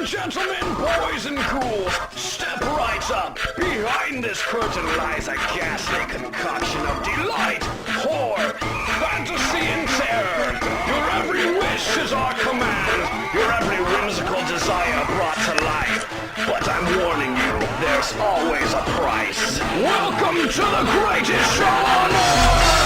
gentlemen, boys and ghouls, step right up. Behind this curtain lies a ghastly concoction of delight, horror, fantasy, and terror. Your every wish is our command, your every whimsical desire brought to life. But I'm warning you, there's always a price. Welcome to the greatest show on earth!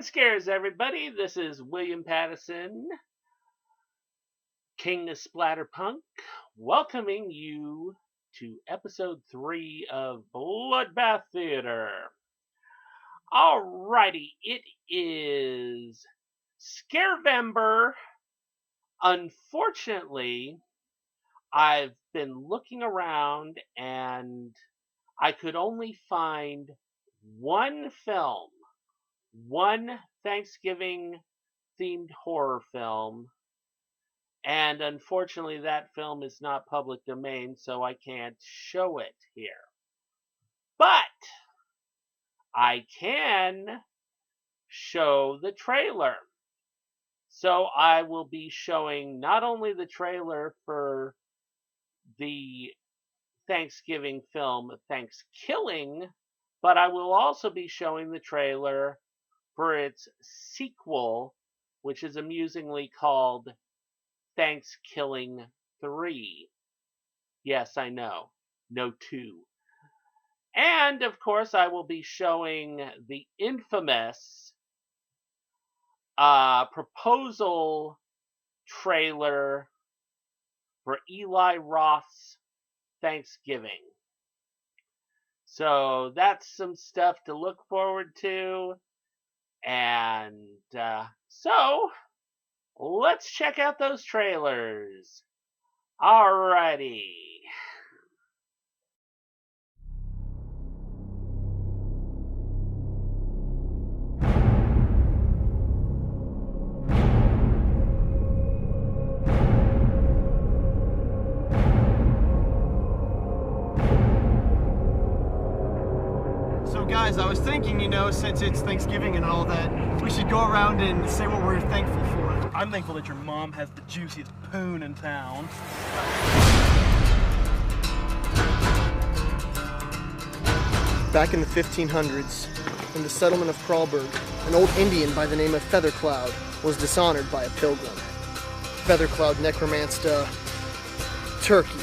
Scares, everybody. This is William Pattison, King of Splatterpunk, welcoming you to episode 3 of Bloodbath Theatre. Alrighty, it is Scarevember. Unfortunately, I've been looking around and I could only find one film, one Thanksgiving themed horror film, and unfortunately that film is not public domain, so I can't show it here. But I can show the trailer. So I will be showing not only the trailer for the Thanksgiving film Thanksgiving, but I will also be showing the trailer for its sequel, which is amusingly called Thanksgiving 3. Yes, I know. No 2. And of course, I will be showing the infamous proposal trailer for Eli Roth's Thanksgiving. So that's some stuff to look forward to. And so let's check out those trailers. Alrighty. Guys, I was thinking, since it's Thanksgiving and all that, we should go around and say what we're thankful for. I'm thankful that your mom has the juiciest poon in town. Back in the 1500s, in the settlement of Crawlberg, an old Indian by the name of Feathercloud was dishonored by a pilgrim. Feathercloud necromanced a turkey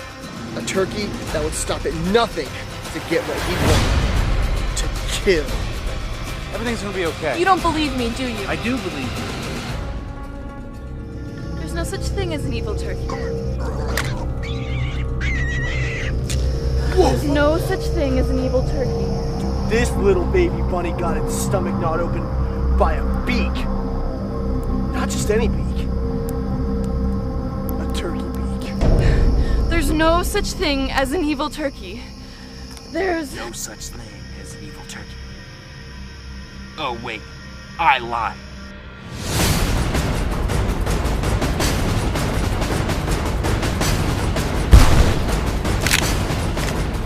that would stop at nothing to get what he wanted. Kill. Everything's gonna be okay. You don't believe me, do you? I do believe you. There's no such thing as an evil turkey. Whoa. There's no such thing as an evil turkey. This little baby bunny got its stomach gnawed open by a beak. Not just any beak. A turkey beak. There's no such thing as an evil turkey. There's no such thing as an evil turkey. Oh wait, I lied.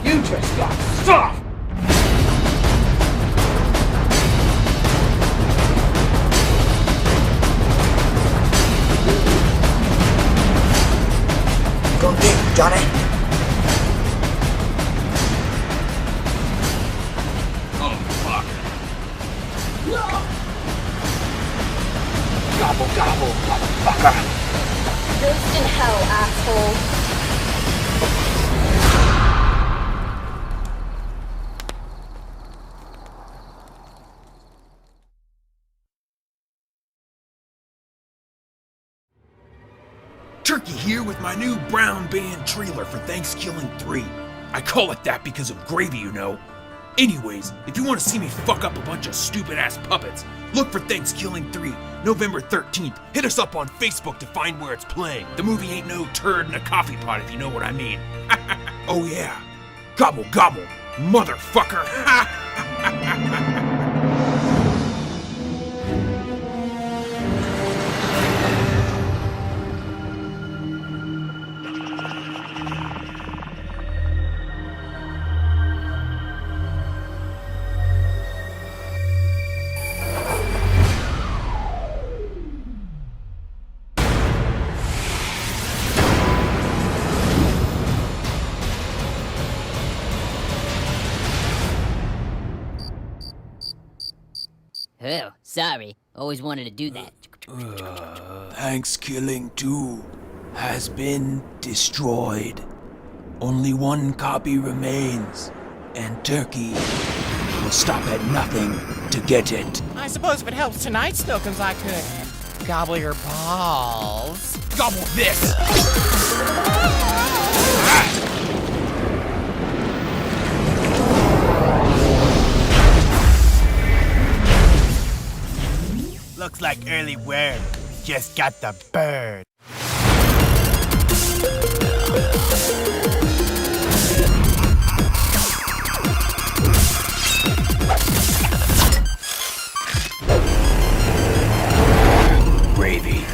You just got stuffed! Go deep, Johnny. Oh, fuck. Gobble, gobble, motherfucker. ghost in hell, asshole. Turkey here with my new brown band trailer for Thanksgiving 3. I call it that because of gravy, you know. Anyways, if you want to see me fuck up a bunch of stupid-ass puppets, look for Thanksgiving 3, November 13th. Hit us up on Facebook to find where it's playing. The movie ain't no turd in a coffee pot, if you know what I mean. Oh yeah. Gobble gobble, motherfucker. Oh, sorry. Always wanted to do that. Thanksgiving 2 has been destroyed. Only one copy remains, and Turkey will stop at nothing to get it. I suppose if it helps tonight, Snokums, I could gobble your balls. Gobble this! Looks like early worm. Just got the bird. Gravy.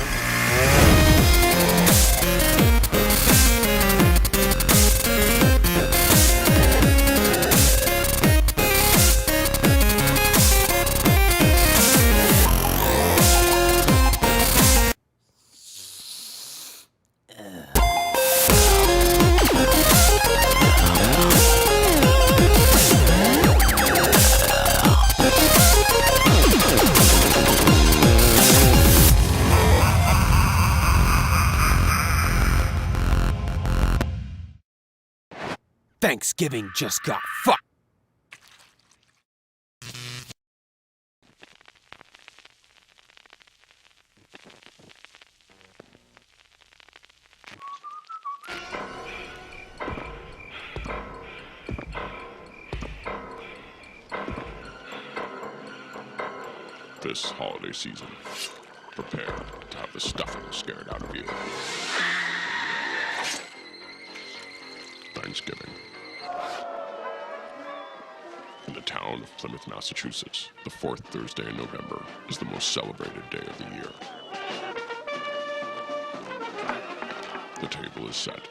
Thanksgiving just got fucked. This holiday season, prepare to have the stuffing scared out of you. Thanksgiving. In the town of Plymouth, Massachusetts, the fourth Thursday in November is the most celebrated day of the year. The table is set.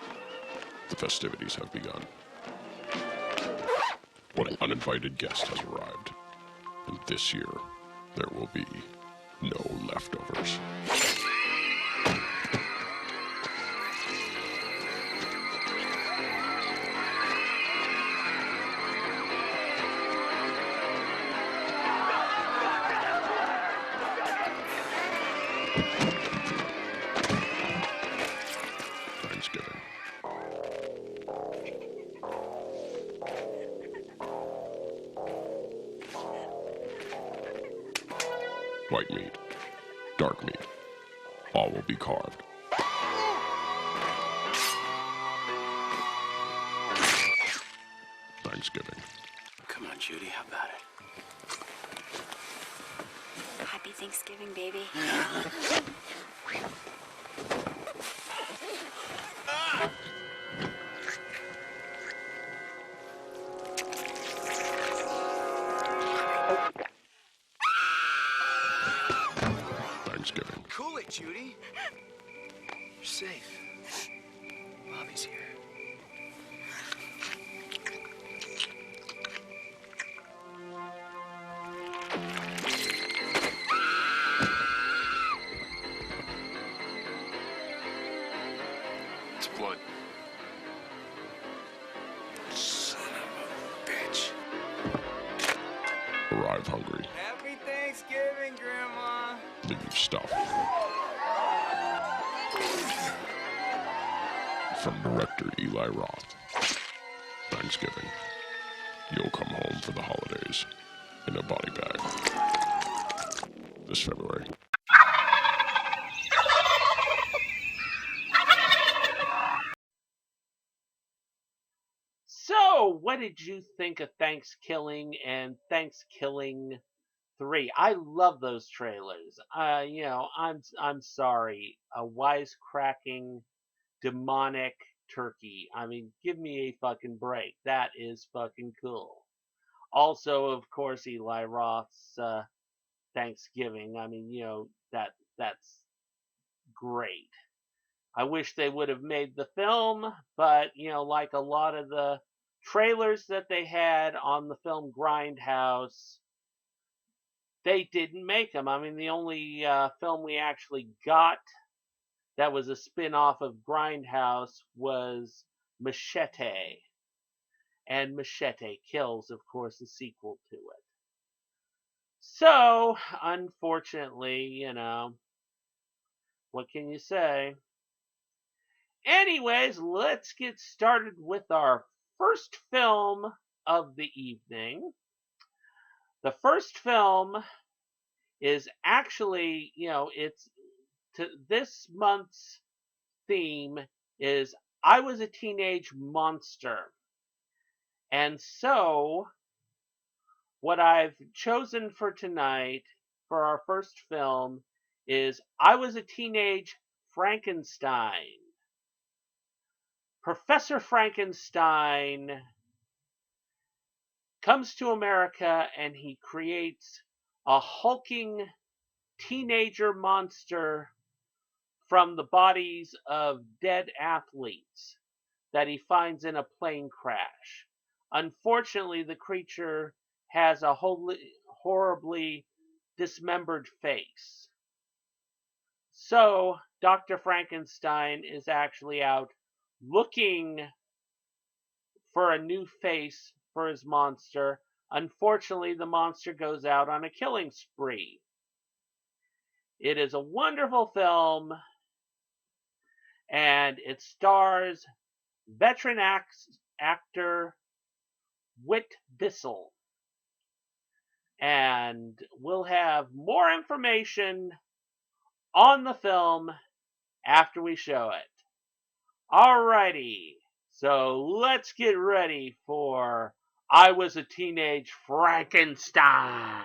The festivities have begun. One uninvited guest has arrived, and this year, there will be no leftovers. Thanksgiving. White meat, dark meat, all will be carved. Thanksgiving. Come on, Judy, how about it? Happy Thanksgiving, baby. Thanksgiving. Cool it, Judy. You're safe. Mommy's here. It's blood. Son of a bitch. Arrive hungry. Happy Thanksgiving, Grandma. Leave stuffed. From director Eli Roth. Thanksgiving. You'll come home for the holidays in a body bag. This February. So, what did you think of Thanksgiving and Thanksgiving 3? I love those trailers. I'm sorry. A wisecracking, demonic turkey. I mean, give me a fucking break. That is fucking cool. Also, of course, Eli Roth's Thanksgiving. I mean, that's great. I wish they would have made the film, but, like a lot of the trailers that they had on the film Grindhouse, they didn't make them. I mean, the only film we actually got that was a spin-off of Grindhouse was Machete. And Machete Kills, of course, the sequel to it. So, unfortunately, what can you say? Anyways, let's get started with our first film of the evening. The first film is actually, this month's theme is I Was a Teenage Monster. And so, what I've chosen for tonight for our first film is I Was a Teenage Frankenstein. Professor Frankenstein comes to America and he creates a hulking teenager monster from the bodies of dead athletes that he finds in a plane crash. Unfortunately, the creature has a horribly dismembered face. So, Dr. Frankenstein is actually out looking for a new face for his monster. Unfortunately, the monster goes out on a killing spree. It is a wonderful film, and it stars veteran actor Whit Bissell. And we'll have more information on the film after we show it. Alrighty, so let's get ready for I Was a Teenage Frankenstein.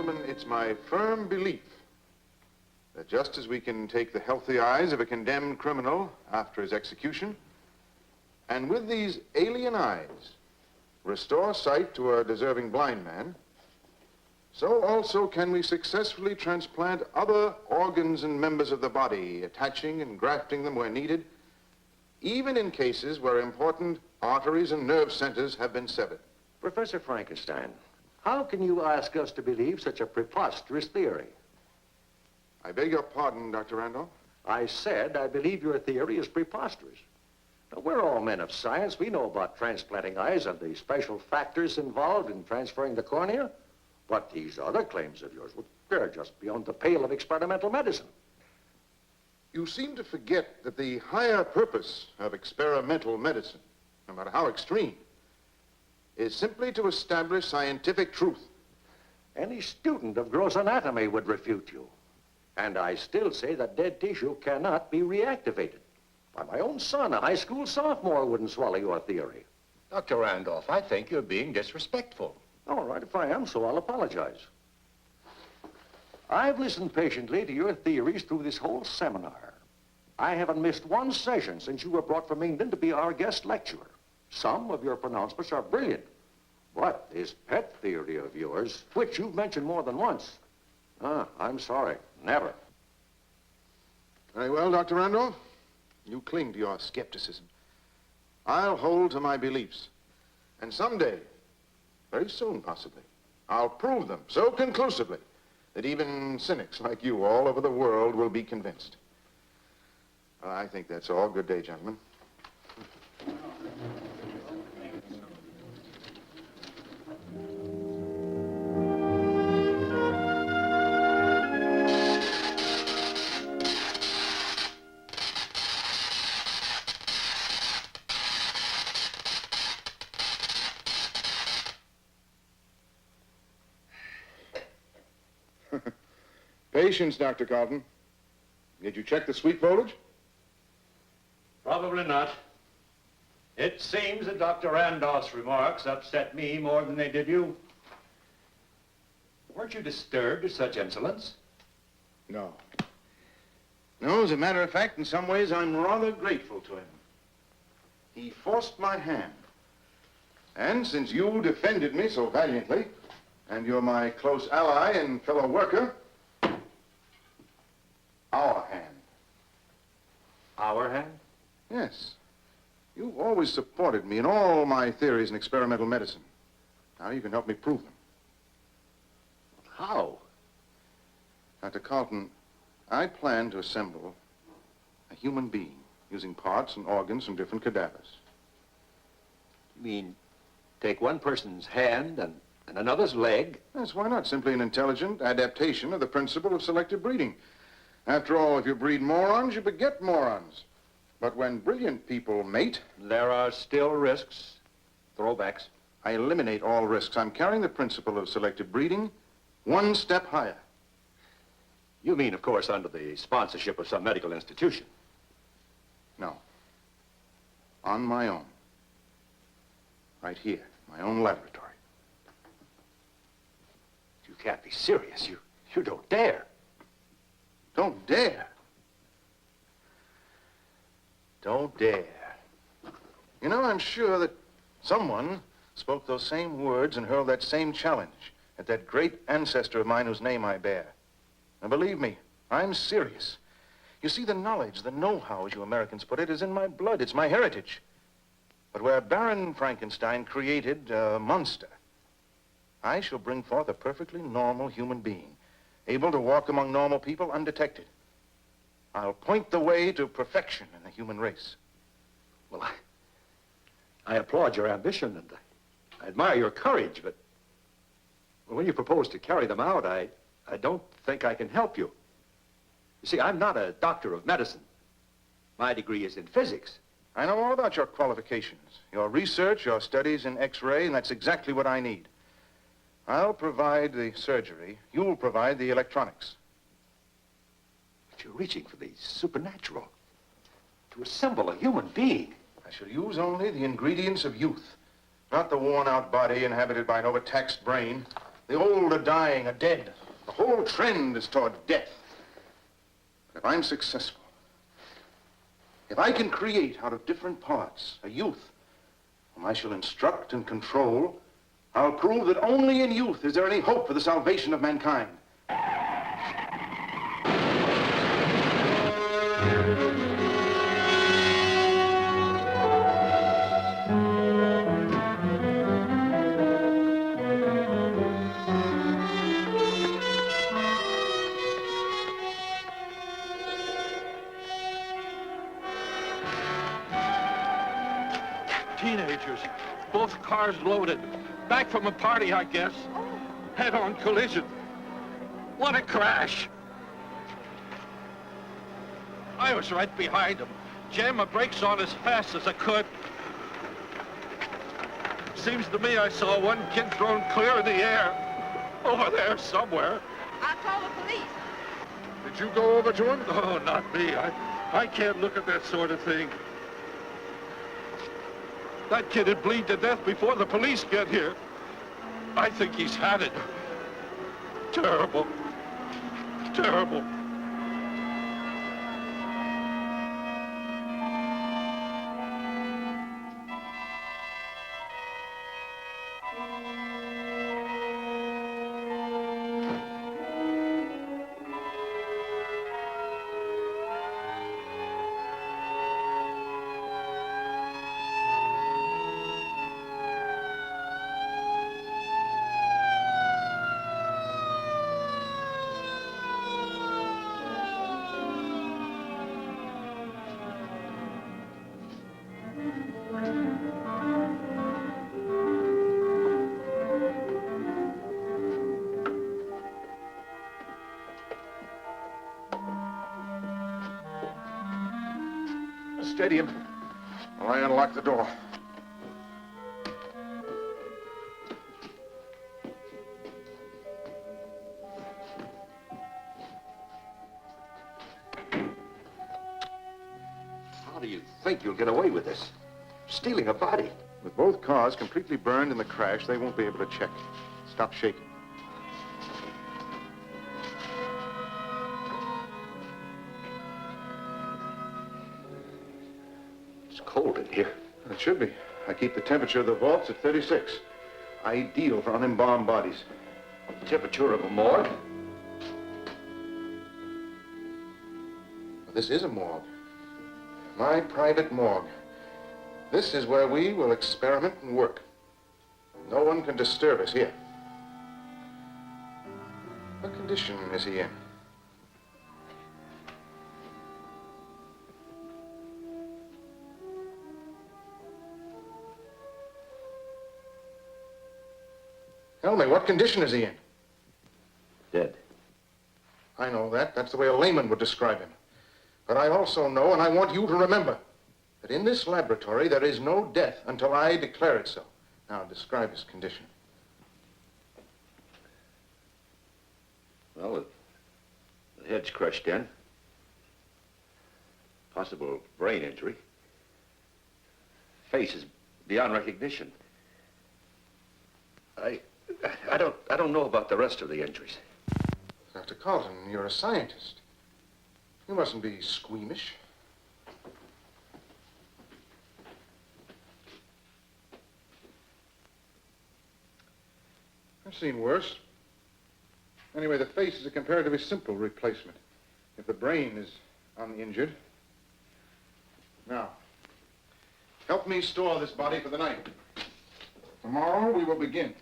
gentlemen, it's my firm belief that just as we can take the healthy eyes of a condemned criminal after his execution, and with these alien eyes restore sight to a deserving blind man, so also can we successfully transplant other organs and members of the body, attaching and grafting them where needed, even in cases where important arteries and nerve centers have been severed. Professor Frankenstein, how can you ask us to believe such a preposterous theory? I beg your pardon, Dr. Randolph. I said I believe your theory is preposterous. Now, we're all men of science. We know about transplanting eyes and the special factors involved in transferring the cornea. But these other claims of yours, well, they're just beyond the pale of experimental medicine. You seem to forget that the higher purpose of experimental medicine, no matter how extreme, is simply to establish scientific truth. Any student of gross anatomy would refute you. And I still say that dead tissue cannot be reactivated. Why, my own son, a high school sophomore, wouldn't swallow your theory. Dr. Randolph, I think you're being disrespectful. All right, if I am so, I'll apologize. I've listened patiently to your theories through this whole seminar. I haven't missed one session since you were brought from England to be our guest lecturer. Some of your pronouncements are brilliant. But this pet theory of yours, which you've mentioned more than once, I'm sorry, never. Very well, Dr. Randolph. You cling to your skepticism. I'll hold to my beliefs. And someday, very soon possibly, I'll prove them so conclusively that even cynics like you all over the world will be convinced. Well, I think that's all. Good day, gentlemen. Patience, Dr. Carlton. Did you check the sweet foliage? Probably not. It seems that Dr. Randolph's remarks upset me more than they did you. Weren't you disturbed at such insolence? No. No, as a matter of fact, in some ways, I'm rather grateful to him. He forced my hand. And since you defended me so valiantly, and you're my close ally and fellow worker, our hand. Our hand? Yes. You've always supported me in all my theories in experimental medicine. Now you can help me prove them. How? Dr. Carlton, I plan to assemble a human being using parts and organs from different cadavers. You mean take one person's hand and another's leg? Yes, why not? Simply an intelligent adaptation of the principle of selective breeding. After all, if you breed morons, you beget morons. But when brilliant people mate... There are still risks, throwbacks. I eliminate all risks. I'm carrying the principle of selective breeding one step higher. You mean, of course, under the sponsorship of some medical institution? No. On my own. Right here, my own laboratory. You can't be serious. You don't dare. Don't dare. Don't dare. You know, I'm sure that someone spoke those same words and hurled that same challenge at that great ancestor of mine whose name I bear. And believe me, I'm serious. You see, the knowledge, the know-how, as you Americans put it, is in my blood. It's my heritage. But where Baron Frankenstein created a monster, I shall bring forth a perfectly normal human being, able to walk among normal people undetected. I'll point the way to perfection in the human race. Well, I applaud your ambition and I admire your courage, but when you propose to carry them out, I don't think I can help you. You see, I'm not a doctor of medicine. My degree is in physics. I know all about your qualifications, your research, your studies in X-ray, and that's exactly what I need. I'll provide the surgery. You'll provide the electronics. But you're reaching for the supernatural. To assemble a human being. I shall use only the ingredients of youth, not the worn-out body inhabited by an overtaxed brain. The old are dying, are dead. The whole trend is toward death. But if I'm successful, if I can create out of different parts a youth whom I shall instruct and control, I'll prove that only in youth is there any hope for the salvation of mankind. Teenagers, both cars loaded. Back from a party, I guess. Head-on collision. What a crash. I was right behind them. Jammed my brakes on as fast as I could. Seems to me I saw one kid thrown clear in the air. Over there somewhere. I'll call the police. Did you go over to him? Oh, not me. I can't look at that sort of thing. That kid would bleed to death before the police get here. I think he's had it. Terrible. Terrible. Steady him while I unlock the door. How do you think you'll get away with this? Stealing a body. With both cars completely burned in the crash, they won't be able to check. Stop shaking. Cold in here. It should be. I keep the temperature of the vaults at 36. Ideal for unembalmed bodies. Temperature of a morgue? This is a morgue. My private morgue. This is where we will experiment and work. No one can disturb us here. What condition is he in? Tell me, what condition is he in? Dead. I know that. That's the way a layman would describe him. But I also know, and I want you to remember, that in this laboratory there is no death until I declare it so. Now, describe his condition. Well, the head's crushed in. Possible brain injury. Face is beyond recognition. I don't know about the rest of the injuries. Dr. Carlton, you're a scientist. You mustn't be squeamish. I've seen worse. Anyway, the face is a comparatively simple replacement. If the brain is uninjured. Now, help me store this body for the night. Tomorrow we will begin.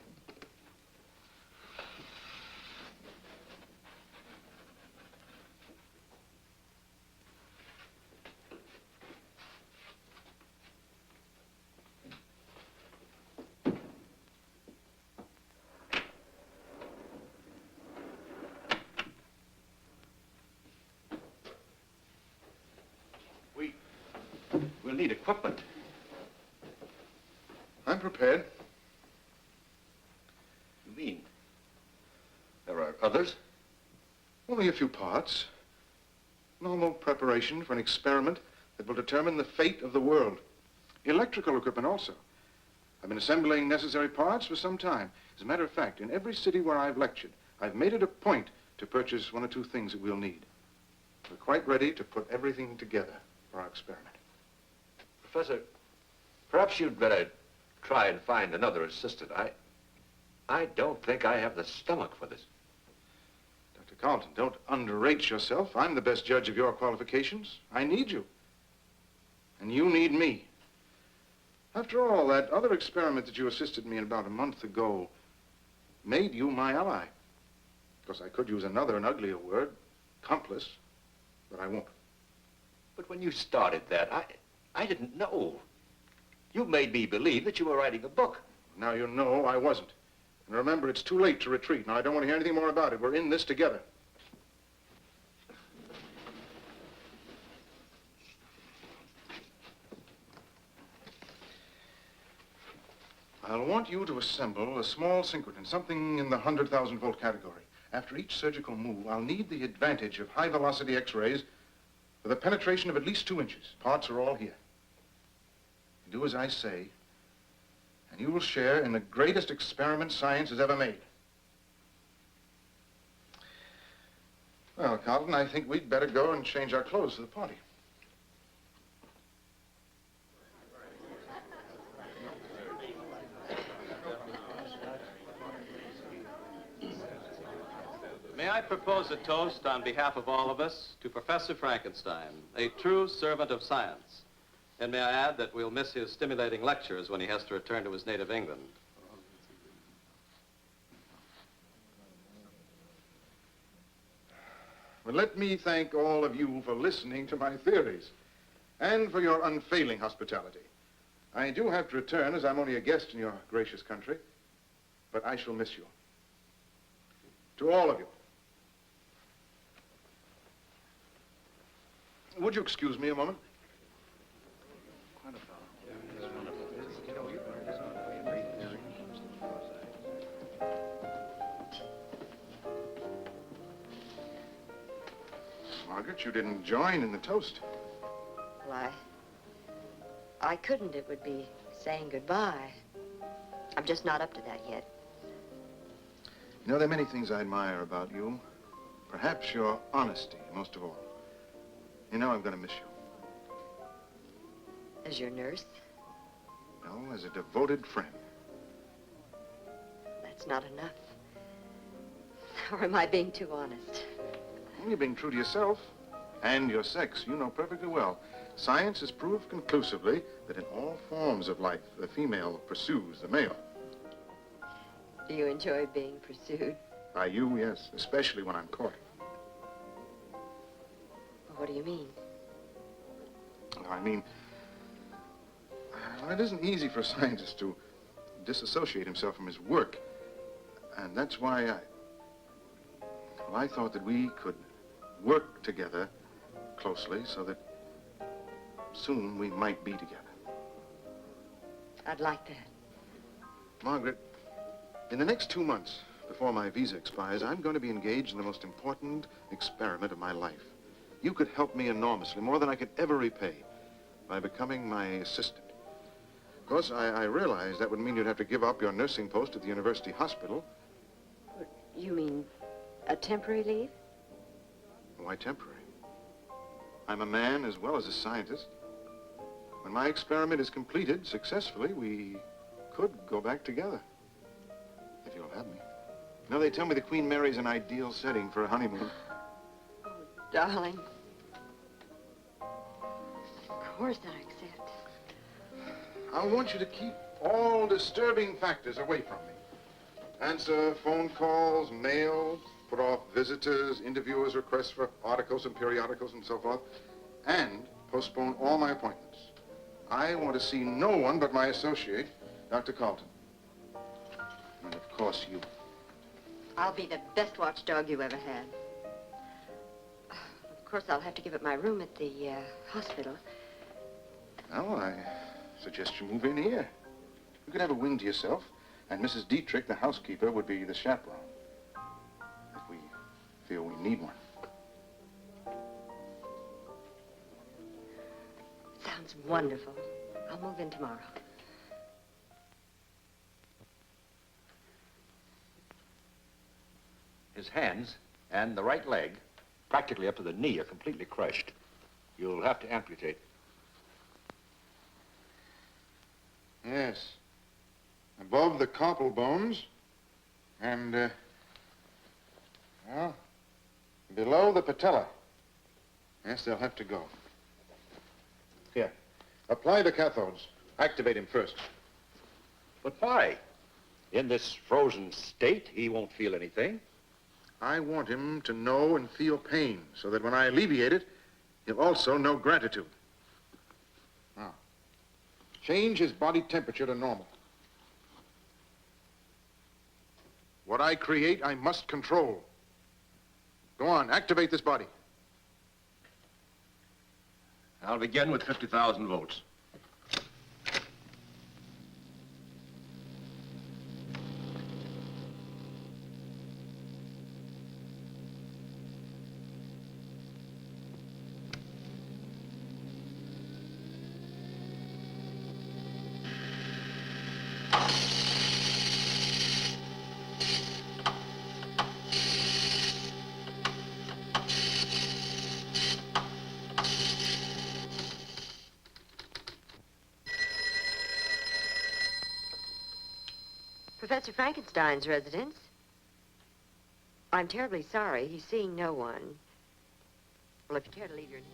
We'll need equipment. I'm prepared. You mean there are others? Only a few parts. Normal preparation for an experiment that will determine the fate of the world. Electrical equipment also. I've been assembling necessary parts for some time. As a matter of fact, in every city where I've lectured, I've made it a point to purchase one or two things that we'll need. We're quite ready to put everything together for our experiment. Professor, perhaps you'd better try and find another assistant. I don't think I have the stomach for this. Dr. Carlton, don't underrate yourself. I'm the best judge of your qualifications. I need you. And you need me. After all, that other experiment that you assisted me in about a month ago made you my ally. Of course, I could use another and uglier word, accomplice, but I won't. But when you started that, I didn't know. You made me believe that you were writing a book. Now you know I wasn't. And remember, it's too late to retreat. Now, I don't want to hear anything more about it. We're in this together. I'll want you to assemble a small synchrotron, something in the 100,000 volt category. After each surgical move, I'll need the advantage of high-velocity X-rays with a penetration of at least 2 inches. Parts are all here. Do as I say, and you will share in the greatest experiment science has ever made. Well, Carlton, I think we'd better go and change our clothes for the party. May I propose a toast on behalf of all of us to Professor Frankenstein, a true servant of science. And may I add that we'll miss his stimulating lectures when he has to return to his native England. Well, let me thank all of you for listening to my theories and for your unfailing hospitality. I do have to return as I'm only a guest in your gracious country, but I shall miss you. To all of you. Would you excuse me a moment? Margaret, you didn't join in the toast. Well, I couldn't. It would be saying goodbye. I'm just not up to that yet. You know, there are many things I admire about you. Perhaps your honesty, most of all. You know I'm going to miss you. As your nurse? No, as a devoted friend. That's not enough. Or am I being too honest? You're being true to yourself and your sex. You know perfectly well. Science has proved conclusively that in all forms of life, the female pursues the male. Do you enjoy being pursued? By you, yes, especially when I'm caught. What do you mean? I mean, it isn't easy for a scientist to disassociate himself from his work. And that's why I thought that we could work together closely so that soon we might be together. I'd like that. Margaret, in the next 2 months, before my visa expires, I'm going to be engaged in the most important experiment of my life. You could help me enormously, more than I could ever repay, by becoming my assistant. Of course, I realize that would mean you'd have to give up your nursing post at the university hospital. You mean a temporary leave? Why temporary? I'm a man as well as a scientist. When my experiment is completed successfully, we could go back together. If you'll have me. You know, they tell me the Queen Mary's an ideal setting for a honeymoon. Oh, darling. Of course I accept. I want you to keep all disturbing factors away from me. Answer phone calls, mail, put off visitors, interviewers' requests for articles and periodicals and so forth, and postpone all my appointments. I want to see no one but my associate, Dr. Carlton. And of course, you. I'll be the best watchdog you ever had. Of course, I'll have to give up my room at the hospital. Well, I suggest you move in here. You could have a wing to yourself, and Mrs. Dietrich, the housekeeper, would be the chaperone. If we feel we need one. Sounds wonderful. I'll move in tomorrow. His hands and the right leg, practically up to the knee, are completely crushed. You'll have to amputate. Yes. Above the carpal bones and, well, below the patella. Yes, they'll have to go. Here, apply the cathodes. Activate him first. But why? In this frozen state, he won't feel anything. I want him to know and feel pain so that when I alleviate it, he'll also know gratitude. Now, change his body temperature to normal. What I create, I must control. Go on, activate this body. I'll begin with 50,000 volts. Professor Frankenstein's residence. I'm terribly sorry. He's seeing no one. Well, if you care to leave your name.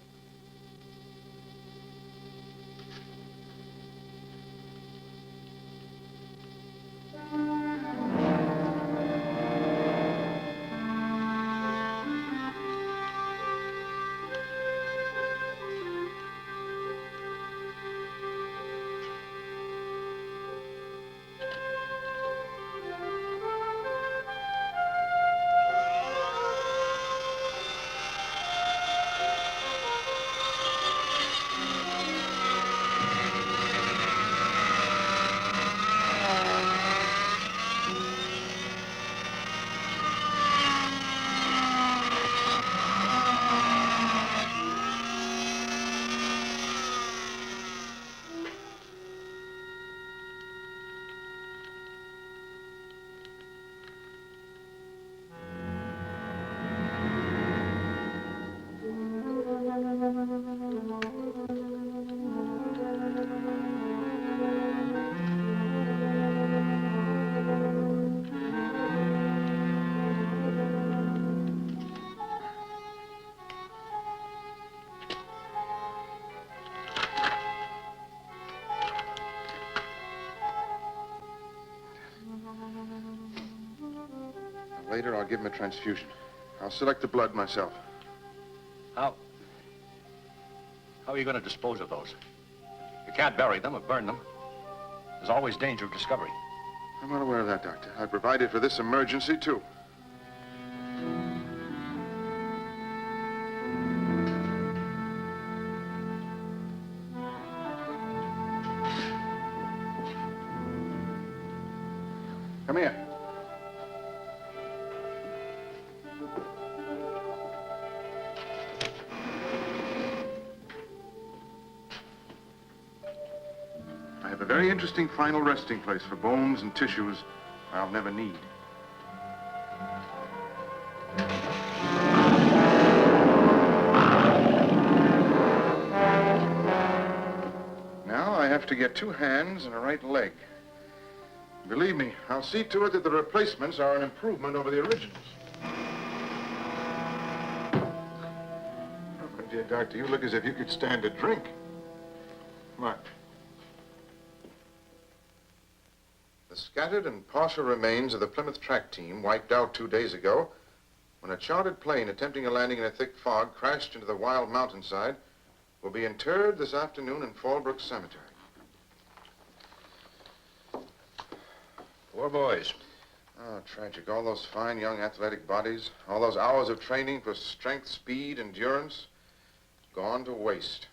Later, I'll give him a transfusion. I'll select the blood myself. How are you going to dispose of those? You can't bury them or burn them. There's always danger of discovery. I'm well aware of that, Doctor. I provided for this emergency, too. Come here. I have a very interesting final resting place for bones and tissues I'll never need. Now I have to get 2 hands and a right leg. Believe me, I'll see to it that the replacements are an improvement over the originals. Oh, my dear doctor, you look as if you could stand a drink. What? The scattered and partial remains of the Plymouth track team wiped out 2 days ago when a chartered plane attempting a landing in a thick fog crashed into the wild mountainside will be interred this afternoon in Fallbrook Cemetery. Poor boys. Oh, tragic. All those fine young athletic bodies, all those hours of training for strength, speed, endurance, gone to waste.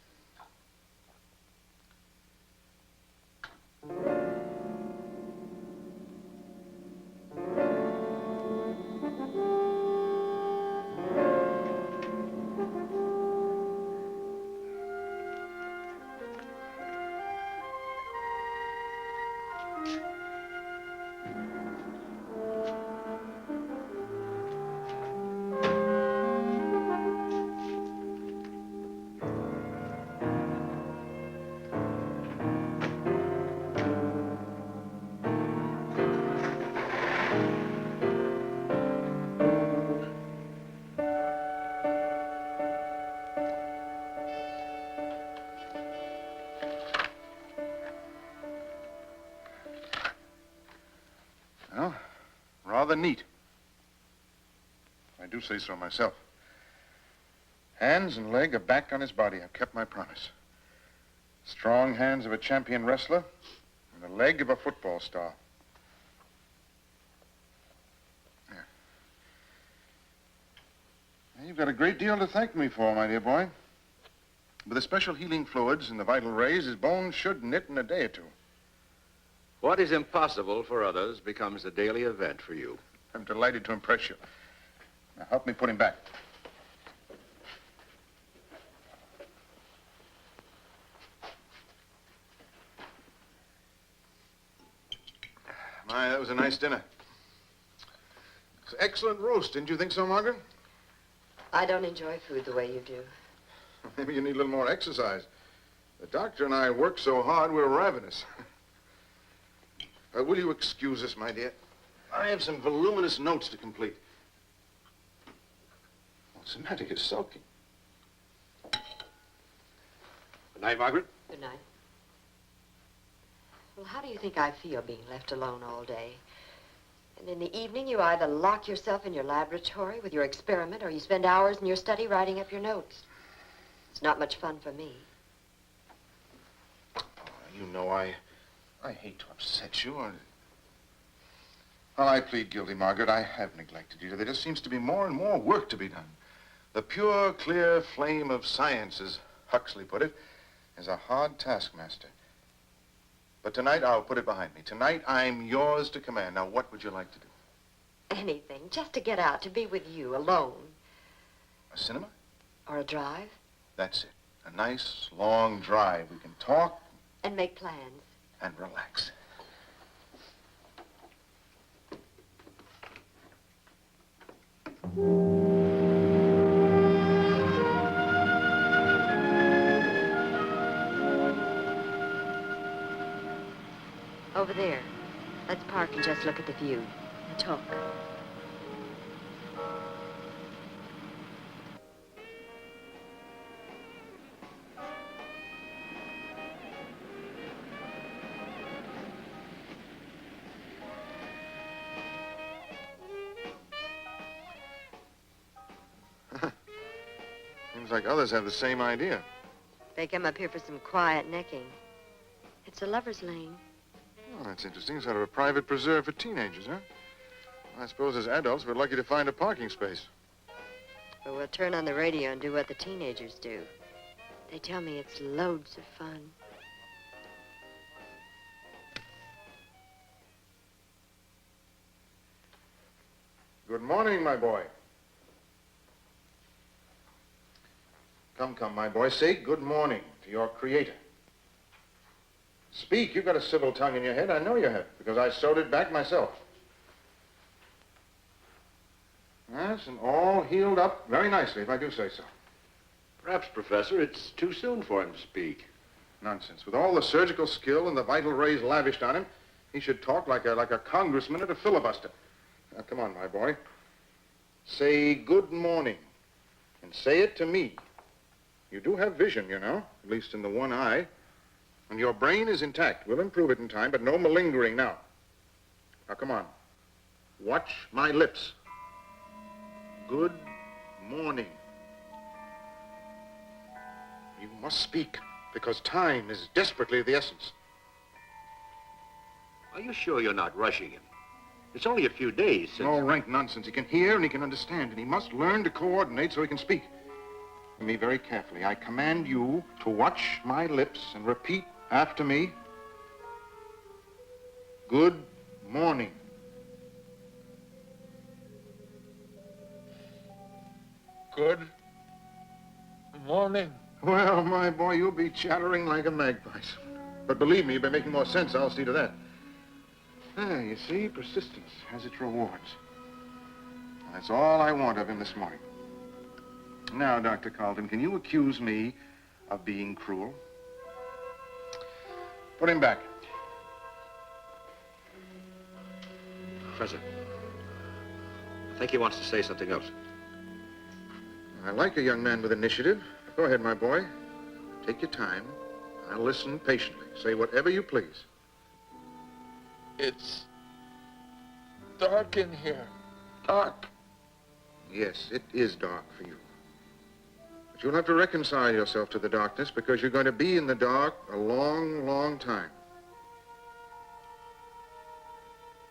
rather neat. I do say so myself. Hands and leg are back on his body. I've kept my promise. Strong hands of a champion wrestler and the leg of a football star. There. Now, you've got a great deal to thank me for, my dear boy. With the special healing fluids and the vital rays, his bones should knit in a day or two. What is impossible for others becomes a daily event for you. I'm delighted to impress you. Now, help me put him back. My, that was a nice dinner. It's excellent roast, didn't you think so, Margaret? I don't enjoy food the way you do. Maybe you need a little more exercise. The doctor and I work so hard, we're ravenous. Will you excuse us, my dear? I have some voluminous notes to complete. What's the matter? You're sulking. Good night, Margaret. Good night. Well, how do you think I feel being left alone all day? And in the evening, you either lock yourself in your laboratory with your experiment or you spend hours in your study writing up your notes. It's not much fun for me. Oh, you know, I hate to upset you. Well, I plead guilty, Margaret. I have neglected you. There just seems to be more and more work to be done. The pure, clear flame of science, as Huxley put it, is a hard taskmaster. But tonight, I'll put it behind me. Tonight, I'm yours to command. Now, what would you like to do? Anything, just to get out, to be with you, alone. A cinema? Or a drive. That's it. A nice, long drive. We can talk. And make plans. And relax. Over there. Let's park and just look at the view and talk. Seems like others have the same idea. They come up here for some quiet necking. It's a lover's lane. Oh, that's interesting. Sort of a private preserve for teenagers, huh? I suppose as adults, we're lucky to find a parking space. But we'll turn on the radio and do what the teenagers do. They tell me it's loads of fun. Good morning, my boy. Come, my boy. Say good morning to your creator. Speak. You've got a civil tongue in your head. I know you have, because I sewed it back myself. Yes, and all healed up very nicely, if I do say so. Perhaps, Professor, it's too soon for him to speak. Nonsense. With all the surgical skill and the vital rays lavished on him, he should talk like a congressman at a filibuster. Now, come on, my boy. Say good morning, and say it to me. You do have vision, you know, at least in the one eye. And your brain is intact. We'll improve it in time, but no malingering now. Now, come on. Watch my lips. Good morning. You must speak, because time is desperately of the essence. Are you sure you're not rushing him? It's only a few days since... No rank nonsense. He can hear and he can understand, and he must learn to coordinate so he can speak. Hear me very carefully. I command you to watch my lips and repeat after me. Good morning. Good morning. Well, my boy, you'll be chattering like a magpie soon. But believe me, you'll be making more sense. I'll see to that. Ah, you see, persistence has its rewards. That's all I want of him this morning. Now, Dr. Carlton, can you accuse me of being cruel? Put him back. Professor, I think he wants to say something else. I like a young man with initiative. Go ahead, my boy. Take your time. I'll listen patiently. Say whatever you please. It's dark in here. Dark. Yes, it is dark for you. But you'll have to reconcile yourself to the darkness because you're going to be in the dark a long, long time.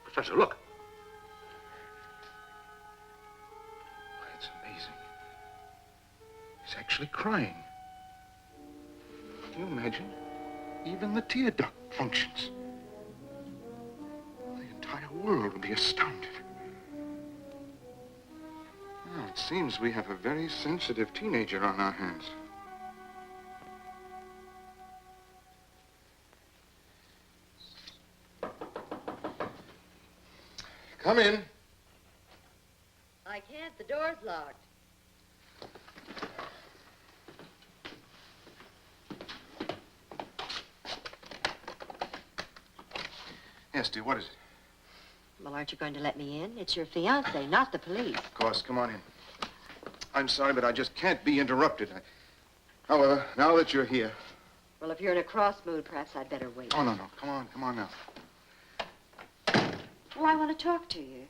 Professor, look. It's amazing. He's actually crying. Can you imagine? Even the tear duct functions. The entire world will be astounded. Well, it seems we have a very sensitive teenager on our hands. Come in. I can't. The door's locked. Yes, dear, what is it? Well, aren't you going to let me in? It's your fiancé, not the police. Of course, come on in. I'm sorry, but I just can't be interrupted. However, now that you're here... Well, if you're in a cross mood, perhaps I'd better wait. Oh, no. Come on now. Well, I want to talk to you.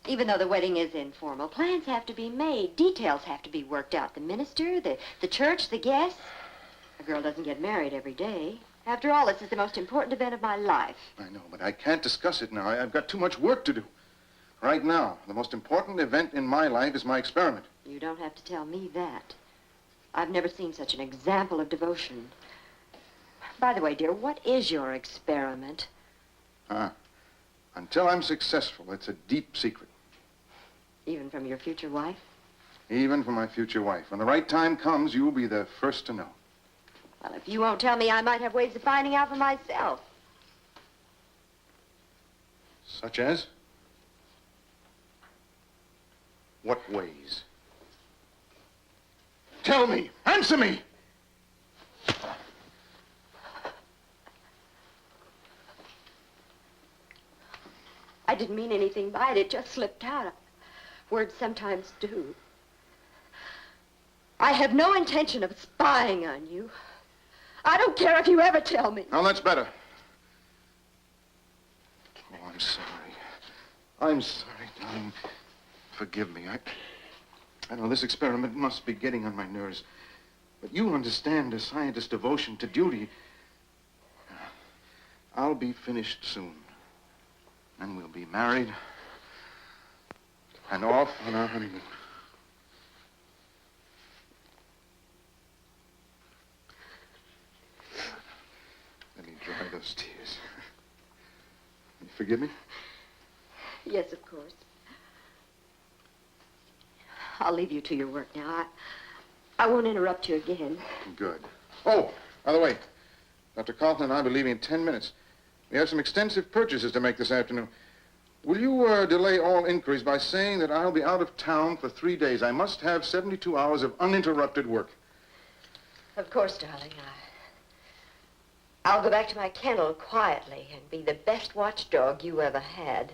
Even though the wedding is informal, plans have to be made. Details have to be worked out. The minister, the church, the guests. A girl doesn't get married every day. After all, this is the most important event of my life. I know, but I can't discuss it now. I've got too much work to do. Right now, the most important event in my life is my experiment. You don't have to tell me that. I've never seen such an example of devotion. By the way, dear, what is your experiment? Until I'm successful, it's a deep secret. Even from your future wife? Even from my future wife. When the right time comes, you'll be the first to know. Well, if you won't tell me, I might have ways of finding out for myself. Such as? What ways? Tell me! Answer me! I didn't mean anything by it. It just slipped out. Words sometimes do. I have no intention of spying on you. I don't care if you ever tell me. Now, that's better. Oh, I'm sorry. I'm sorry, darling. Forgive me. I know this experiment must be getting on my nerves. But you understand a scientist's devotion to duty. I'll be finished soon. And we'll be married and off on our honeymoon. Let me dry those tears. You forgive me? Yes, of course. I'll leave you to your work now. I won't interrupt you again. Good. Oh, by the way, Dr. Carlton and I will be leaving in 10 minutes. We have some extensive purchases to make this afternoon. Will you delay all inquiries by saying that I'll be out of town for 3 days? I must have 72 hours of uninterrupted work. Of course, darling. I'll go back to my kennel quietly and be the best watchdog you ever had.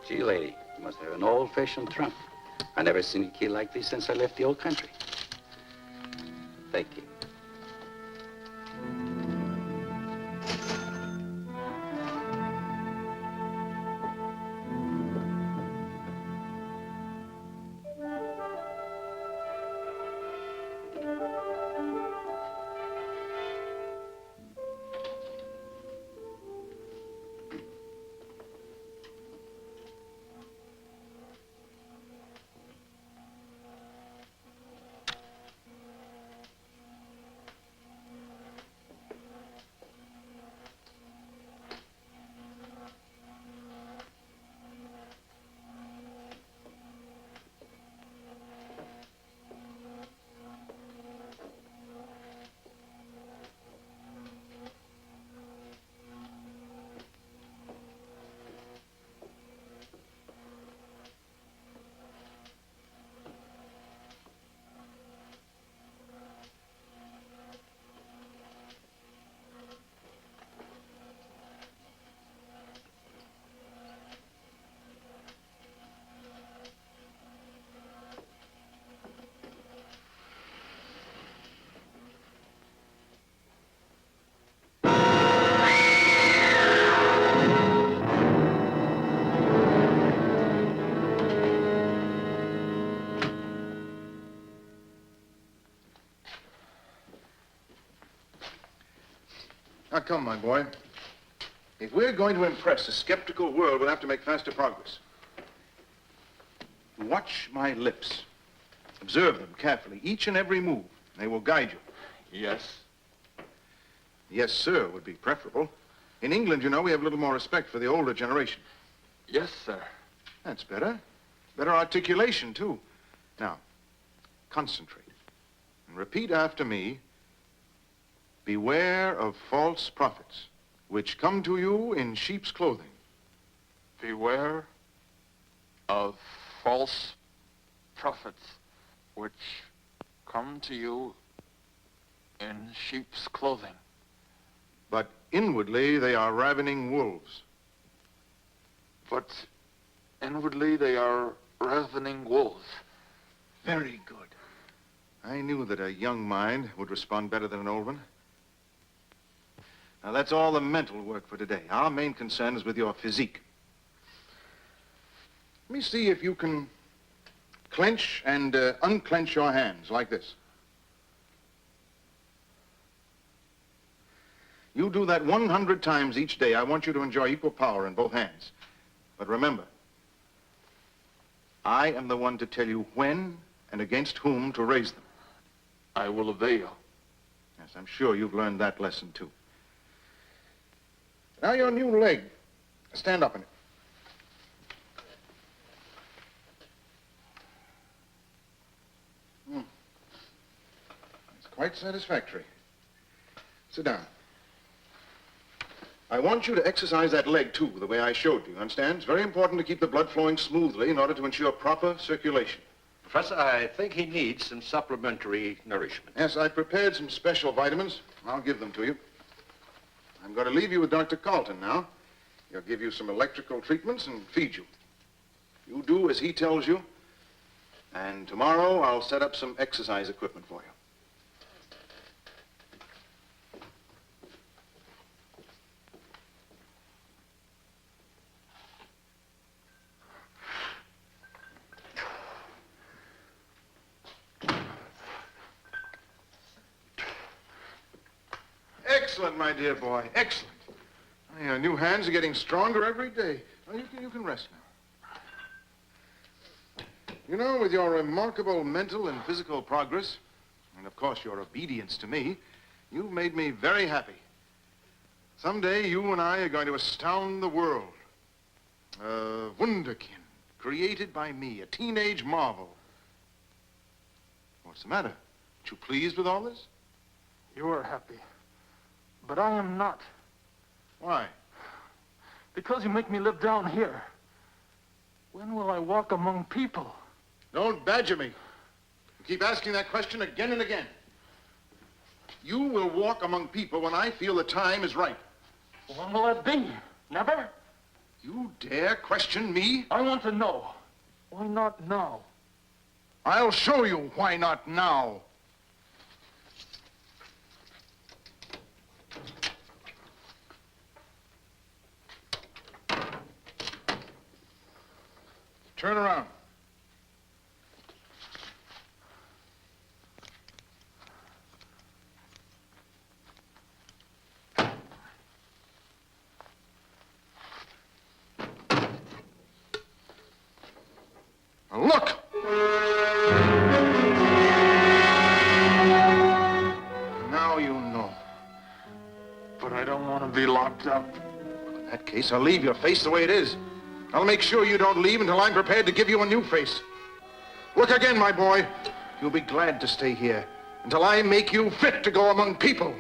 Gee, lady, you must have an old-fashioned trunk. I never seen a key like this since I left the old country. Thank you. Now, come, my boy. If we're going to impress a skeptical world, we'll have to make faster progress. Watch my lips. Observe them carefully, each and every move. They will guide you. Yes? Yes, sir, would be preferable. In England, you know, we have a little more respect for the older generation. Yes, sir. That's better. Better articulation, too. Now, concentrate. And repeat after me. Beware of false prophets, which come to you in sheep's clothing. Beware of false prophets, which come to you in sheep's clothing. But inwardly, they are ravening wolves. But inwardly, they are ravening wolves. Very good. I knew that a young mind would respond better than an old one. Now, that's all the mental work for today. Our main concern is with your physique. Let me see if you can clench and unclench your hands like this. You do that 100 times each day. I want you to enjoy equal power in both hands. But remember, I am the one to tell you when and against whom to raise them. I will obey you. Yes, I'm sure you've learned that lesson, too. Now your new leg. Stand up in it. It's quite satisfactory. Sit down. I want you to exercise that leg, too, the way I showed you. You understand? It's very important to keep the blood flowing smoothly in order to ensure proper circulation. Professor, I think he needs some supplementary nourishment. Yes, I prepared some special vitamins. I'll give them to you. I'm going to leave you with Dr. Carlton now. He'll give you some electrical treatments and feed you. You do as he tells you. And tomorrow I'll set up some exercise equipment for you. Excellent, my dear boy. Excellent. Your new hands are getting stronger every day. Well, you can rest now. You know, with your remarkable mental and physical progress, and of course your obedience to me, you've made me very happy. Someday you and I are going to astound the world. A wunderkind, created by me, a teenage marvel. What's the matter? Aren't you pleased with all this? You are happy. But I am not. Why? Because you make me live down here. When will I walk among people? Don't badger me. You keep asking that question again and again. You will walk among people when I feel the time is right. When will that be? Never? You dare question me? I want to know. Why not now? I'll show you why not now. Turn around. Now look! Now you know. But I don't want to be locked up. In that case, I'll leave your face the way it is. I'll make sure you don't leave until I'm prepared to give you a new face. Look again, my boy. You'll be glad to stay here until I make you fit to go among people.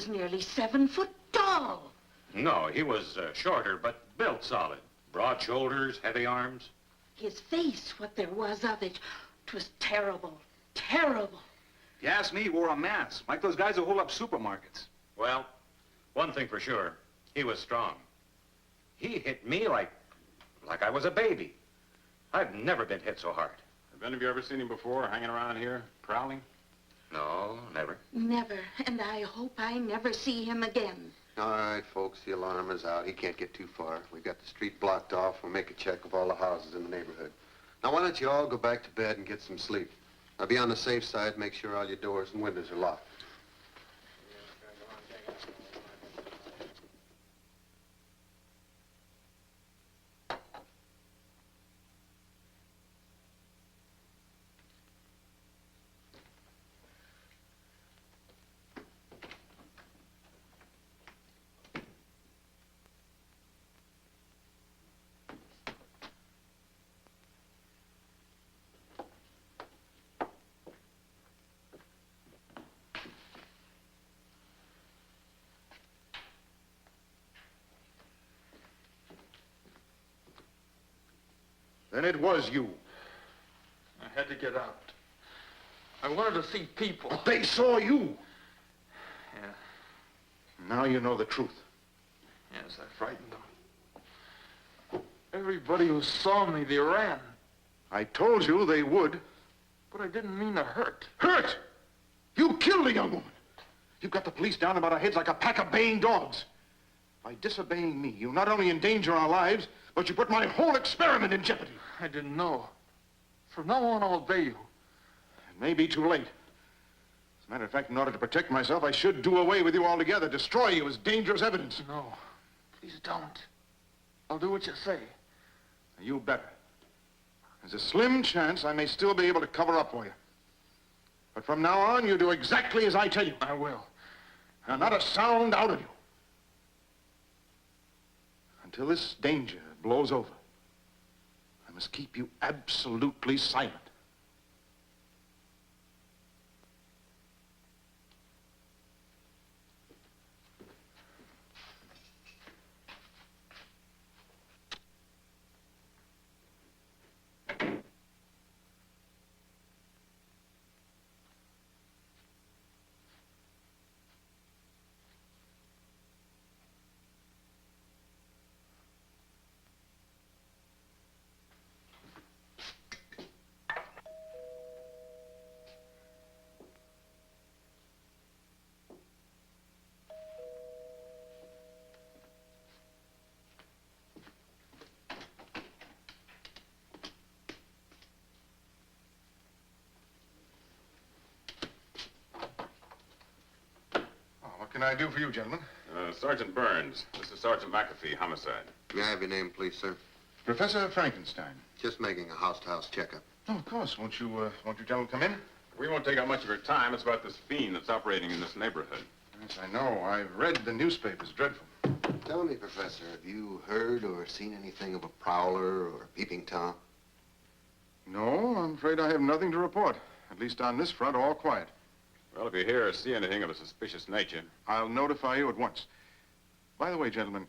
was nearly 7 foot tall. No, he was shorter, but built solid. Broad shoulders, heavy arms. His face, what there was of it, 'twas terrible, terrible. If you ask me, he wore a mask, like those guys who hold up supermarkets. Well, one thing for sure, he was strong. He hit me like I was a baby. I've never been hit so hard. Have any of you ever seen him before, hanging around here, prowling? No, never. Never, and I hope I never see him again. All right, folks, the alarm is out. He can't get too far. We've got the street blocked off. We'll make a check of all the houses in the neighborhood. Now, why don't you all go back to bed and get some sleep? Now, be on the safe side. Make sure all your doors and windows are locked. Then it was you. I had to get out. I wanted to see people. But they saw you. Yeah. Now you know the truth. Yes, I frightened them. Everybody who saw me, they ran. I told you they would. But I didn't mean to hurt. Hurt? You killed a young woman. You've got the police down about our heads like a pack of baying dogs. By disobeying me, you not only endanger our lives, but you put my whole experiment in jeopardy. I didn't know. From now on, I'll obey you. It may be too late. As a matter of fact, in order to protect myself, I should do away with you altogether, destroy you as dangerous evidence. No, please don't. I'll do what you say. You better. There's a slim chance I may still be able to cover up for you. But from now on, you do exactly as I tell you. I will. Now, not a sound out of you. Until this danger blows over, I must keep you absolutely silent. What can I do for you, gentlemen? Sergeant Burns. This is Sergeant McAfee, homicide. May I have your name, please, sir? Professor Frankenstein. Just making a house-to-house checkup. Oh, of course. Won't you gentlemen come in? We won't take up much of your time. It's about this fiend that's operating in this neighborhood. Yes, I know. I've read the newspapers. Dreadful. Tell me, Professor, have you heard or seen anything of a prowler or a peeping Tom? No, I'm afraid I have nothing to report. At least on this front, all quiet. Well, if you hear or see anything of a suspicious nature... I'll notify you at once. By the way, gentlemen,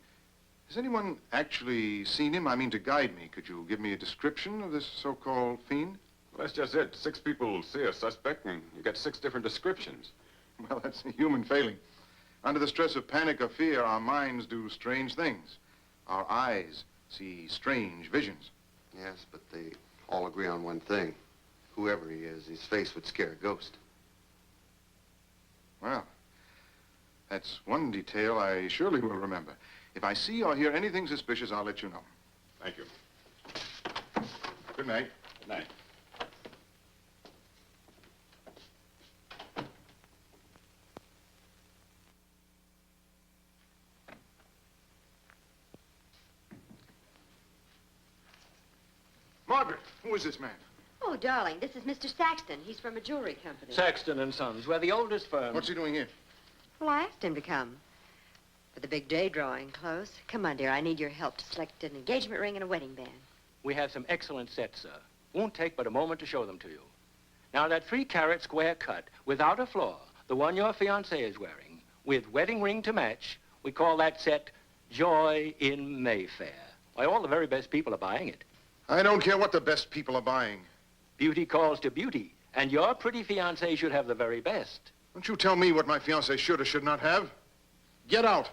has anyone actually seen him? I mean, to guide me. Could you give me a description of this so-called fiend? Well, that's just it. 6 people see a suspect, and you get 6 different descriptions. Well, that's a human failing. Under the stress of panic or fear, our minds do strange things. Our eyes see strange visions. Yes, but they all agree on one thing. Whoever he is, his face would scare a ghost. Well, that's one detail I surely will remember. If I see or hear anything suspicious, I'll let you know. Thank you. Good night. Good night. Margaret, who is this man? Oh, darling, this is Mr. Saxton. He's from a jewelry company. Saxton and Sons. We're the oldest firm. What's he doing here? Well, I asked him to come. But the big day drawing close. Come on, dear. I need your help to select an engagement ring and a wedding band. We have some excellent sets, sir. Won't take but a moment to show them to you. Now, that 3-carat square cut, without a flaw, the one your fiancé is wearing, with wedding ring to match. We call that set Joy in Mayfair. Why, all the very best people are buying it. I don't care what the best people are buying. Beauty calls to beauty, and your pretty fiancée should have the very best. Don't you tell me what my fiancée should or should not have. Get out.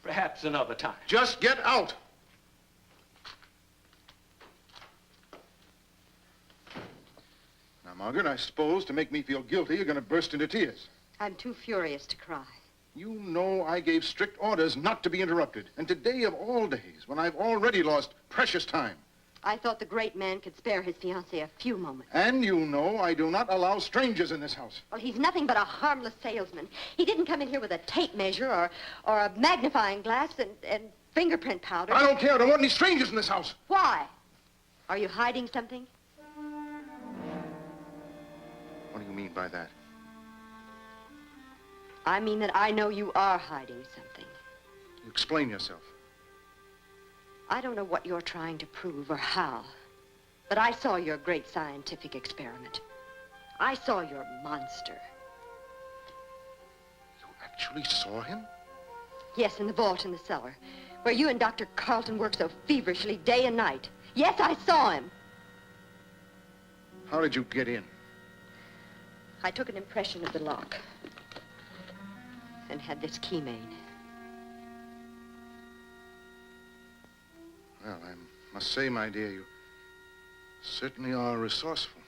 Perhaps another time. Just get out. Now, Margaret, I suppose to make me feel guilty, you're going to burst into tears. I'm too furious to cry. You know I gave strict orders not to be interrupted. And today of all days, when I've already lost precious time. I thought the great man could spare his fiancée a few moments. And you know I do not allow strangers in this house. Well, he's nothing but a harmless salesman. He didn't come in here with a tape measure or a magnifying glass and fingerprint powder. I don't care. I don't want any strangers in this house. Why? Are you hiding something? What do you mean by that? I mean that I know you are hiding something. You explain yourself. I don't know what you're trying to prove or how, but I saw your great scientific experiment. I saw your monster. You actually saw him? Yes, in the vault in the cellar, where you and Dr. Carlton work so feverishly day and night. Yes, I saw him. How did you get in? I took an impression of the lock and had this key made. Well, I must say, my dear, you certainly are resourceful.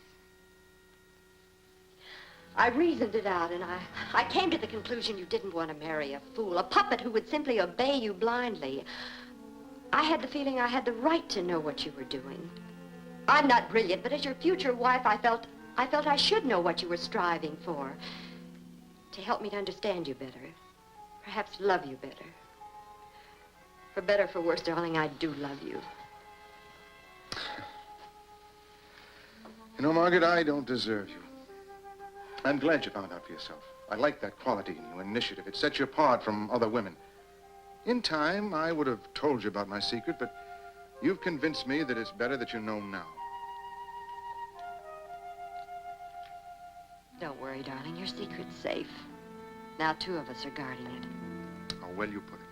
I reasoned it out, and I came to the conclusion you didn't want to marry a fool, a puppet who would simply obey you blindly. I had the feeling I had the right to know what you were doing. I'm not brilliant, but as your future wife, I felt I should know what you were striving for. To help me to understand you better. Perhaps love you better. For better or for worse, darling, I do love you. You know, Margaret, I don't deserve you. I'm glad you found out for yourself. I like that quality in you, initiative. It sets you apart from other women. In time, I would have told you about my secret, but you've convinced me that it's better that you know now. Don't worry, darling. Your secret's safe. Now 2 of us are guarding it. How well you put it.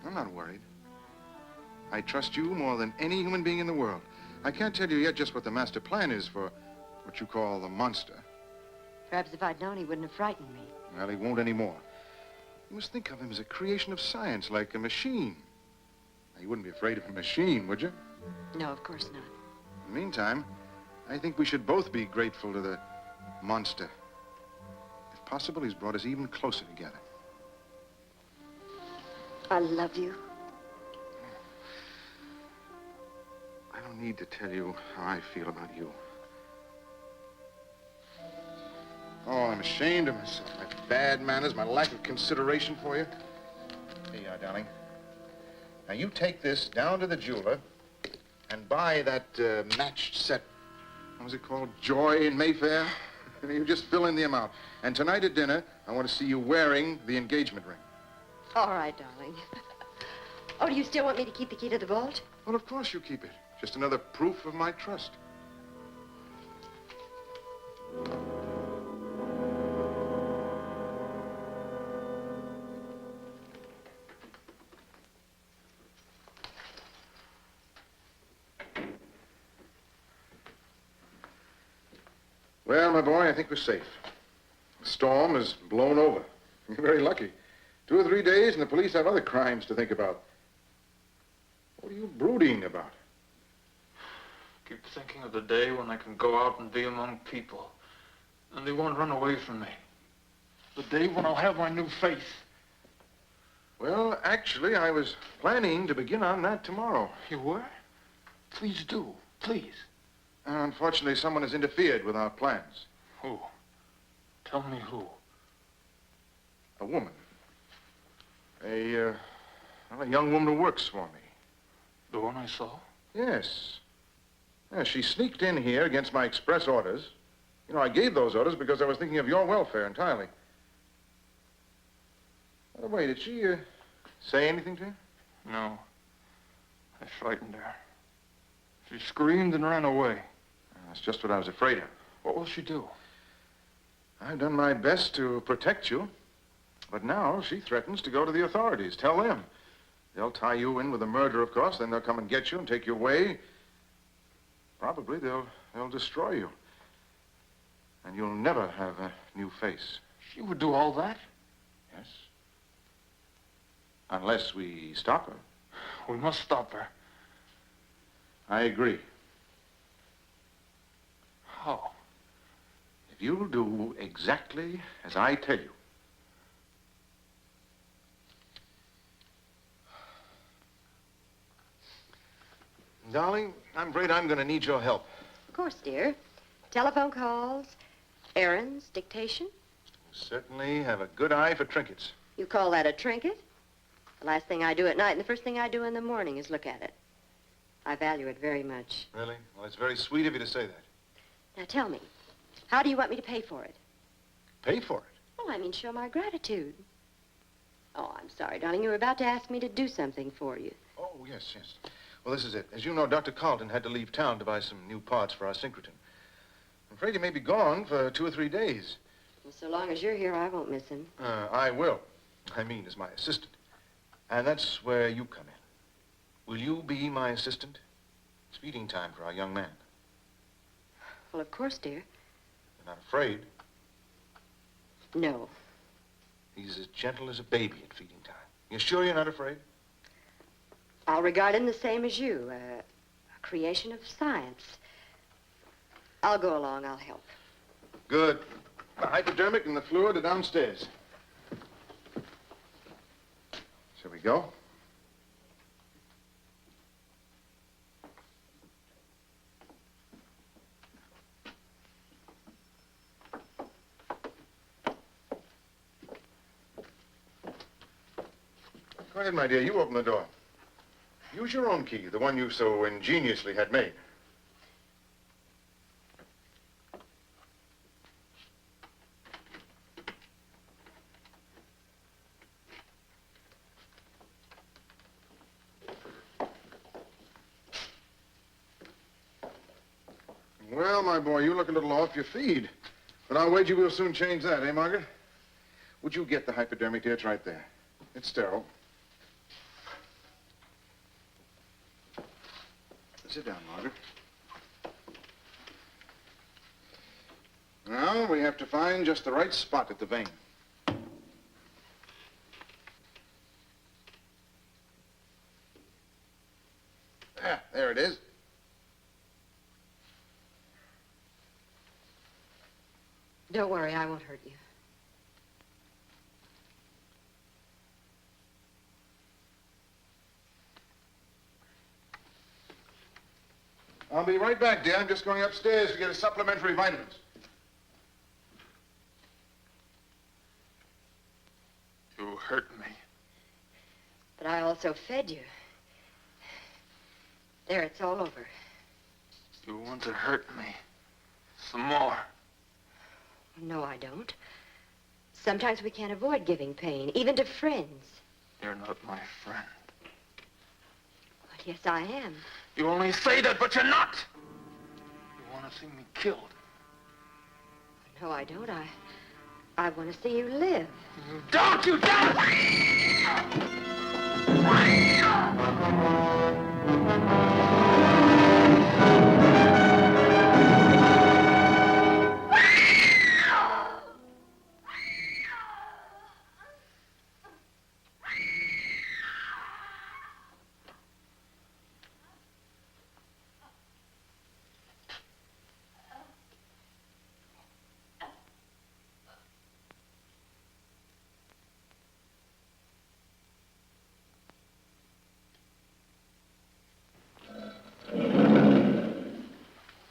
I'm not worried. I trust you more than any human being in the world. I can't tell you yet just what the master plan is for what you call the monster. Perhaps if I'd known, he wouldn't have frightened me. Well, he won't anymore. You must think of him as a creation of science, like a machine. Now, you wouldn't be afraid of a machine, would you? No, of course not. In the meantime, I think we should both be grateful to the monster. If possible, he's brought us even closer together. I love you. I don't need to tell you how I feel about you. Oh, I'm ashamed of myself. My bad manners, my lack of consideration for you. Here you are, darling. Now, you take this down to the jeweler and buy that matched set. What was it called? Joy in Mayfair? You just fill in the amount. And tonight at dinner, I want to see you wearing the engagement ring. All right, darling. Oh, do you still want me to keep the key to the vault? Well, of course you keep it. Just another proof of my trust. Well, my boy, I think we're safe. The storm has blown over. You're very lucky. 2 or 3 days and the police have other crimes to think about. What are you brooding about? Keep thinking of the day when I can go out and be among people, and they won't run away from me. The day when I'll have my new faith. Well, actually, I was planning to begin on that tomorrow. You were? Please do. Please. Unfortunately, someone has interfered with our plans. Who? Tell me who. A woman. A young woman who works for me. The one I saw? Yes. Yeah, she sneaked in here against my express orders. You know, I gave those orders because I was thinking of your welfare entirely. By the way, did she say anything to you? No. I frightened her. She screamed and ran away. That's just what I was afraid of. What will she do? I've done my best to protect you, but now she threatens to go to the authorities. Tell them. They'll tie you in with a murder, of course, then they'll come and get you and take you away. Probably they'll destroy you. And you'll never have a new face. She would do all that? Yes. Unless we stop her. We must stop her. I agree. How? If you'll do exactly as I tell you. Darling, I'm afraid I'm going to need your help. Of course, dear. Telephone calls, errands, dictation. You certainly have a good eye for trinkets. You call that a trinket? The last thing I do at night and the first thing I do in the morning is look at it. I value it very much. Really? Well, it's very sweet of you to say that. Now tell me, how do you want me to pay for it? Pay for it? Well, I mean, show my gratitude. Oh, I'm sorry, darling. You were about to ask me to do something for you. Oh, yes, yes. Well, this is it. As you know, Dr. Carlton had to leave town to buy some new parts for our synchrotron. I'm afraid he may be gone for 2 or 3 days. Well, so long as you're here, I won't miss him. I will. I mean, as my assistant. And that's where you come in. Will you be my assistant? It's feeding time for our young man. Well, of course, dear. You're not afraid? No. He's as gentle as a baby at feeding time. You're sure you're not afraid? I'll regard him the same as you, a creation of science. I'll go along. I'll help. Good. The hypodermic and the fluid are downstairs. Shall we go? Go ahead, my dear. You open the door. Use your own key, the one you so ingeniously had made. Well, my boy, you look a little off your feed. But I'll wager we'll soon change that, eh, Margaret? Would you get the hypodermic, dear? It's right there. It's sterile. Sit down, Margaret. Now, we have to find just the right spot at the vein. There it is. Don't worry, I won't hurt you. I'll be right back, dear. I'm just going upstairs to get a supplementary vitamins. You hurt me. But I also fed you. There, it's all over. You want to hurt me. Some more. No, I don't. Sometimes we can't avoid giving pain, even to friends. You're not my friend. But yes, I am. You only say that, but you're not. You want to see me killed. No, I don't. I want to see you live. Don't! You don't!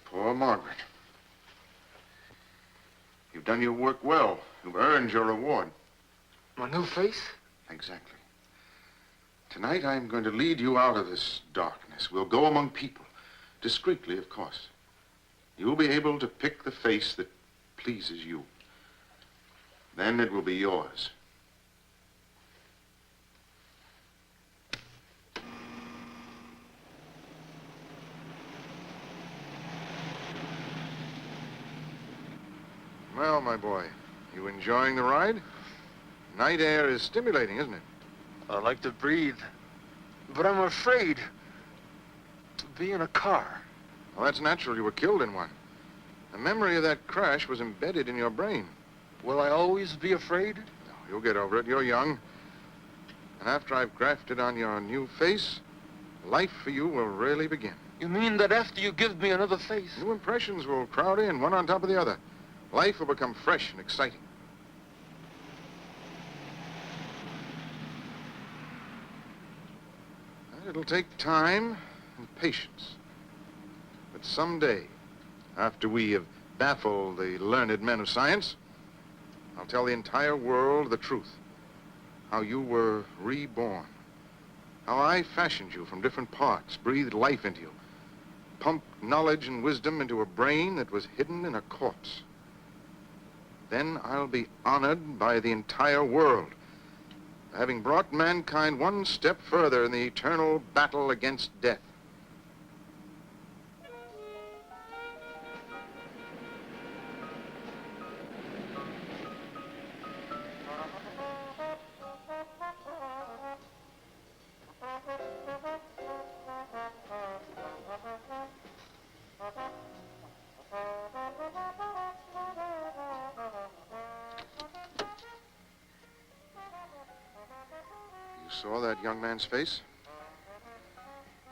Poor Margaret. You've done your work well. You've earned your reward. My new face? Exactly. Tonight, I'm going to lead you out of this darkness. We'll go among people. Discreetly, of course. You'll be able to pick the face that pleases you. Then it will be yours. Well, my boy, you enjoying the ride? Night air is stimulating, isn't it? I like to breathe, but I'm afraid to be in a car. Well, that's natural. You were killed in one. The memory of that crash was embedded in your brain. Will I always be afraid? No, you'll get over it. You're young. And after I've grafted on your new face, life for you will really begin. You mean that after you give me another face? New impressions will crowd in, one on top of the other. Life will become fresh and exciting. It'll take time and patience. But someday, after we have baffled the learned men of science, I'll tell the entire world the truth. How you were reborn. How I fashioned you from different parts, breathed life into you, pumped knowledge and wisdom into a brain that was hidden in a corpse. Then I'll be honored by the entire world, having brought mankind one step further in the eternal battle against death. Saw that young man's face?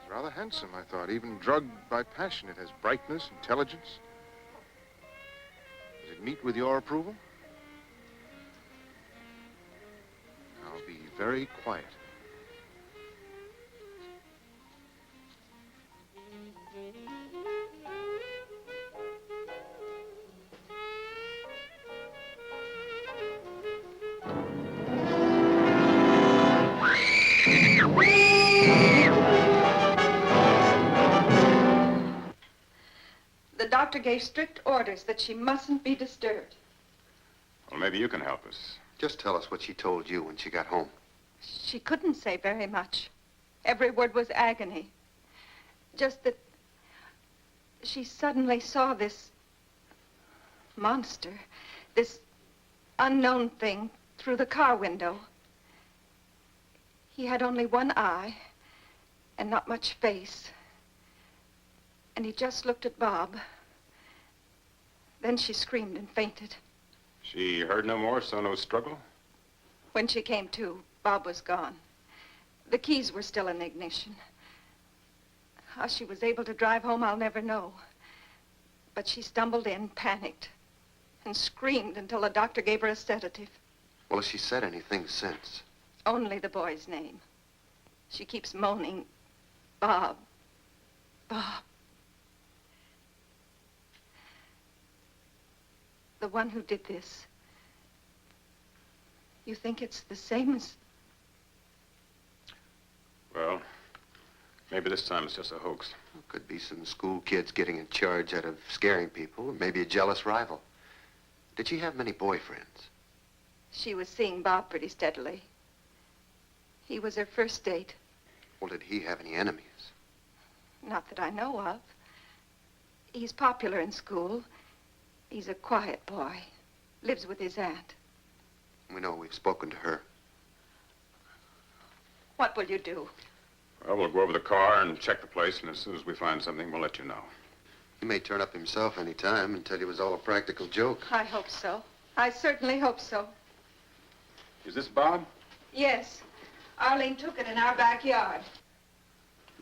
He's rather handsome, I thought. Even drugged by passion, it has brightness, intelligence. Does it meet with your approval? I'll be very quiet. The doctor gave strict orders that she mustn't be disturbed. Well, maybe you can help us. Just tell us what she told you when she got home. She couldn't say very much. Every word was agony. Just that she suddenly saw this monster, this unknown thing through the car window. He had only one eye and not much face. And he just looked at Bob. Then she screamed and fainted. She heard no more, saw no struggle? When she came to, Bob was gone. The keys were still in the ignition. How she was able to drive home, I'll never know. But she stumbled in, panicked, and screamed until the doctor gave her a sedative. Well, has she said anything since? Only the boy's name. She keeps moaning, Bob, Bob. The one who did this. You think it's the same as... Well, maybe this time it's just a hoax. Could be some school kids getting in charge out of scaring people, or maybe a jealous rival. Did she have many boyfriends? She was seeing Bob pretty steadily. He was her first date. Well, did he have any enemies? Not that I know of. He's popular in school. He's a quiet boy. Lives with his aunt. We know we've spoken to her. What will you do? Well, we'll go over the car and check the place, and as soon as we find something, we'll let you know. He may turn up himself any time and tell you it was all a practical joke. I hope so. I certainly hope so. Is this Bob? Yes. Arlene took it in our backyard.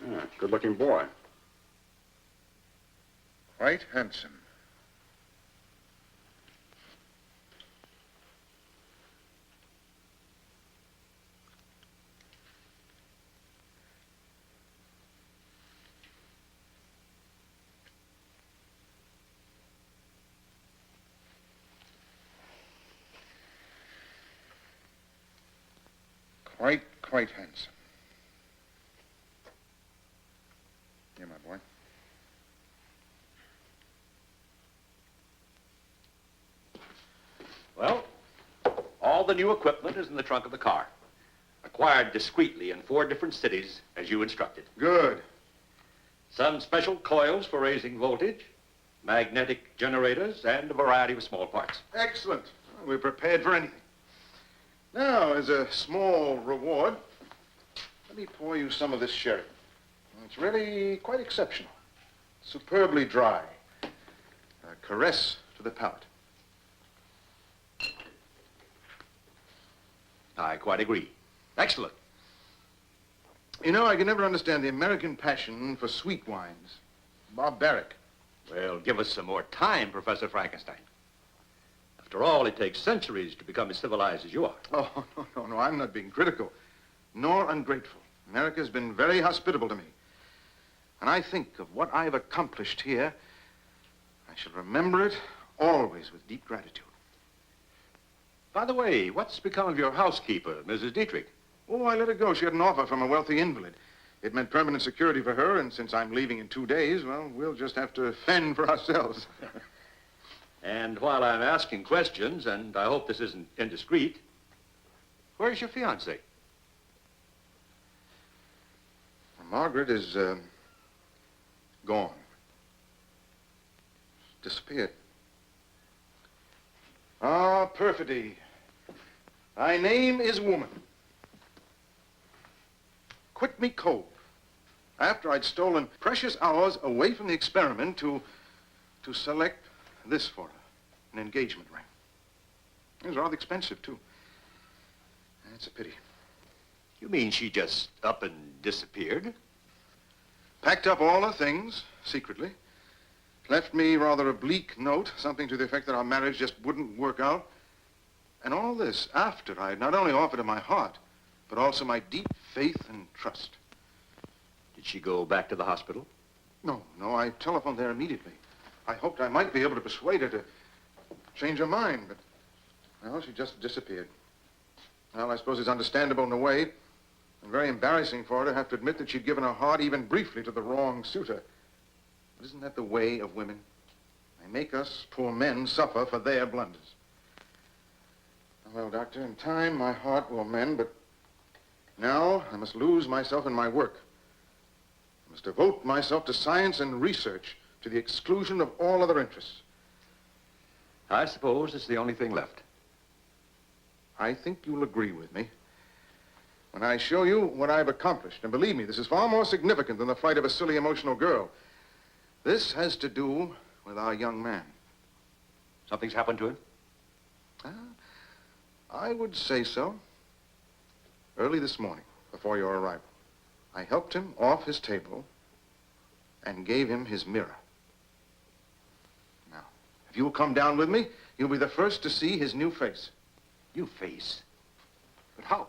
Yeah, good-looking boy. Quite handsome. Quite handsome. Here, my boy. Well, all the new equipment is in the trunk of the car. Acquired discreetly in 4 different cities, as you instructed. Good. Some special coils for raising voltage. magnetic generators, and a variety of small parts. Excellent. Well, we're prepared for anything. Now, as a small reward, let me pour you some of this sherry. It's really quite exceptional. Superbly dry. A caress to the palate. I quite agree. Excellent. You know, I can never understand the American passion for sweet wines. Barbaric. Well, give us some more time, Professor Frankenstein. After all, it takes centuries to become as civilized as you are. Oh, no, I'm not being critical, nor ungrateful. America's been very hospitable to me. And I think of what I've accomplished here, I shall remember it always with deep gratitude. By the way, what's become of your housekeeper, Mrs. Dietrich? Oh, I let her go. She had an offer from a wealthy invalid. It meant permanent security for her, and since I'm leaving in 2 days, well, we'll just have to fend for ourselves. And while I'm asking questions, and I hope this isn't indiscreet, where's your fiancée? Margaret is, gone. Disappeared. Ah, perfidy. Thy name is woman. Quit me cold. After I'd stolen precious hours away from the experiment to select this for her, an engagement ring. It was rather expensive, too. That's a pity. You mean she just up and disappeared? Packed up all her things, secretly. Left me rather a bleak note, something to the effect that our marriage just wouldn't work out. And all this after I had not only offered her my heart, but also my deep faith and trust. Did she go back to the hospital? No, I telephoned there immediately. I hoped I might be able to persuade her to change her mind, but, well, she just disappeared. Well, I suppose it's understandable in a way, and very embarrassing for her to have to admit that she'd given her heart even briefly to the wrong suitor. But isn't that the way of women? They make us poor men suffer for their blunders. Well, Doctor, in time my heart will mend, but now I must lose myself in my work. I must devote myself to science and research to the exclusion of all other interests. I suppose it's the only thing left. I think you'll agree with me when I show you what I've accomplished. And believe me, this is far more significant than the flight of a silly, emotional girl. This has to do with our young man. Something's happened to him? I would say so. Early this morning, before your arrival, I helped him off his table and gave him his mirror. Now, if you'll come down with me, you'll be the first to see his new face. New face? But how?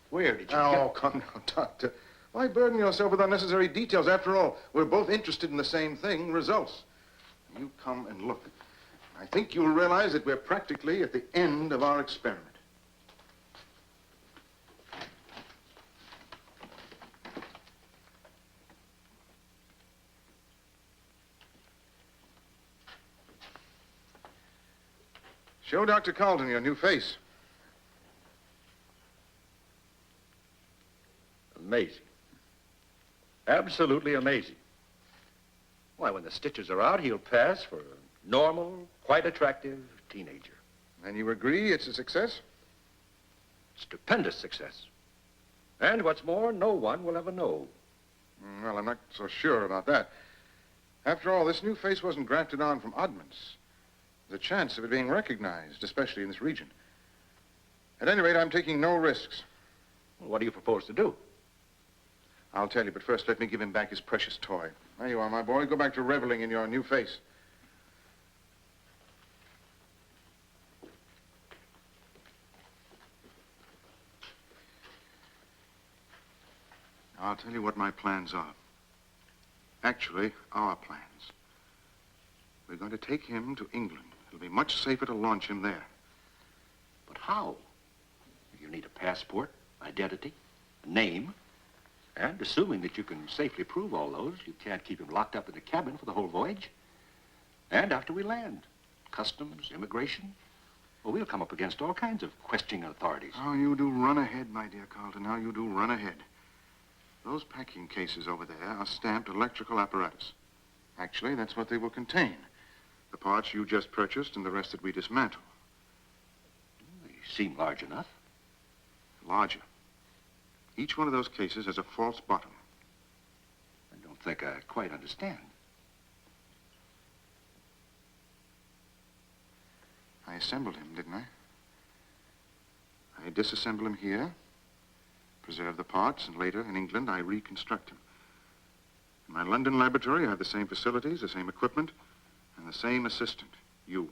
Where did you Oh, come now, Doctor. Why burden yourself with unnecessary details? After all, we're both interested in the same thing, results. You come and look. I think you'll realize that we're practically at the end of our experiment. Show Dr. Carlton your new face. Amazing. Absolutely amazing. Why, when the stitches are out, he'll pass for a normal, quite attractive teenager. And you agree it's a success? Stupendous success. And what's more, no one will ever know. Well, I'm not so sure about that. After all, this new face wasn't grafted on from oddments. There's a chance of it being recognized, especially in this region. At any rate, I'm taking no risks. Well, what do you propose to do? I'll tell you, but first let me give him back his precious toy. There you are, my boy. Go back to reveling in your new face. I'll tell you what my plans are. Actually, our plans. We're going to take him to England. It'll be much safer to launch him there. But how? You need a passport, identity, a name, and assuming that you can safely prove all those, you can't keep him locked up in the cabin for the whole voyage. And after we land, customs, immigration, well, we'll come up against all kinds of questioning authorities. Oh, you do run ahead, my dear Carlton. Now you do run ahead. Those packing cases over there are stamped electrical apparatus. Actually, that's what they will contain. The parts you just purchased and the rest that we dismantle. They seem large enough. Larger. Each one of those cases has a false bottom. I don't think I quite understand. I assembled him, didn't I? I disassemble him here, preserve the parts, and later, in England, I reconstruct him. In my London laboratory, I have the same facilities, the same equipment, and the same assistant, you.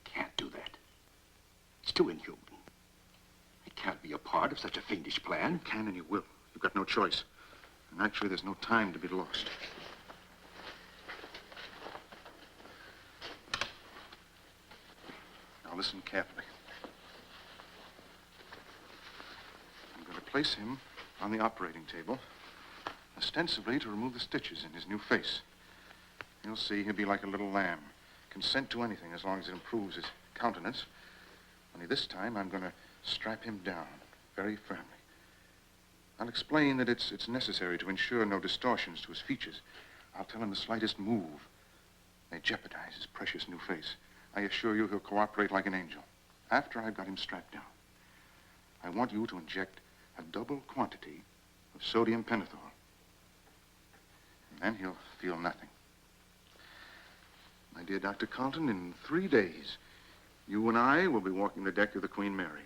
Can't do that. It's too inhuman. I can't be a part of such a fiendish plan. You can and you will. You've got no choice. And actually, there's no time to be lost. Now listen carefully. I'm going to place him on the operating table, ostensibly to remove the stitches in his new face. You'll see he'll be like a little lamb, consent to anything as long as it improves his countenance. Only this time, I'm going to strap him down very firmly. I'll explain that it's necessary to ensure no distortions to his features. I'll tell him the slightest move may jeopardize his precious new face. I assure you he'll cooperate like an angel. After I've got him strapped down, I want you to inject a double quantity of sodium pentothal. And then he'll feel nothing. My dear Dr. Carlton, in 3 days, you and I will be walking the deck of the Queen Mary,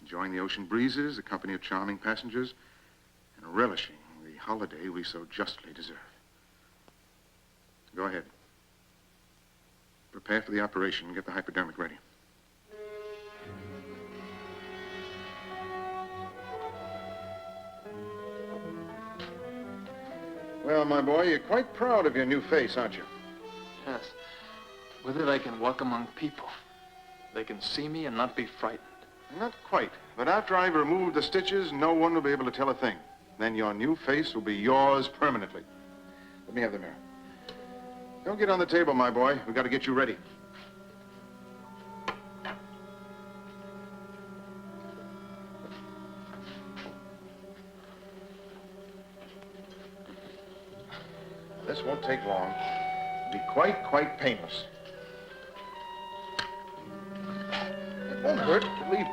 enjoying the ocean breezes, the company of charming passengers, and relishing the holiday we so justly deserve. Go ahead. Prepare for the operation and get the hypodermic ready. Well, my boy, you're quite proud of your new face, aren't you? Yes. With it, I can walk among people. They can see me and not be frightened. Not quite. But after I've removed the stitches, no one will be able to tell a thing. Then your new face will be yours permanently. Let me have the mirror. Don't get on the table, my boy. We've got to get you ready. This won't take long. It'll be quite painless. It won't hurt, believe me.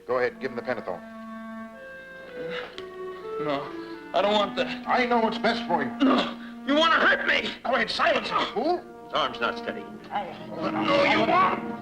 Go ahead, give him the pentothal. No, I don't want that. I know what's best for you. No, you want to hurt me. Go ahead, silence him, fool. His arm's not steady. No, you won't.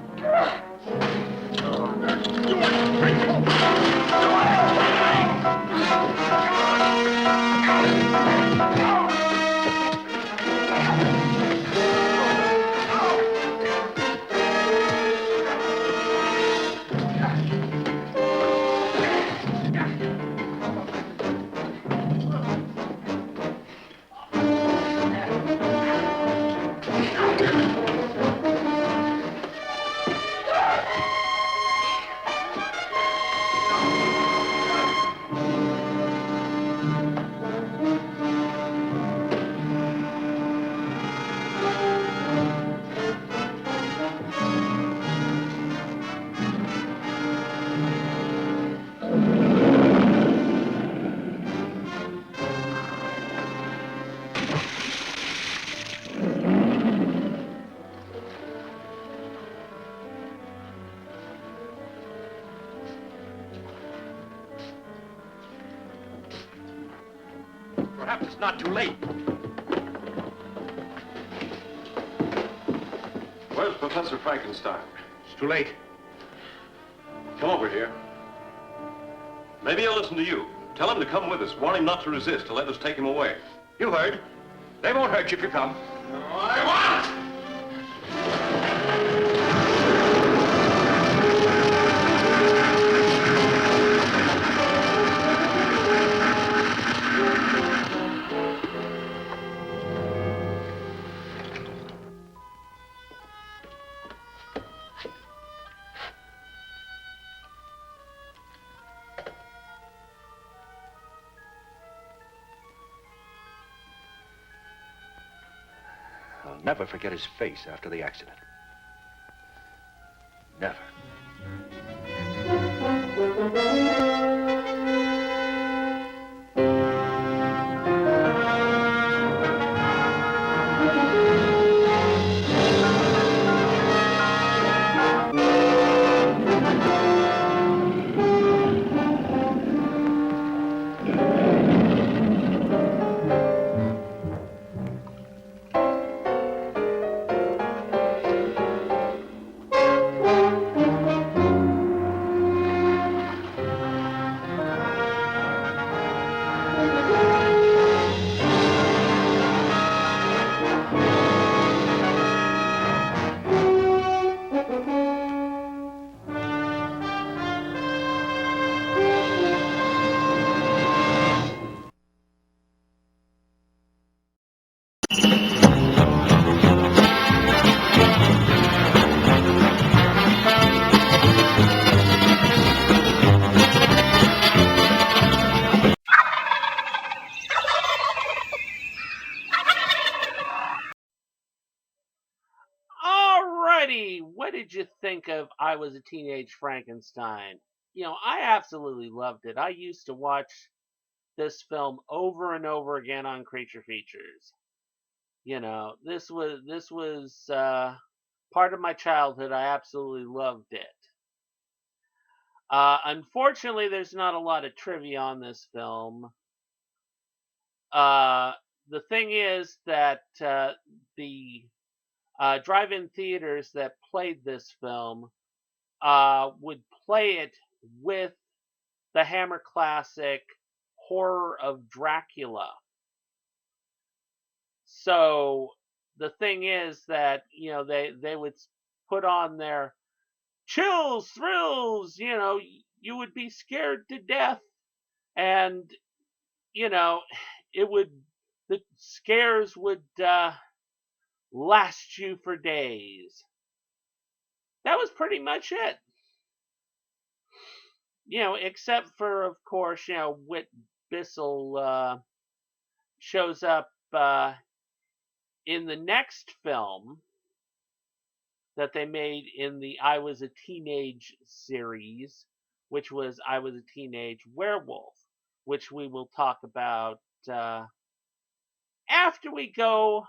Perhaps it's not too late. Where's Professor Frankenstein? It's too late. Come over here. Maybe he'll listen to you. Tell him to come with us. Warn him not to resist, to let us take him away. You heard. They won't hurt you if you come. I want! I'll never forget his face after the accident. Never. Alrighty, what did you think of I Was a Teenage Frankenstein? I absolutely loved it. I used to watch this film over and over again on Creature Features. This was part of my childhood. I absolutely loved it. Unfortunately, there's not a lot of trivia on this film. The thing is that the drive-in theaters that played this film would play it with the Hammer classic Horror of Dracula. So the thing is that they would put on their chills, thrills, you would be scared to death, and the scares would last you for days. That was pretty much it. Except for, of course, Whit Bissell shows up in the next film that they made in the I Was a Teenage series, which was I Was a Teenage Werewolf, which we will talk about after we go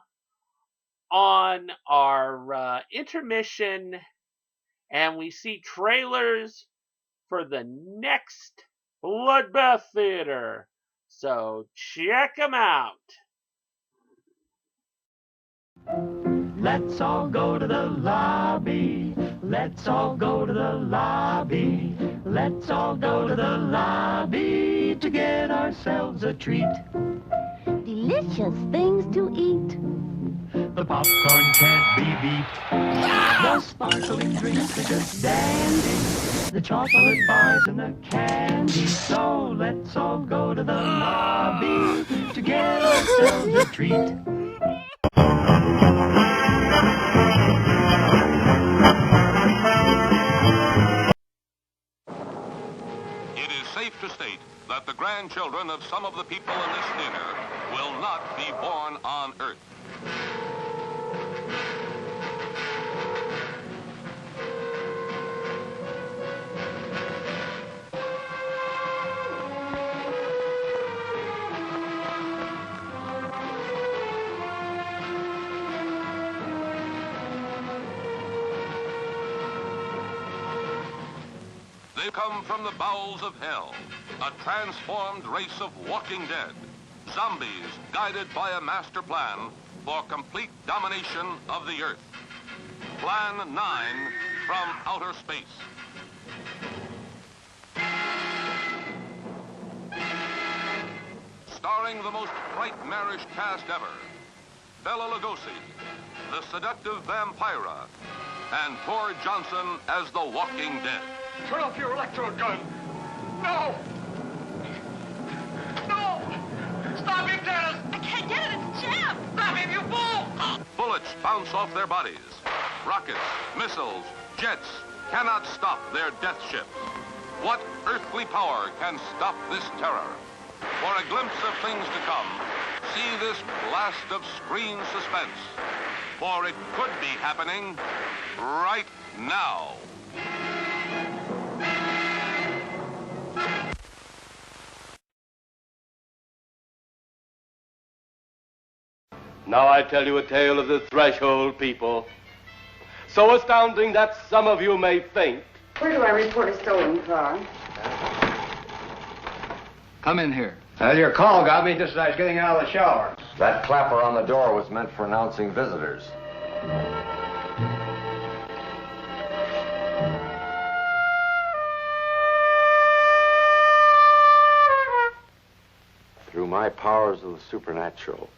on our intermission and we see trailers for the next Bloodbath Theatre. So check them out. Let's all go to the lobby. Let's all go to the lobby. Let's all go to the lobby to get ourselves a treat. Delicious things to eat. The popcorn can't be beat. The sparkling drinks are just dandy. The chocolate bars and the candy. So let's all go to the lobby to get ourselves a treat. It is safe to state that the grandchildren of some of the people in this theater will not be born on Earth. They come from the bowels of hell, a transformed race of walking dead, zombies guided by a master plan for complete domination of the Earth. Plan 9 from outer space. Starring the most nightmarish cast ever, Bela Lugosi, the seductive Vampira, and Tor Johnson as the Walking Dead. Turn off your electro gun! No! No! Stop him, Dennis! I can't get it, it's jammed! Stop him, you fool! Bullets bounce off their bodies. Rockets, missiles, jets cannot stop their death ships. What earthly power can stop this terror? For a glimpse of things to come, see this blast of screen suspense. For it could be happening right now. Now I tell you a tale of the threshold people. So astounding that some of you may think. Where do I report a stolen car? Come in here. Well, your call got me just as I was getting out of the shower. That clapper on the door was meant for announcing visitors. Through my powers of the supernatural,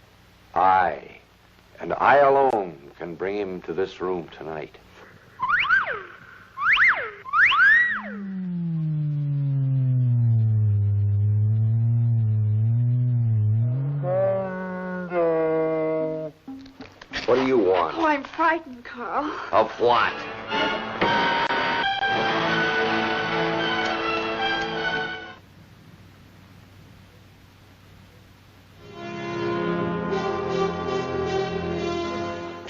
I, and I alone, can bring him to this room tonight. What do you want? Oh, I'm frightened, Carl. Of what?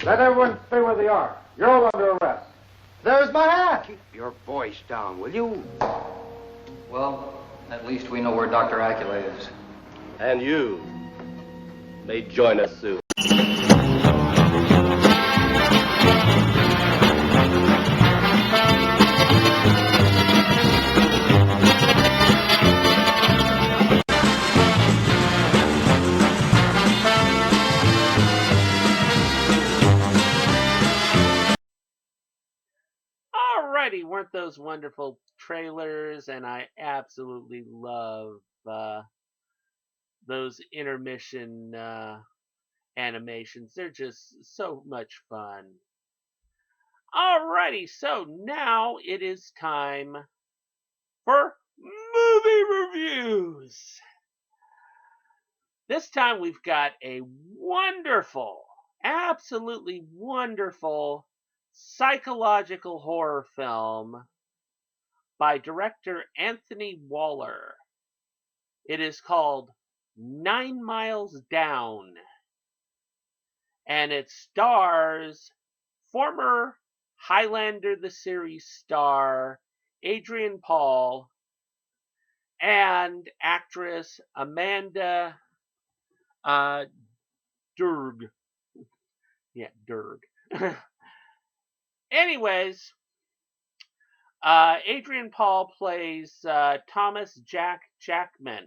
Let everyone stay where they are. You're all under arrest. There's my hat. Keep your voice down, will you? Well, at least we know where Dr. Acula is. And you may join us soon. Alrighty, weren't those wonderful trailers? And I absolutely love those intermission animations. They're just so much fun. Alrighty, so now it is time for movie reviews. This time we've got a wonderful, absolutely wonderful psychological horror film by director Anthony Waller. It is called 9 Miles Down, and it stars former Highlander the series star Adrian Paul and actress Amanda Durg. Yeah, Durg. Anyways, Adrian Paul plays Thomas Jackman.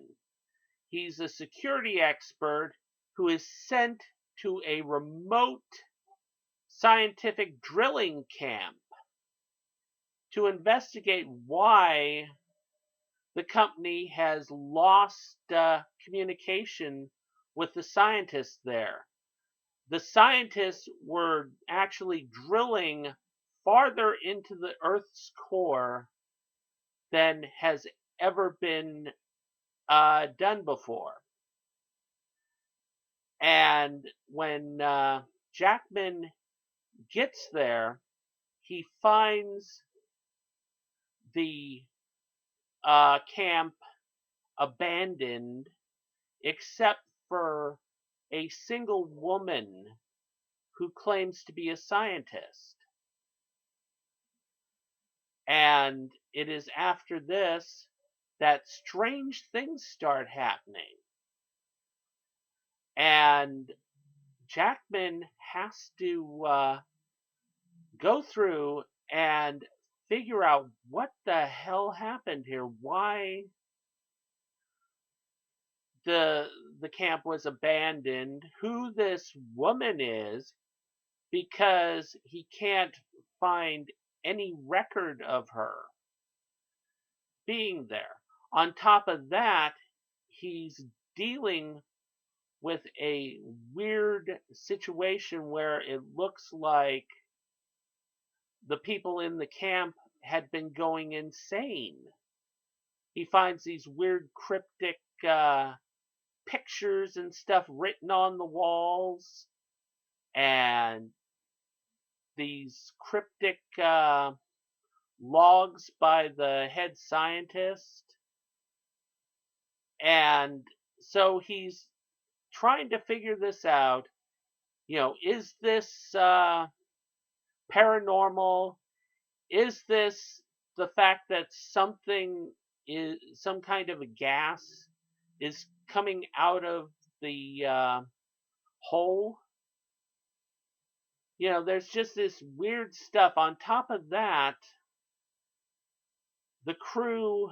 He's a security expert who is sent to a remote scientific drilling camp to investigate why the company has lost communication with the scientists there. The scientists were actually drilling farther into the Earth's core than has ever been done before. And when Jackman gets there, he finds the camp abandoned except for a single woman who claims to be a scientist. And it is after this that strange things start happening. And Jackman has to go through and figure out what the hell happened here, why the camp was abandoned, who this woman is, because he can't find any record of her being there. On top of that, he's dealing with a weird situation where it looks like the people in the camp had been going insane. He finds these weird cryptic pictures and stuff written on the walls, and these cryptic logs by the head scientist. And so he's trying to figure this out. You know, is this paranormal? Is this the fact that something is, some kind of a gas is coming out of the hole there's just this weird stuff. On top of that, the crew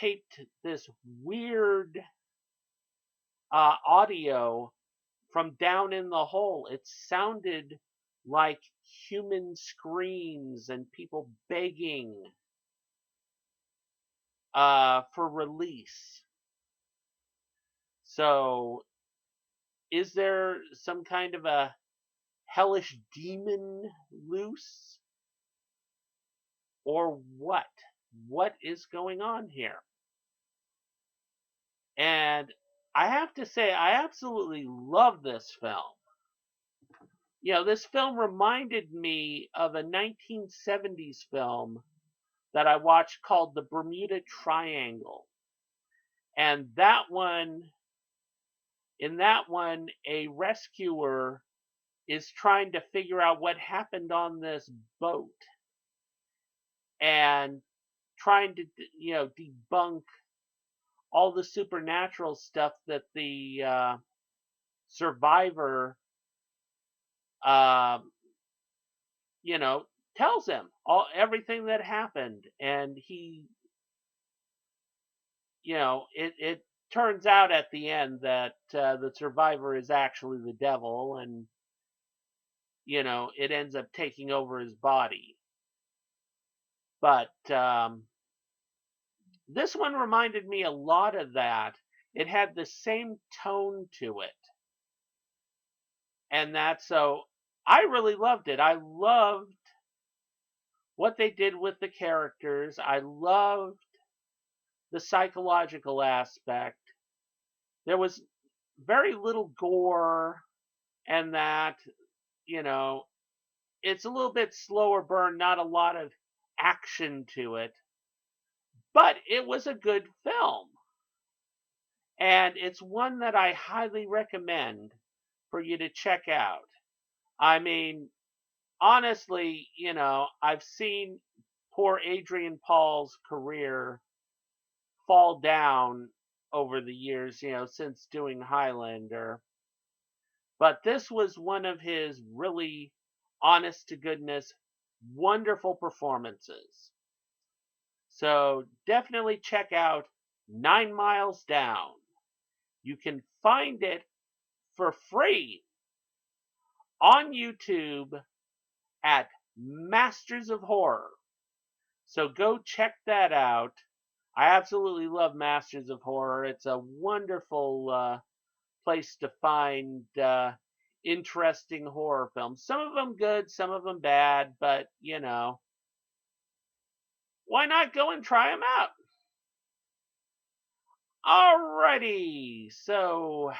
taped this weird audio from down in the hole. It sounded like human screams and people begging for release. So, is there some kind of a hellish demon loose? Or what? What is going on here? And I have to say, I absolutely love this film. This film reminded me of a 1970s film that I watched called The Bermuda Triangle. And in that one, a rescuer is trying to figure out what happened on this boat and trying to, debunk all the supernatural stuff that the survivor, tells him everything that happened. And he, it turns out at the end that the survivor is actually the devil, and it ends up taking over his body. But this one reminded me a lot of that. It had the same tone to it. And so I really loved it. I loved what they did with the characters. I loved the psychological aspect. There was very little gore, and that, it's a little bit slower burn, not a lot of action to it. But it was a good film. And it's one that I highly recommend for you to check out. I mean, honestly, I've seen poor Adrian Paul's career fall down over the years, since doing Highlander. But this was one of his really honest to goodness, wonderful performances. So definitely check out 9 Miles Down. You can find it for free on YouTube at Masters of Horror. So go check that out. I absolutely love Masters of Horror. It's a wonderful place to find interesting horror films. Some of them good, some of them bad, but, why not go and try them out? Alrighty, so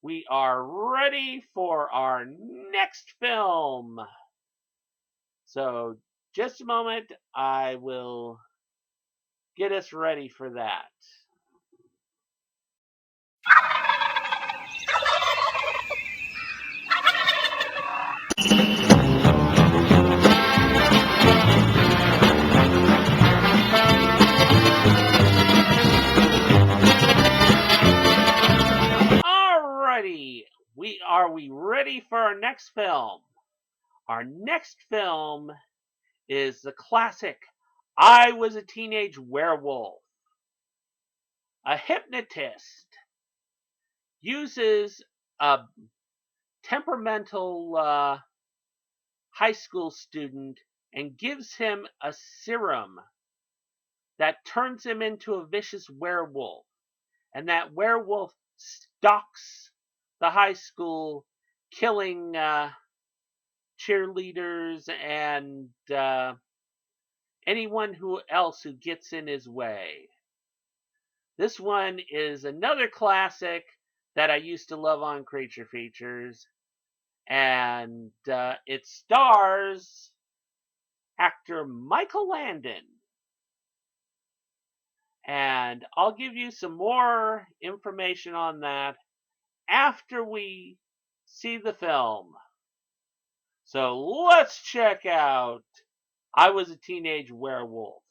we are ready for our next film. So just a moment, I will get us ready for that. Alrighty, are we ready for our next film? Our next film is the classic I Was a Teenage Werewolf. A hypnotist uses a temperamental high school student and gives him a serum that turns him into a vicious werewolf. And that werewolf stalks the high school, killing cheerleaders and anyone else who gets in his way. This one is another classic that I used to love on Creature Features, and it stars actor Michael Landon. And I'll give you some more information on that after we see the film. So let's check out I Was a Teenage Werewolf.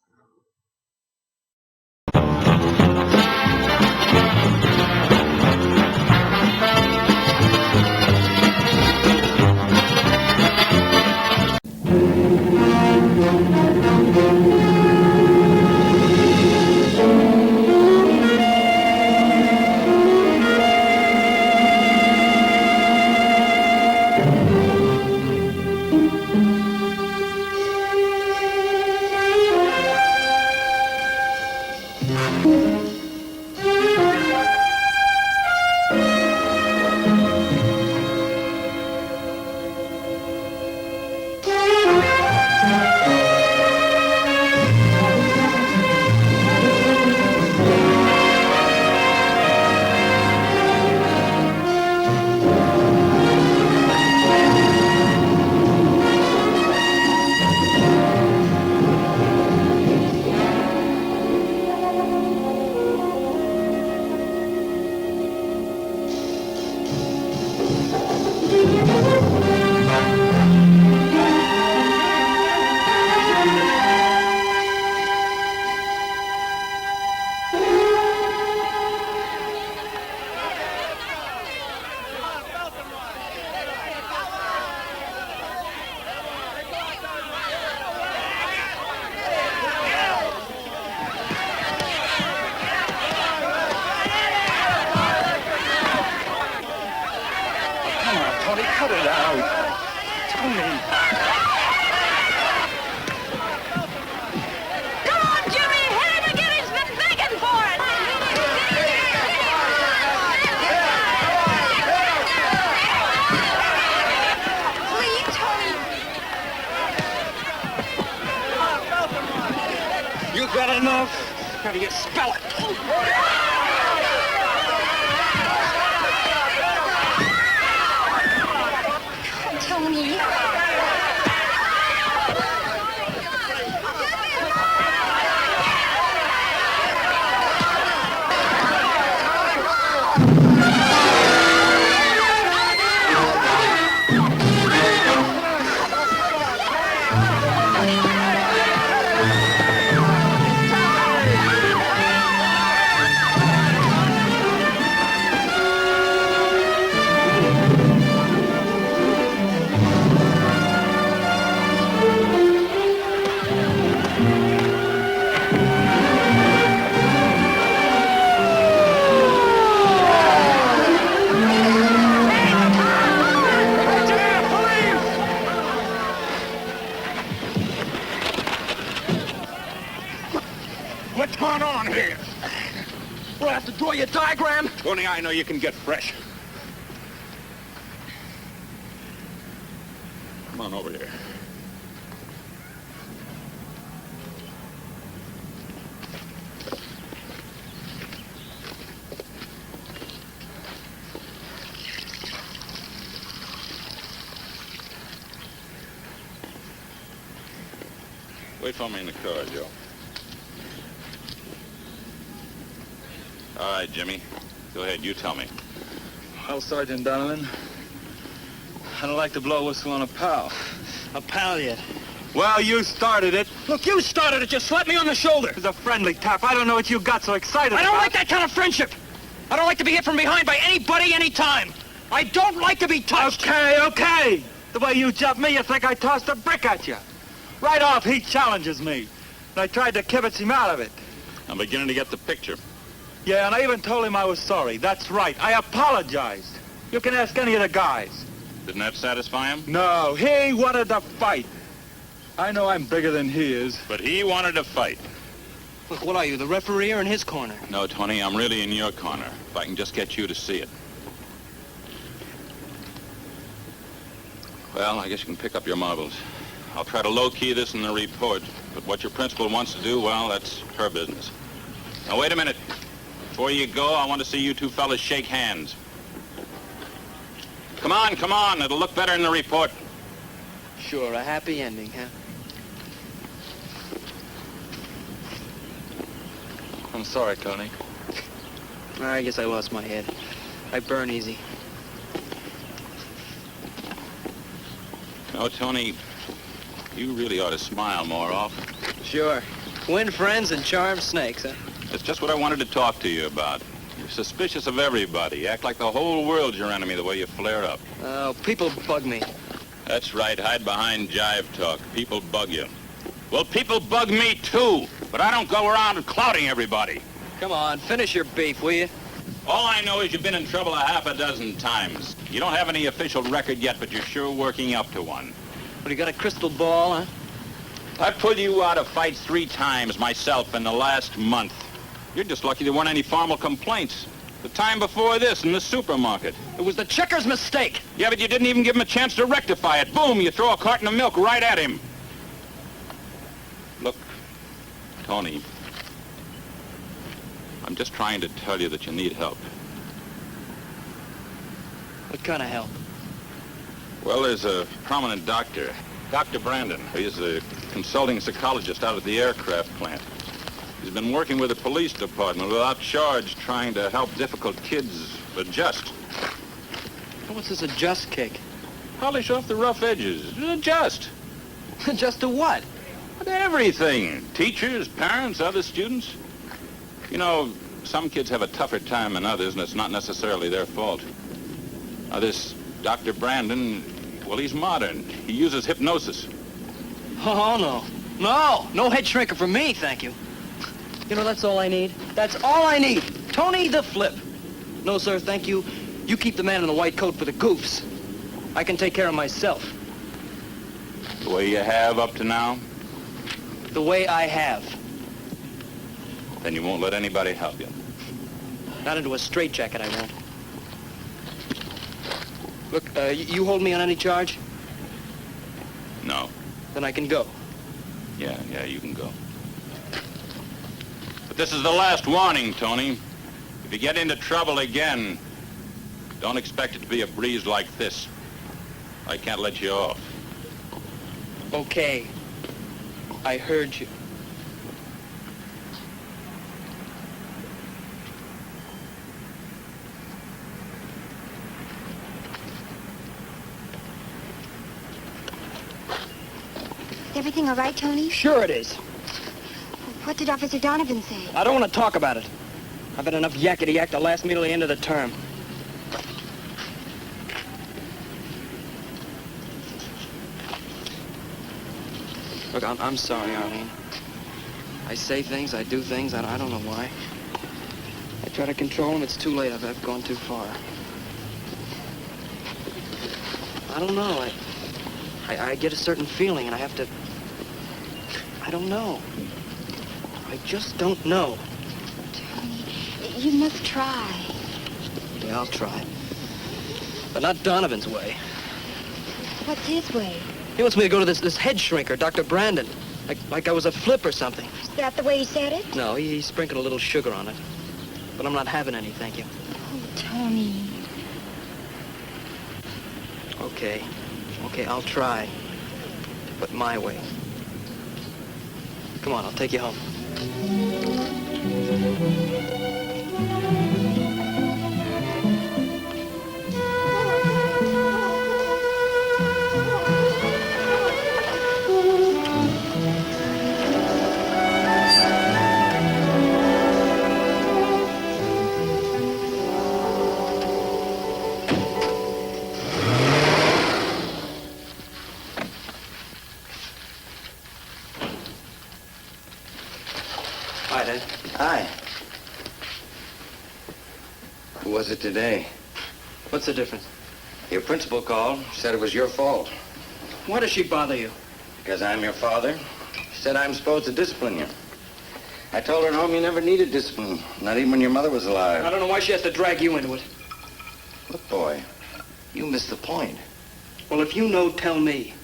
Cut it out. Tony. Come on, Jimmy! Hit him again! He's been begging for it! Please, Tony! You got enough? How do you spell it? Tony! What's going on here? We'll have to draw you a diagram. Tony, I know you can get fresh. Come on over here. Wait for me in the car, Joe. All right, Jimmy. Go ahead, you tell me. Well, Sergeant Donovan, I don't like to blow a whistle on a pal. A pal yet. Well, you started it. Look, you started it. Just slap me on the shoulder. It was a friendly tap. I don't know what you got so excited I don't about. like that kind of friendship. I don't like to be hit from behind by anybody, anytime. I don't like to be touched. Okay. The way you jumped me, you think I tossed a brick at you. Right off, he challenges me. And I tried to kibitz him out of it. I'm beginning to get the picture. Yeah, and I even told him I was sorry. That's right. I apologized. You can ask any of the guys. Didn't that satisfy him? No, he wanted to fight. I know I'm bigger than he is. But he wanted to fight. Look, what are you, the referee or in his corner? No, Tony, I'm really in your corner. If I can just get you to see it. Well, I guess you can pick up your marbles. I'll try to low-key this in the report, but what your principal wants to do, well, that's her business. Now, wait a minute. Before you go, I want to see you two fellas shake hands. Come on, come on. It'll look better in the report. Sure, a happy ending, huh? I'm sorry, Tony. I guess I lost my head. I burn easy. No, Tony, you really ought to smile more often. Sure. Win friends and charm snakes, huh? That's just what I wanted to talk to you about. You're suspicious of everybody. You act like the whole world's your enemy the way you flare up. Oh, people bug me. That's right. Hide behind jive talk. People bug you. Well, people bug me too, but I don't go around clouting everybody. Come on, finish your beef, will you? All I know is you've been in trouble a half a dozen times. You don't have any official record yet, but you're sure working up to one. What, you got a crystal ball, huh? I pulled you out of fights 3 times myself in the last month. You're just lucky there weren't any formal complaints. The time before this in the supermarket. It was the checker's mistake. Yeah, but you didn't even give him a chance to rectify it. Boom, you throw a carton of milk right at him. Look, Tony, I'm just trying to tell you that you need help. What kind of help? Well, there's a prominent doctor, Dr. Brandon. He's a consulting psychologist out at the aircraft plant. He's been working with the police department without charge, trying to help difficult kids adjust. What's this adjust kick? Polish off the rough edges. Adjust. Adjust to what? To everything. Teachers, parents, other students. You know, some kids have a tougher time than others, and it's not necessarily their fault. Now, this Dr. Brandon, well, he's modern. He uses hypnosis. Oh, no. No! No head shrinker for me, thank you. You know, that's all I need. That's all I need. Tony the Flip. No, sir, thank you. You keep the man in the white coat for the goofs. I can take care of myself. The way you have up to now? The way I have. Then you won't let anybody help you. Not into a straitjacket, I won't. Look, you hold me on any charge? No. Then I can go. Yeah, you can go. But this is the last warning, Tony. If you get into trouble again, don't expect it to be a breeze like this. I can't let you off. Okay. I heard you. Is everything all right, Tony? Sure it is. What did Officer Donovan say? I don't want to talk about it. I've had enough yakety-yak to last me till the end of the term. Look, I'm sorry, Arlene. I say things, I do things, I don't know why. I try to control them, it's too late. I've gone too far. I don't know. I get a certain feeling, and I have to... I don't know. I just don't know. Tony, you must try. Yeah, I'll try. But not Donovan's way. What's his way? He wants me to go to this head shrinker, Dr. Brandon. Like I was a flip or something. Is that the way he said it? No, he sprinkled a little sugar on it. But I'm not having any, thank you. Oh, Tony. Okay, I'll try. But my way. Come on, I'll take you home. Hi, Dad. Hi. Who was it today? What's the difference? Your principal called, said it was your fault. Why does she bother you? Because I'm your father. Said I'm supposed to discipline you. I told her at home you never needed discipline, not even when your mother was alive. I don't know why she has to drag you into it. Look, boy, you missed the point. Well, if you know, tell me.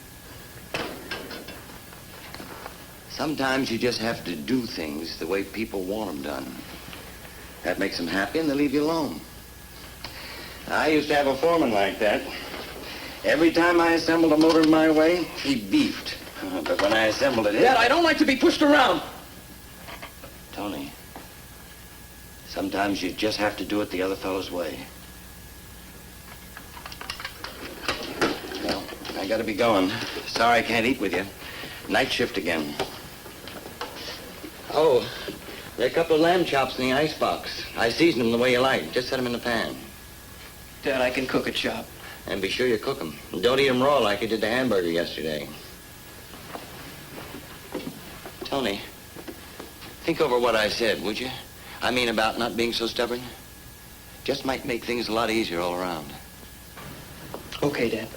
Sometimes you just have to do things the way people want them done. That makes them happy and they leave you alone. I used to have a foreman like that. Every time I assembled a motor my way, he beefed. But when I assembled it... Dad, I don't like to be pushed around. Tony, sometimes you just have to do it the other fellow's way. Well, I gotta be going. Sorry I can't eat with you. Night shift again. Oh, there are a couple of lamb chops in the icebox. I seasoned them the way you like. Just set them in the pan. Dad, I can cook a chop. And be sure you cook them. Don't eat them raw like you did the hamburger yesterday. Tony, think over what I said, would you? I mean about not being so stubborn. Just might make things a lot easier all around. Okay, Dad.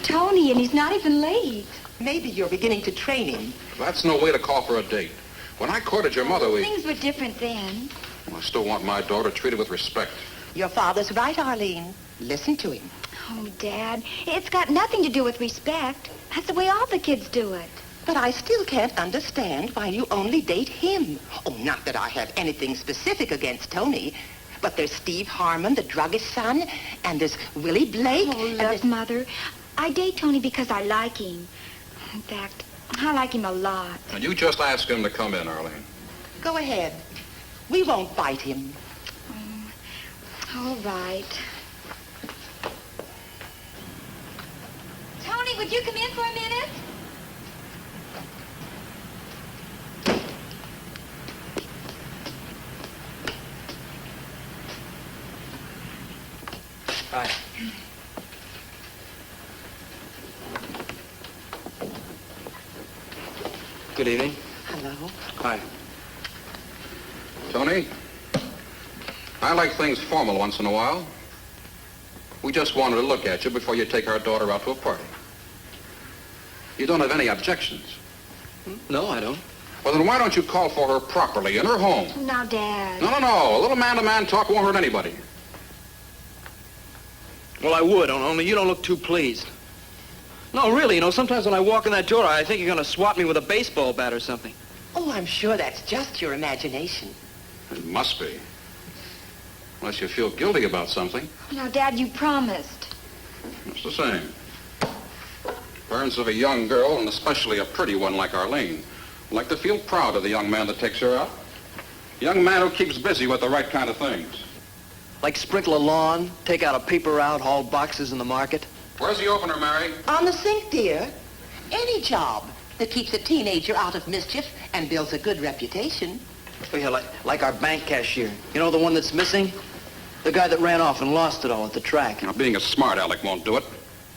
Tony, and he's not even late. Maybe you're beginning to train him. That's no way to call for a date. When I courted your mother, Things were different then. I still want my daughter treated with respect. Your father's right, Arlene. Listen to him. Oh, Dad, it's got nothing to do with respect. That's the way all the kids do it. But I still can't understand why you only date him. Oh, not that I have anything specific against Tony, but there's Steve Harmon, the druggist's son, and there's Willie Blake. Oh, look, Mother, I date Tony because I like him. In fact, I like him a lot. And you just ask him to come in, Arlene. Go ahead. We won't bite him. All right. Tony, would you come in for a minute? Hi. Good evening. Hello. Hi. Tony, I like things formal once in a while. We just wanted to look at you before you take our daughter out to a party. You don't have any objections? No, I don't. Well, then why don't you call for her properly in her home? Now, Dad. No. A little man-to-man talk won't hurt anybody. Well, I would, only you don't look too pleased. No, really, sometimes when I walk in that door, I think you're going to swat me with a baseball bat or something. Oh, I'm sure that's just your imagination. It must be. Unless you feel guilty about something. Now, Dad, you promised. It's the same. Parents of a young girl, and especially a pretty one like Arlene, like to feel proud of the young man that takes her out. A young man who keeps busy with the right kind of things. Like sprinkle a lawn, take out a paper route, haul boxes in the market. Where's the opener, Mary? On the sink, dear. Any job that keeps a teenager out of mischief and builds a good reputation. Oh, yeah, like our bank cashier. You know, the one that's missing? The guy that ran off and lost it all at the track. Now, being a smart aleck won't do it.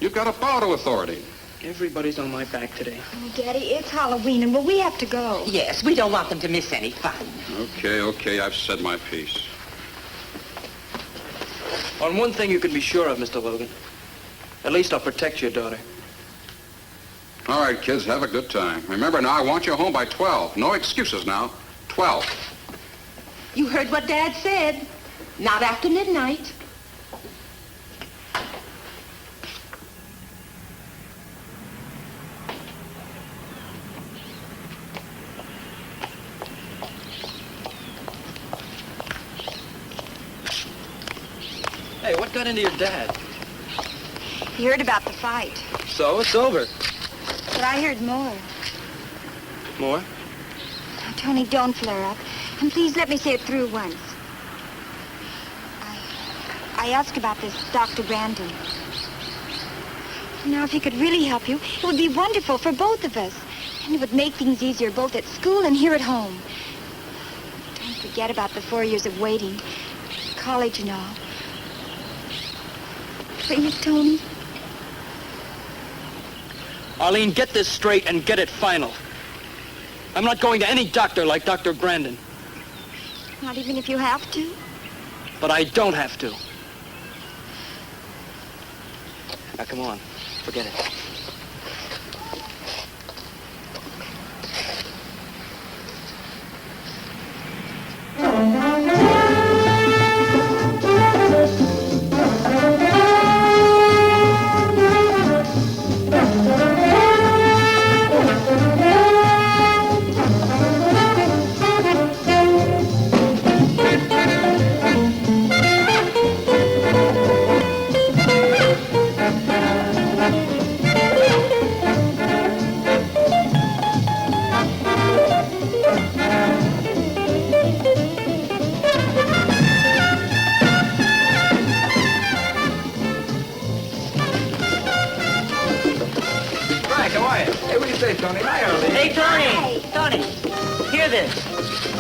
You've got to bow to authority. Everybody's on my back today. Oh, Daddy, it's Halloween, and we have to go. Yes, we don't want them to miss any fun. Okay, I've said my piece. On one thing you can be sure of, Mr. Logan. At least I'll protect your daughter. All right, kids, have a good time. Remember now, I want you home by 12. No excuses now. 12. You heard what Dad said. Not after midnight. Hey, what got into your dad? He heard about the fight. So, it's over. But I heard more. More? Now, Tony, don't flare up. And please let me say it through once. I asked about this Dr. Brandon. Now, if he could really help you, it would be wonderful for both of us. And it would make things easier both at school and here at home. Don't forget about the 4 years of waiting. College and all. Please, Tony. Arlene, get this straight and get it final. I'm not going to any doctor like Dr. Brandon. Not even if you have to? But I don't have to. Now, come on. Forget it. Hey, Tony! Tony, hear this.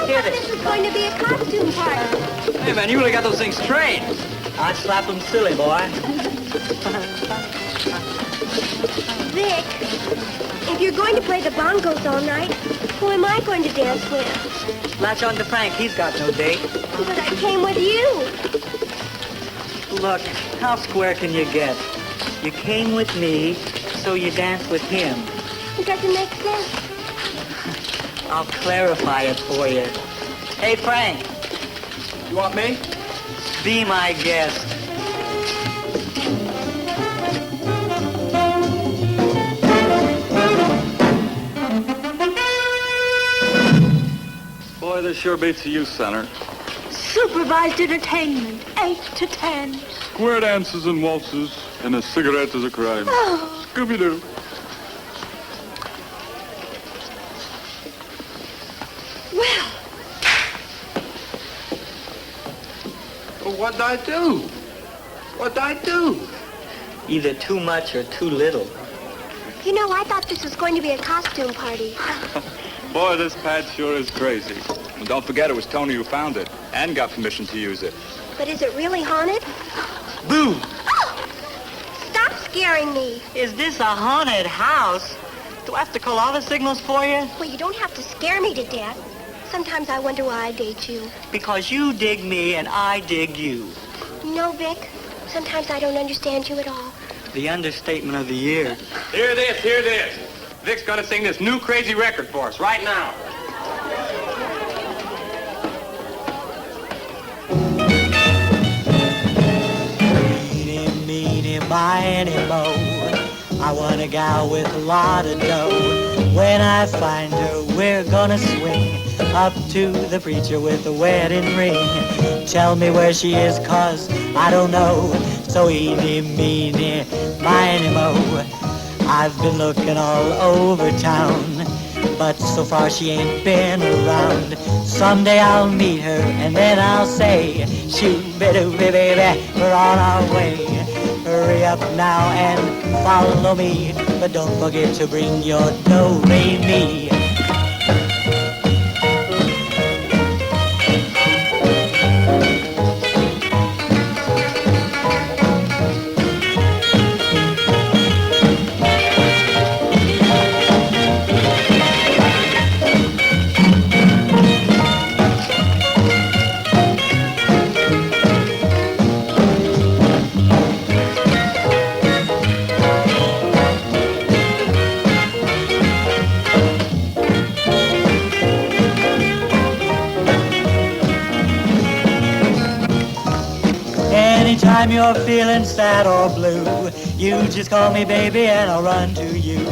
Hear this. This is going to be a costume party. Hey, man, you really got those things trained. I slap them silly, boy. Vic, if you're going to play the bongos all night, who am I going to dance with? Latch on to Frank. He's got no date. But I came with you. Look, how square can you get? You came with me, so you dance with him. It doesn't make sense. I'll clarify it for you. Hey, Frank. You want me? Be my guest. Boy, this sure beats the youth center. Supervised entertainment, 8 to 10. Square dances and waltzes, and a cigarette is a crime. Oh. Scooby-Doo. Well, what'd I do? What'd I do? Either too much or too little. You know, I thought this was going to be a costume party. Boy, this pad sure is crazy. Well, don't forget it was Tony who found it and got permission to use it. But is it really haunted? Boo! Stop scaring me. Is this a haunted house? Do I have to call all the signals for you? Well, you don't have to scare me to death. Sometimes I wonder why I date you. Because you dig me and I dig you. You know, Vic, sometimes I don't understand you at all. The understatement of the year. Hear this, hear this. Vic's gonna sing this new crazy record for us right now. Meeny, meeny, miny, mo. I want a gal with a lot of dough. When I find her, we're gonna swing up to the preacher with a wedding ring. Tell me where she is, 'cause I don't know. So eeny, meeny, miny, mo. I've been looking all over town, but so far she ain't been around. Someday I'll meet her, and then I'll say, shoo-be-doo-be, baby, we're on our way. Hurry up now and follow me, but don't forget to bring your do-re-mi. Anytime you're feeling sad or blue, you just call me baby and I'll run to you.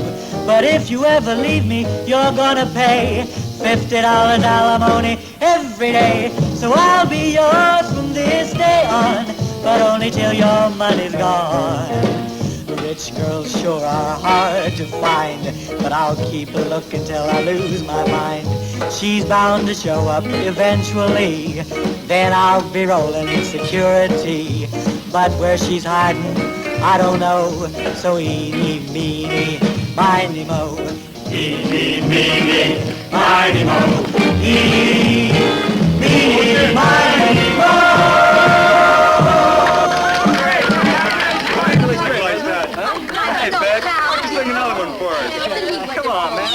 But if you ever leave me, you're gonna pay $50 alimony every day. So I'll be yours from this day on, but only till your money's gone. Rich girls sure are hard to find, but I'll keep looking till I lose my mind. She's bound to show up eventually, then I'll be rolling in security. But where she's hiding, I don't know. So eeny, meeny, miny, mo. Eeny, meeny, miny, mo. Eeny, meeny, miny, mo. Hey, Beck, sing another one for us. Come on, man.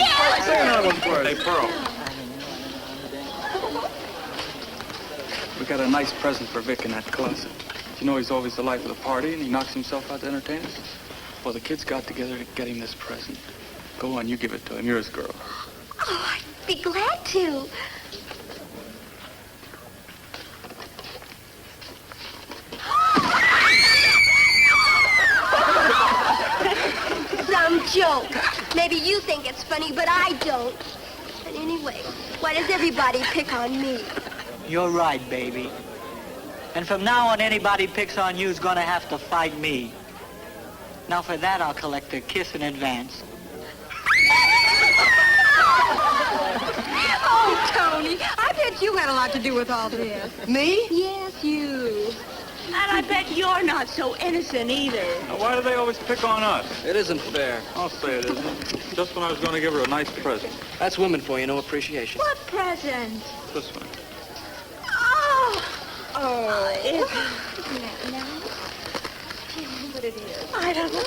Sing another one for us. Hey, Pearl. We got a nice present for Vic in that closet. You know he's always the life of the party, and he knocks himself out to entertain us? Well, the kids got together to get him this present. Go on, you give it to him. You're his girl. Oh, I'd be glad to. Some joke. Maybe you think it's funny, but I don't. And anyway, why does everybody pick on me? You're right, baby. And from now on, anybody picks on you is gonna have to fight me. Now for that, I'll collect a kiss in advance. Oh, Tony, I bet you had a lot to do with all this. Me? Yes, you. And I bet you're not so innocent either. Now, why do they always pick on us? It isn't fair. I'll say it isn't. Just when I was going to give her a nice present. That's women for you, no appreciation. What present? This one. Oh, it's... Now, tell me what it is. I don't know.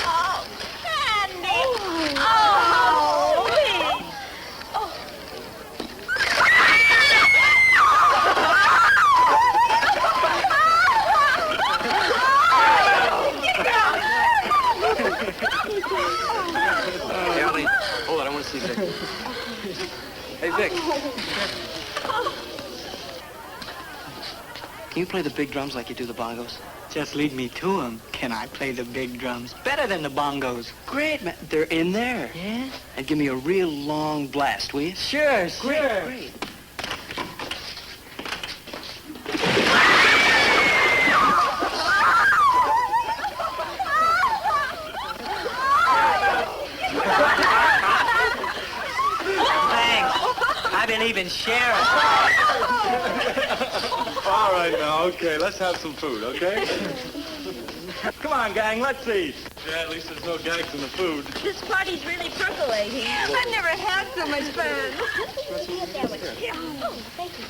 Oh, Candy! Oh, Hey, Arlene, hold on, I want to see Vic. Hey, Vic. Can you play the big drums like you do the bongos? Just lead me to them. Can I play the big drums? Better than the bongos. Great, man. They're in there. Yeah? And give me a real long blast, will you? Sure, Great, sure. great. Thanks. I believe in sharing. All right, now, okay, let's have some food, okay? Come on, gang, let's eat. Yeah, at least there's no gags in the food. This party's really percolating. I've never had so much fun. Oh, thank you.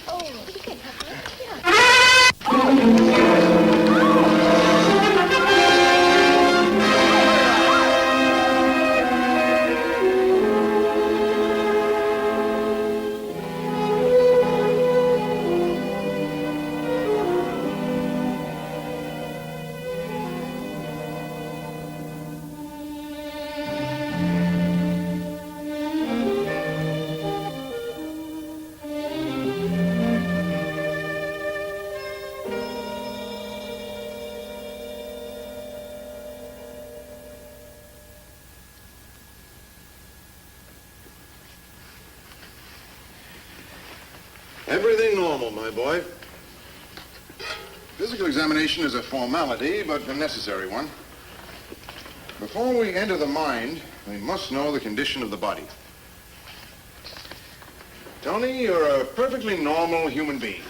Oh, you can have Everything normal, my boy. Physical examination is a formality, but a necessary one. Before we enter the mind, we must know the condition of the body. Tony, you're a perfectly normal human being.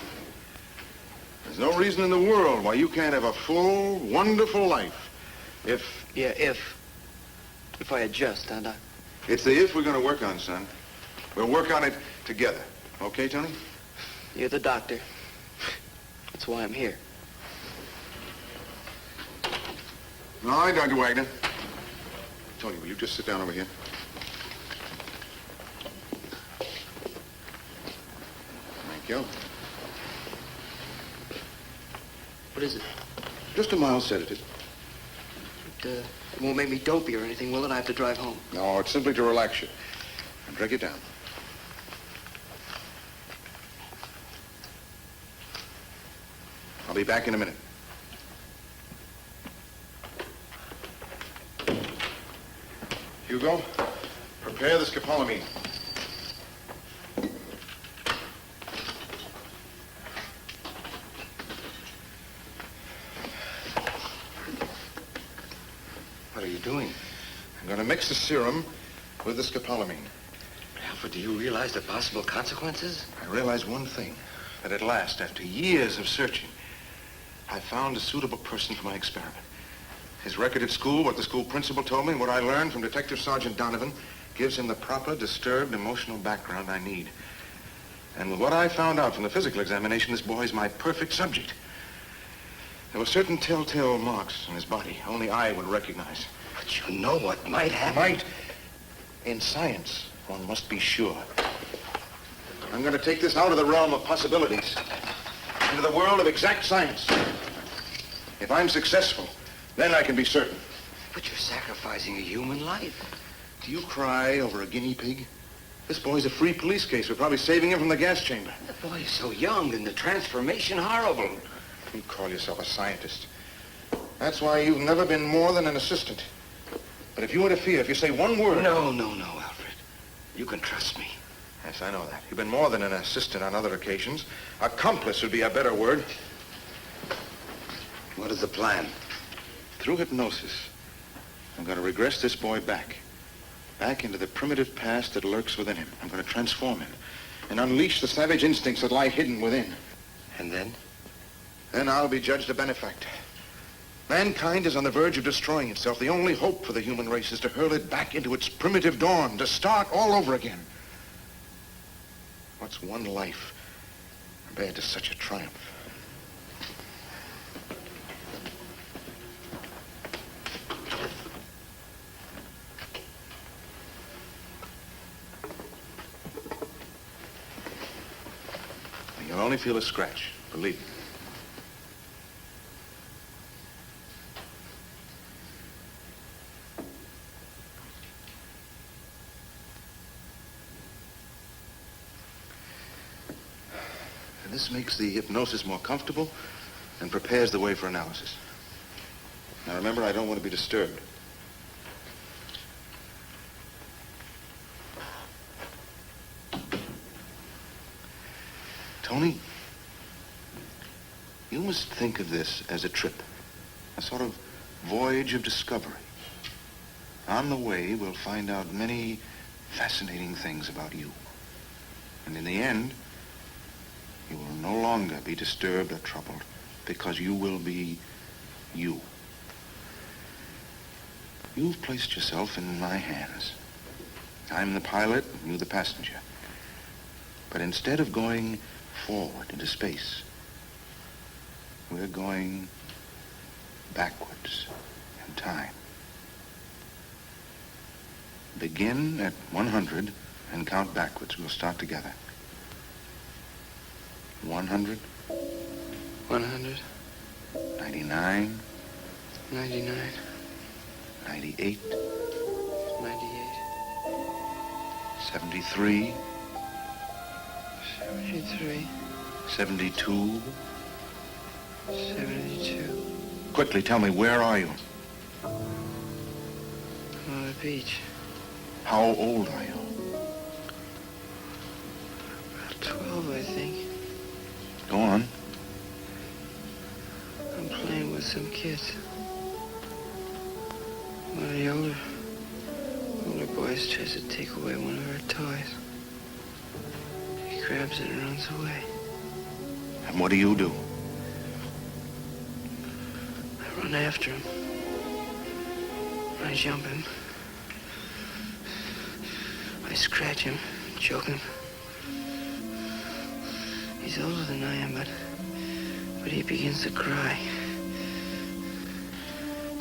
There's no reason in the world why you can't have a full, wonderful life if... Yeah, if I adjust, huh, Doc? It's the if we're going to work on, son. We'll work on it together. Okay, Tony? You're the doctor. That's why I'm here. All right, Dr. Wagner. Tony, will you just sit down over here? Thank you. What is it? Just a mild sedative. It won't make me dopey or anything, will it? I have to drive home. No, it's simply to relax you. And drag it down. I'll be back in a minute. Hugo, prepare the scopolamine. What are you doing? I'm going to mix the serum with the scopolamine. Alfred, do you realize the possible consequences? I realize one thing, that at last, after years of searching, I found a suitable person for my experiment. His record at school, what the school principal told me, and what I learned from Detective Sergeant Donovan gives him the proper, disturbed, emotional background I need. And with what I found out from the physical examination, this boy is my perfect subject. There were certain telltale marks on his body only I would recognize. But you know what might happen. Might? In science, one must be sure. I'm going to take this out of the realm of possibilities into the world of exact science. If I'm successful, then I can be certain. But you're sacrificing a human life. Do you cry over a guinea pig? This boy's a free police case. We're probably saving him from the gas chamber. The boy is so young and the transformation horrible. You call yourself a scientist. That's why you've never been more than an assistant. But if you interfere, if you say one word... No, Alfred. You can trust me. Yes, I know that. You've been more than an assistant on other occasions. Accomplice would be a better word. What is the plan? Through hypnosis, I'm going to regress this boy back into the primitive past that lurks within him. I'm going to transform him and unleash the savage instincts that lie hidden within. And then? Then I'll be judged a benefactor. Mankind is on the verge of destroying itself. The only hope for the human race is to hurl it back into its primitive dawn, to start all over again. What's one life compared to such a triumph? You'll only feel a scratch, believe me. And this makes the hypnosis more comfortable and prepares the way for analysis. Now remember, I don't want to be disturbed. Tony, you must think of this as a trip, a sort of voyage of discovery. On the way, we'll find out many fascinating things about you. And in the end, you will no longer be disturbed or troubled because you will be you. You've placed yourself in my hands. I'm the pilot and you the passenger. But instead of going forward into space, we're going backwards in time. Begin at 100 and count backwards. We'll start together. 100. 100. 99. 99. 98. 98. 73. 73. 72. 72. Quickly, tell me, where are you? I'm on the beach. How old are you? About 12, I think. Go on. I'm playing with some kids. One of the older boys tries to take away one of our toys. He grabs it and runs away. And what do you do? I run after him. I jump him. I scratch him, choke him. He's older than I am, but he begins to cry.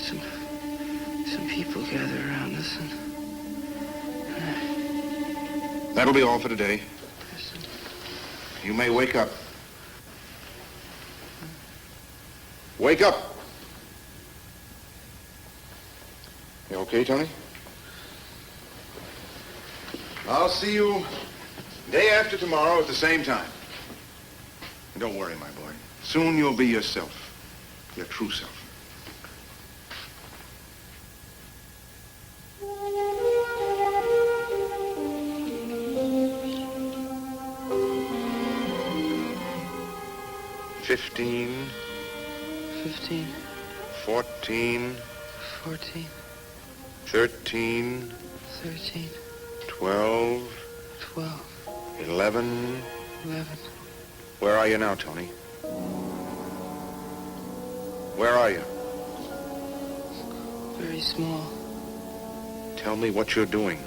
Some people gather around us and That'll be all for today. You may wake up. Wake up! You okay, Tony? I'll see you day after tomorrow at the same time. And don't worry, my boy. Soon you'll be yourself. Your true self. Fifteen. 14. 14. 13. 13. 12. 12. 11. 11. Where are you now, Tony? Where are you? Very small. Tell me what you're doing.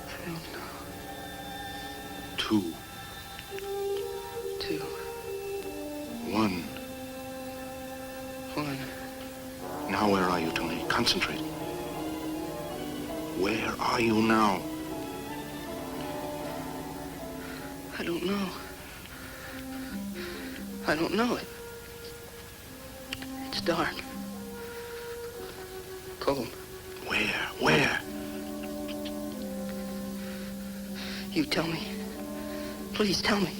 I don't know. 2. 2. 1. 1. Now where are you, Tony? Concentrate. Where are you now? I don't know. I don't know it. It's dark. Cold. Where? You tell me. Please tell me.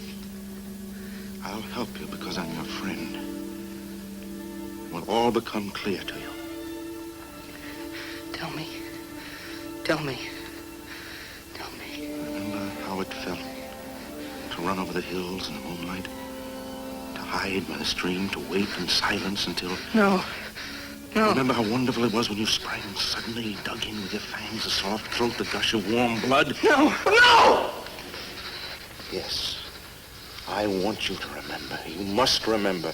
I'll help you because I'm your friend. It will all become clear to you. Tell me. Tell me. Tell me. Remember how it felt to run over the hills in the moonlight? To hide by the stream, to wait in silence until... No. Remember how wonderful it was when you sprang and suddenly dug in with your fangs, the soft throat, the gush of warm blood? No! Yes. I want you to remember. You must remember.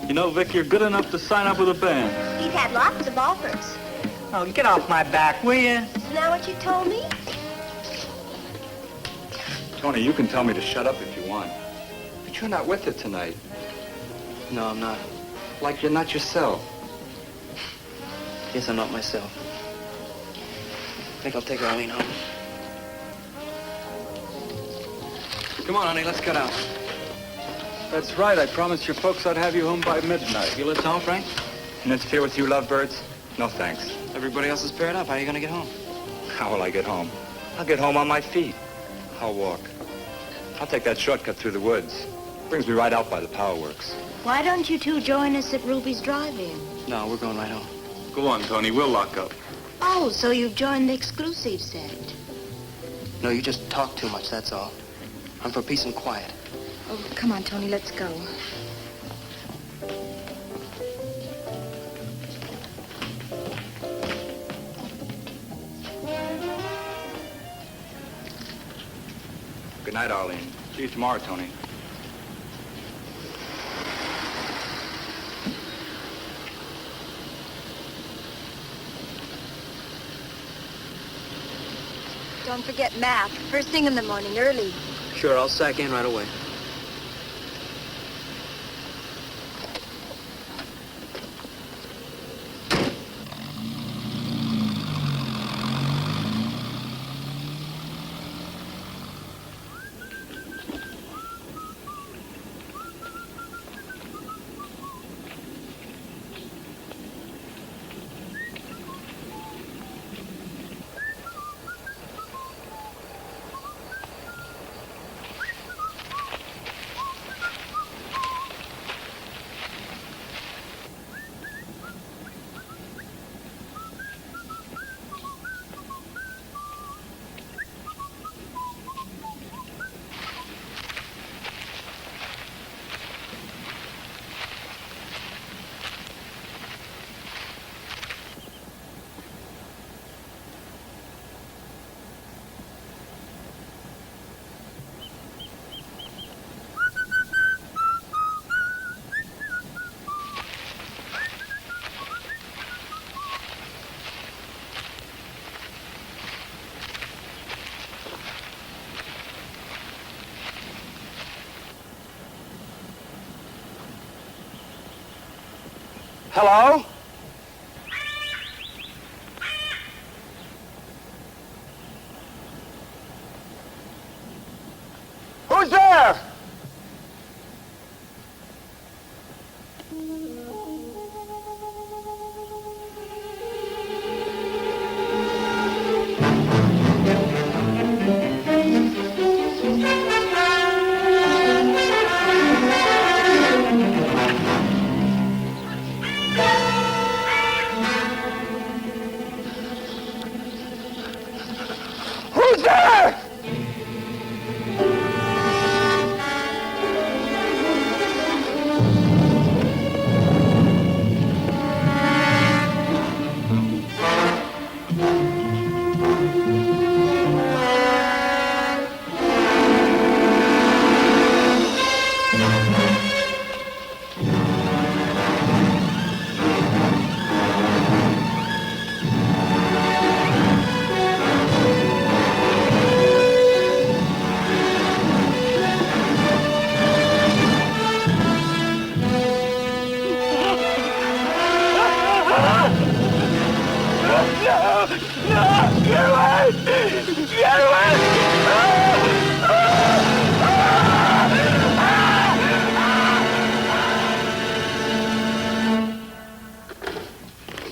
You know, Vic, you're good enough to sign up with a band. He's had lots of offers. Oh, get off my back, will you? Isn't that what you told me? Tony, you can tell me to shut up if you want. But you're not with it tonight. No, I'm not. Like you're not yourself. Yes, I'm not myself. I think I'll take Arlene home. Come on, honey, let's get out. That's right. I promised your folks I'd have you home by midnight. You live home, Frank? And interfere with you lovebirds? No, thanks. Everybody else is paired up. How are you going to get home? How will I get home? I'll get home on my feet. I'll walk. I'll take that shortcut through the woods. Brings me right out by the power works. Why don't you two join us at Ruby's Drive-In? No, we're going right home. Go on, Tony. We'll lock up. Oh, so you've joined the exclusive set. No, you just talk too much, that's all. I'm for peace and quiet. Oh, come on, Tony, let's go. Good night, Arlene. See you tomorrow, Tony. Don't forget math. First thing in the morning, early. Sure, I'll sack in right away. Hello? Who's there? Who's there?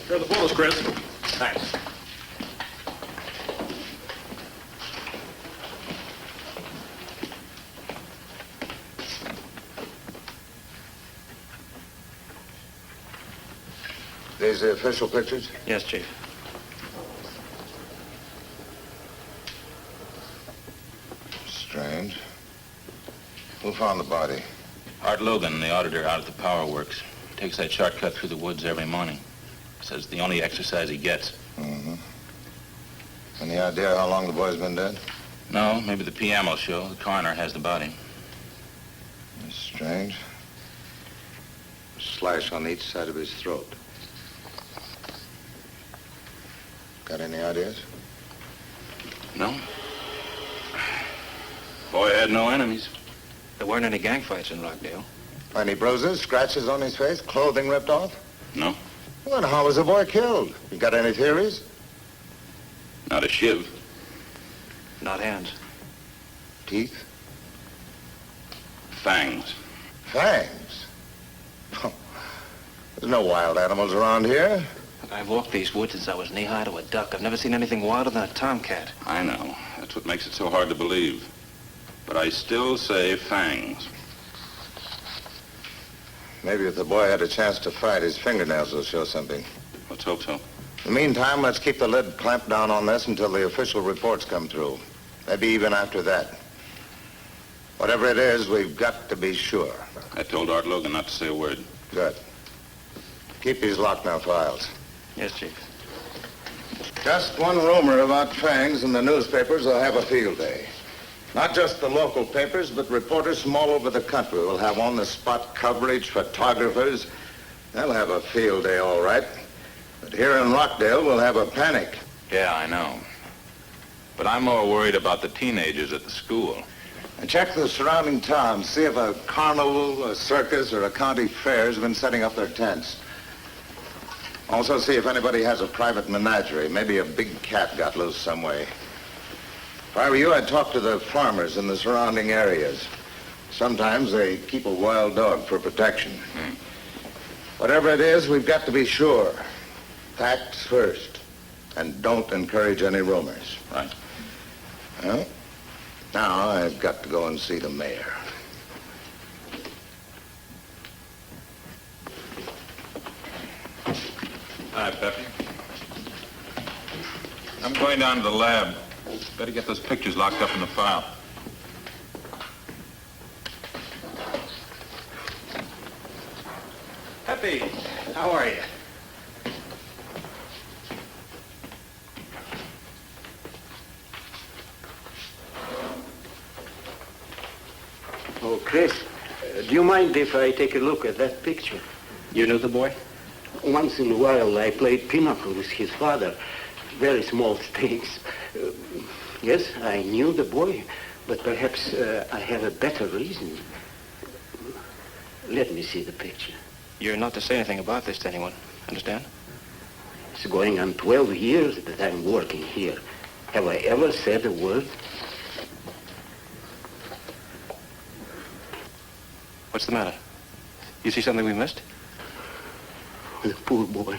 Here are the photos, Chris. Thanks. These the official pictures? Yes, Chief. Strange. Who found the body? Art Logan, the auditor out at the power works. Takes that shortcut through the woods every morning. Says the only exercise he gets. Mm-hmm. Any idea how long the boy's been dead? No, maybe the PM will show. The coroner has the body. That's strange. A slash on each side of his throat. Got any ideas? No. Boy had no enemies. There weren't any gang fights in Rockdale. Any bruises, scratches on his face, clothing ripped off? No. Well, then how was the boy killed? You got any theories? Not a shiv. Not hands. Teeth? Fangs. Fangs? Oh, there's no wild animals around here. I've walked these woods since I was knee-high to a duck. I've never seen anything wilder than a tomcat. I know. That's what makes it so hard to believe. But I still say fangs. Maybe if the boy had a chance to fight, his fingernails will show something. Let's hope so. In the meantime, let's keep the lid clamped down on this until the official reports come through. Maybe even after that. Whatever it is, we've got to be sure. I told Art Logan not to say a word. Good. Keep these locked in our files. Yes, Chief. Just one rumor about fangs in the newspapers will have a field day. Not just the local papers, but reporters from all over the country will have on-the-spot coverage, photographers. They'll have a field day, all right. But here in Rockdale, we'll have a panic. Yeah, I know. But I'm more worried about the teenagers at the school. And check the surrounding towns, see if a carnival, a circus, or a county fair has been setting up their tents. Also see if anybody has a private menagerie. Maybe a big cat got loose some way. If I were you, I'd talk to the farmers in the surrounding areas. Sometimes they keep a wild dog for protection. Whatever it is, we've got to be sure. Facts first. And don't encourage any rumors. Right. Well, now I've got to go and see the mayor. Hi, Peppy. I'm going down to the lab. Better get those pictures locked up in the file. Peppy, how are you? Oh, Chris, do you mind if I take a look at that picture? You knew the boy? Once in a while, I played pinochle with his father. Very small stakes. Yes, I knew the boy, but perhaps I have a better reason. Let me see the picture. You're not to say anything about this to anyone, understand? It's going on 12 years that I'm working here. Have I ever said a word? What's the matter? You see something we missed? The poor boy.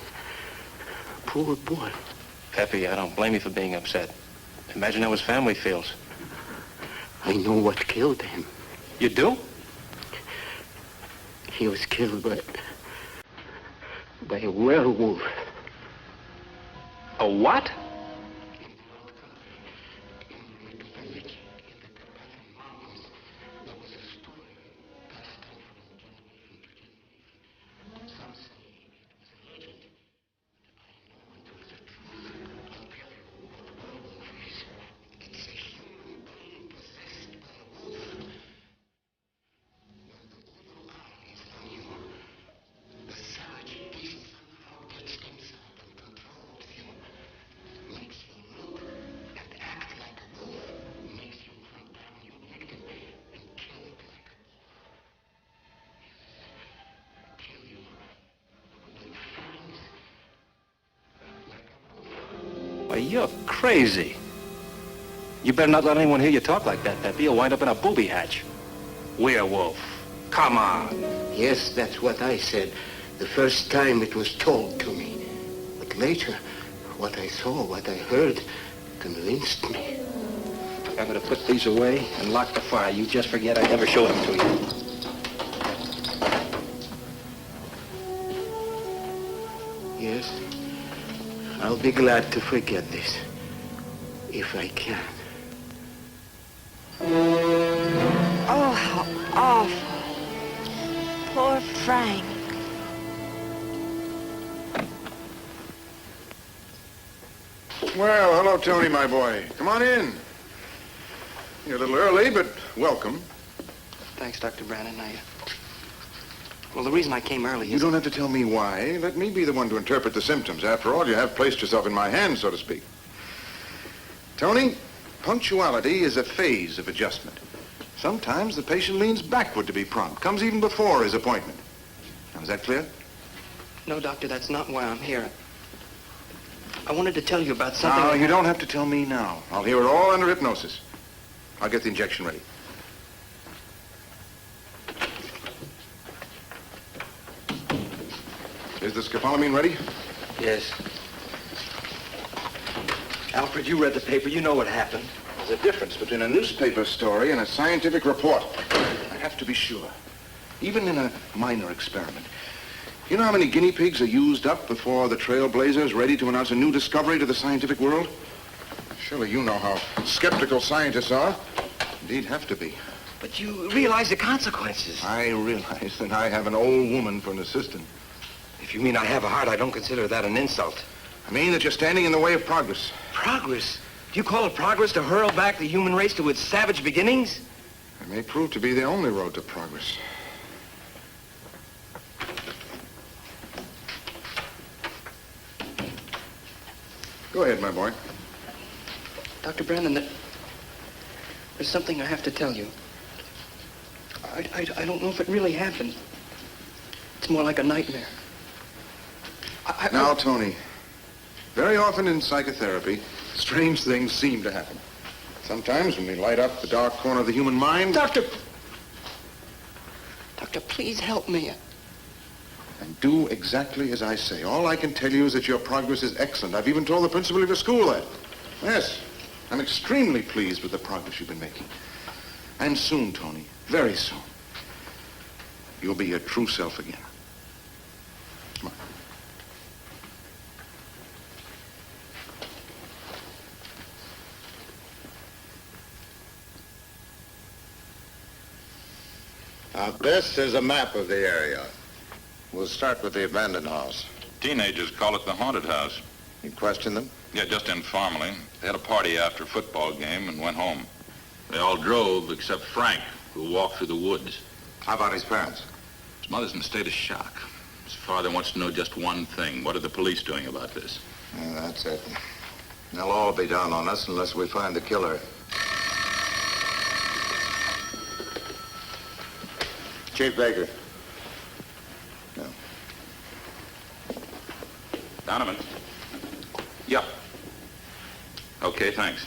Poor boy. Peppy, I don't blame you for being upset. Imagine how his family feels. I know what killed him. You do? He was killed by a werewolf. A what? Why, you're crazy. You better not let anyone hear you talk like that, Peppy. You'll wind up in a booby hatch. Werewolf. Come on. Yes, that's what I said. The first time it was told to me. But later, what I saw, what I heard, convinced me. I'm going to put these away and lock the file. You just forget I ever showed them to you. Yes, I'll be glad to forget this, if I can. Oh, how awful. Poor Frank. Well, hello, Tony, my boy. Come on in. You're a little early, but welcome. Thanks, Dr. Brandon. Well, the reason I came early is... You don't have to tell me why. Let me be the one to interpret the symptoms. After all, you have placed yourself in my hands, so to speak. Tony, punctuality is a phase of adjustment. Sometimes the patient leans backward to be prompt, comes even before his appointment. Now, is that clear? No, Doctor, that's not why I'm here. I wanted to tell you about something... No, you don't have to tell me now. I'll hear it all under hypnosis. I'll get the injection ready. Is the scopolamine ready? Yes. Alfred, you read the paper. You know what happened. There's a difference between a newspaper story and a scientific report. I have to be sure. Even in a minor experiment. You know how many guinea pigs are used up before the trailblazer is ready to announce a new discovery to the scientific world? Surely you know how skeptical scientists are. Indeed, have to be. But you realize the consequences. I realize that I have an old woman for an assistant. If you mean I have a heart, I don't consider that an insult. I mean that you're standing in the way of progress. Progress? Do you call it progress to hurl back the human race to its savage beginnings? It may prove to be the only road to progress. Go ahead, my boy. Dr. Brandon, there's something I have to tell you. I don't know if it really happened. It's more like a nightmare. Now, Tony, very often in psychotherapy, strange things seem to happen. Sometimes when we light up the dark corner of the human mind... Doctor, please help me. And do exactly as I say. All I can tell you is that your progress is excellent. I've even told the principal of your school that. Yes, I'm extremely pleased with the progress you've been making. And soon, Tony, very soon, you'll be your true self again. Come on. Now, this is a map of the area. We'll start with the abandoned house. Teenagers call it the haunted house. You question them? Yeah, just informally. They had a party after a football game and went home. They all drove except Frank, who walked through the woods. How about his parents? His mother's in a state of shock. His father wants to know just one thing. What are the police doing about this? Yeah, that's it. They'll all be down on us unless we find the killer. Chief Baker. No. Donovan? Yep. Okay, thanks.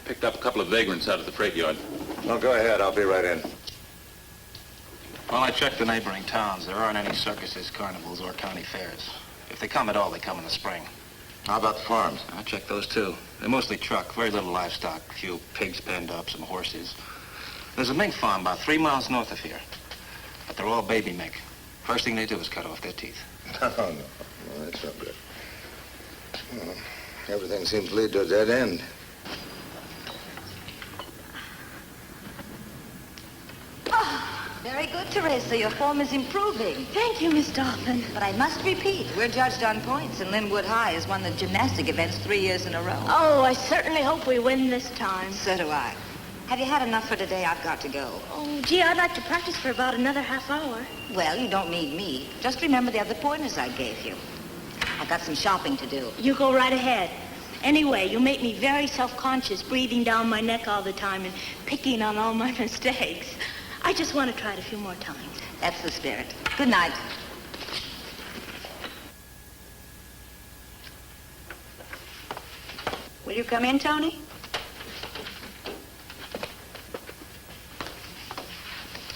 Picked up a couple of vagrants out of the freight yard. Well, go ahead. I'll be right in. Well, I checked the neighboring towns. There aren't any circuses, carnivals, or county fairs. If they come at all, they come in the spring. How about the farms? I checked those, too. They're mostly truck, very little livestock. A few pigs penned up, some horses. There's a mink farm about 3 miles north of here. But they're all baby mink. First thing they do is cut off their teeth. No, that's no good. Well, everything seems to lead to a dead end. Very good, Teresa. Your form is improving. Thank you, Miss Dolphin. But I must repeat, we're judged on points, and Linwood High has won the gymnastic events 3 years in a row. Oh, I certainly hope we win this time. So do I. Have you had enough for today? I've got to go. Oh, gee, I'd like to practice for about another half hour. Well, you don't need me. Just remember the other pointers I gave you. I've got some shopping to do. You go right ahead. Anyway, you make me very self-conscious, breathing down my neck all the time and picking on all my mistakes. I just want to try it a few more times. That's the spirit. Good night. Will you come in, Tony?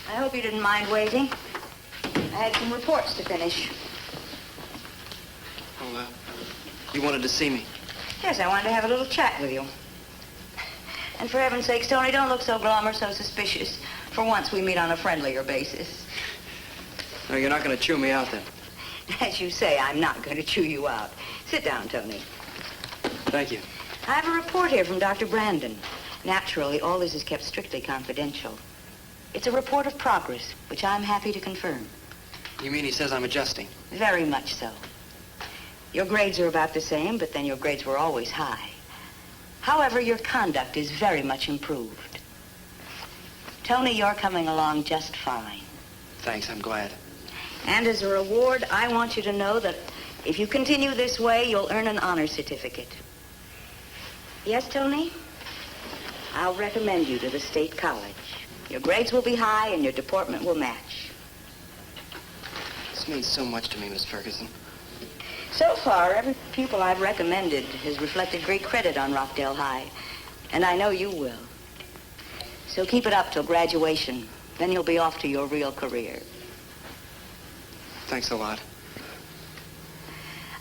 I hope you didn't mind waiting. I had some reports to finish. Well, you wanted to see me. Yes, I wanted to have a little chat with you. And for heaven's sakes, Tony, don't look so glum or so suspicious. For once, we meet on a friendlier basis. No, you're not going to chew me out, then. As you say, I'm not going to chew you out. Sit down, Tony. Thank you. I have a report here from Dr. Brandon. Naturally, all this is kept strictly confidential. It's a report of progress, which I'm happy to confirm. You mean he says I'm adjusting? Very much so. Your grades are about the same, but then your grades were always high. However, your conduct is very much improved. Tony, you're coming along just fine. Thanks, I'm glad. And as a reward, I want you to know that if you continue this way, you'll earn an honor certificate. Yes, Tony? I'll recommend you to the State College. Your grades will be high and your deportment will match. This means so much to me, Miss Ferguson. So far, every pupil I've recommended has reflected great credit on Rockdale High, and I know you will. So keep it up till graduation. Then you'll be off to your real career. Thanks a lot.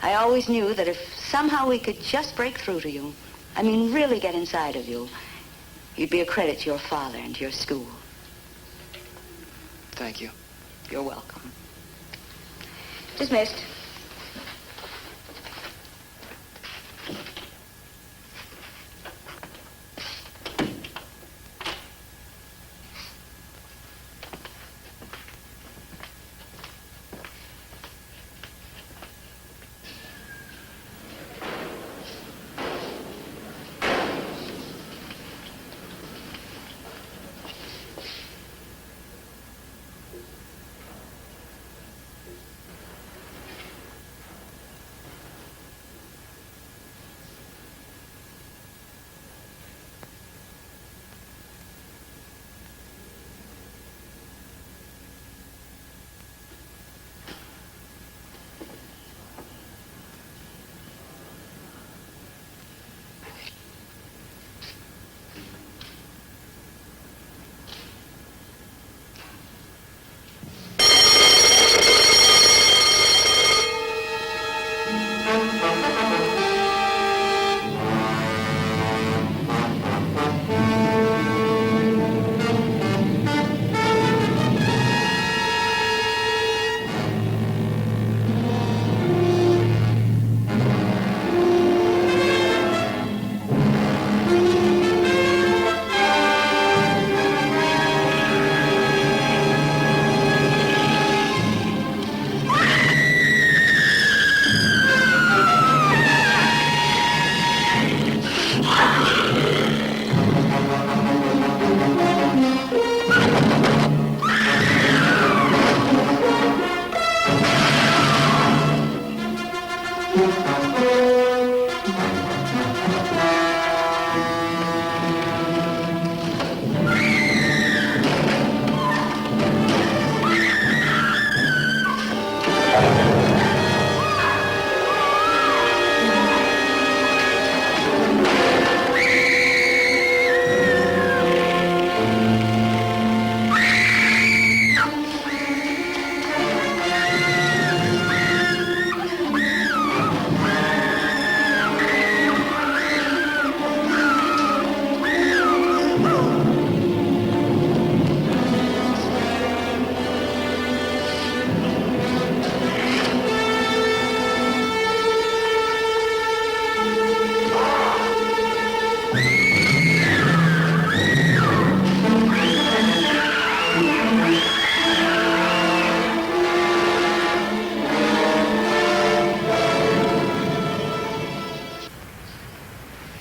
I always knew that if somehow we could just break through to you, I mean really get inside of you, you'd be a credit to your father and to your school. Thank you. You're welcome. Dismissed.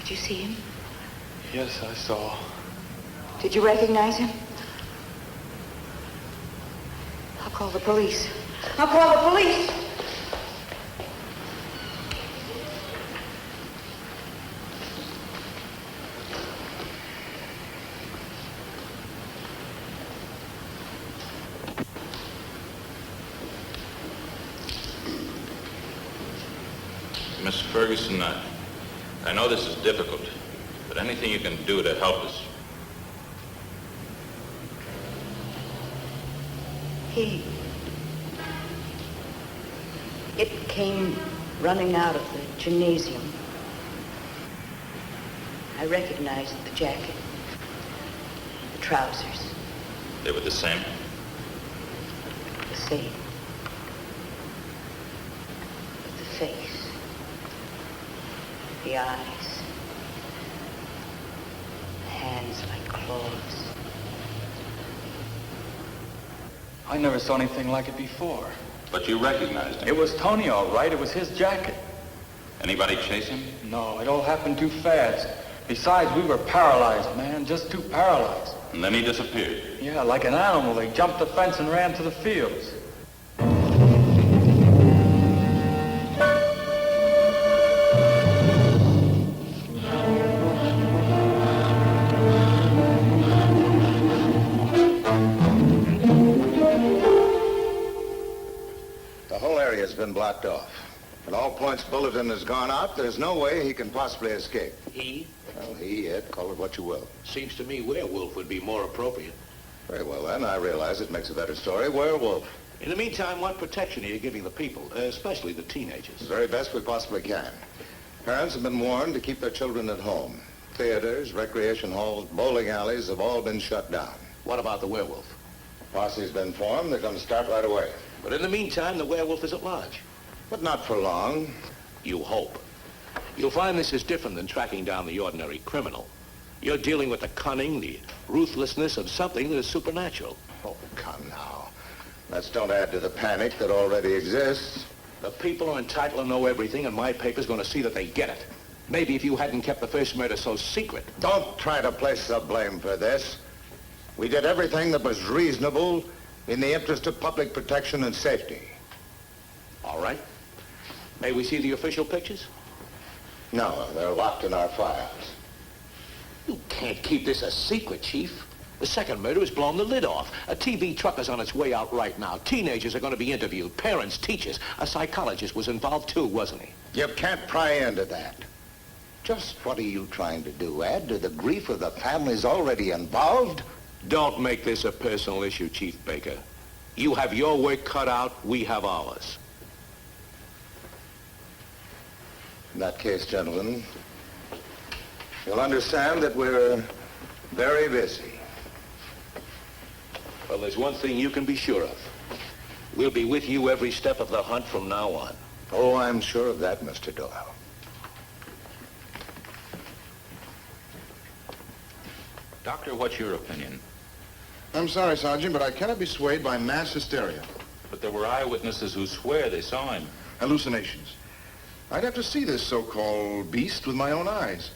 Did you see him? Yes, I saw. Did you recognize him? I'll call the police. I'll call the police! Miss Ferguson, I know this is difficult, but anything you can do to help us. It came running out of the gymnasium. I recognized the jacket, the trousers. They were the same? The same. But the face, the eyes, the hands like claws. I never saw anything like it before. But you recognized him? It was Tony, all right. It was his jacket. Anybody chase him? No, it all happened too fast. Besides, we were paralyzed, man, just too paralyzed. And then he disappeared? Yeah, like an animal. They jumped the fence and ran to the fields. The whole area's been blocked off. At all points bulletin has gone out. There's no way he can possibly escape. He? Well, he, Ed, call it what you will. Seems to me werewolf would be more appropriate. Very well, then. I realize it makes a better story. Werewolf. In the meantime, what protection are you giving the people, especially the teenagers? The very best we possibly can. Parents have been warned to keep their children at home. Theaters, recreation halls, bowling alleys have all been shut down. What about the werewolf? Posse's been formed. They're going to start right away. But in the meantime, the werewolf is at large. But not for long. You hope. You'll find this is different than tracking down the ordinary criminal. You're dealing with the cunning, the ruthlessness of something that is supernatural. Oh, come now. Let's don't add to the panic that already exists. The people are entitled to know everything, and my paper's going to see that they get it. Maybe if you hadn't kept the first murder so secret. Don't try to place the blame for this. We did everything that was reasonable in the interest of public protection and safety. All right. May we see the official pictures? No, they're locked in our files. You can't keep this a secret, Chief. The second murder has blown the lid off. A TV truck is on its way out right now. Teenagers are going to be interviewed. Parents, teachers. A psychologist was involved too, wasn't he? You can't pry into that. Just what are you trying to do? Add to the grief of the families already involved? Don't make this a personal issue, Chief Baker. You have your work cut out. We have ours. In that case, gentlemen, you'll understand that we're very busy. Well, there's one thing you can be sure of. We'll be with you every step of the hunt from now on. Oh, I'm sure of that, Mr. Doyle. Doctor, what's your opinion? I'm sorry, Sergeant, but I cannot be swayed by mass hysteria. But there were eyewitnesses who swear they saw him. Hallucinations. I'd have to see this so-called beast with my own eyes.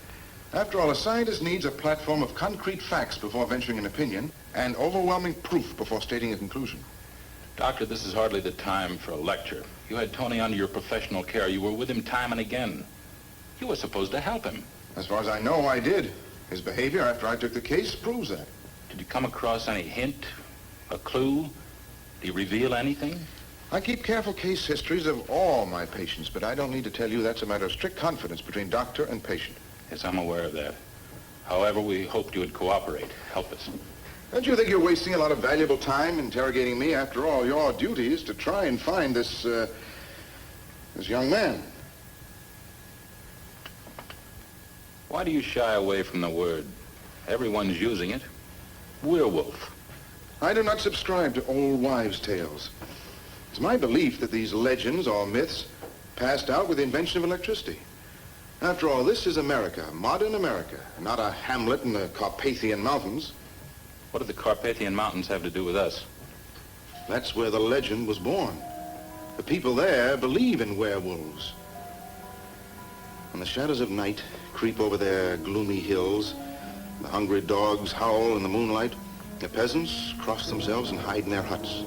After all, a scientist needs a platform of concrete facts before venturing an opinion and overwhelming proof before stating a conclusion. Doctor, this is hardly the time for a lecture. You had Tony under your professional care. You were with him time and again. You were supposed to help him. As far as I know, I did. His behavior after I took the case proves that. Did you come across any hint, a clue? Did he reveal anything? I keep careful case histories of all my patients, but I don't need to tell you that's a matter of strict confidence between doctor and patient. Yes, I'm aware of that. However, we hoped you would cooperate, help us. Don't you think you're wasting a lot of valuable time interrogating me? After all, your duty is to try and find this young man. Why do you shy away from the word? Everyone's using it. Werewolf. I do not subscribe to old wives' tales. It's my belief that these legends or myths passed out with the invention of electricity. After all, this is America, modern America, not a hamlet in the Carpathian Mountains. What do the Carpathian Mountains have to do with us? That's where the legend was born. The people there believe in werewolves. When the shadows of night creep over their gloomy hills, the hungry dogs howl in the moonlight, the peasants cross themselves and hide in their huts.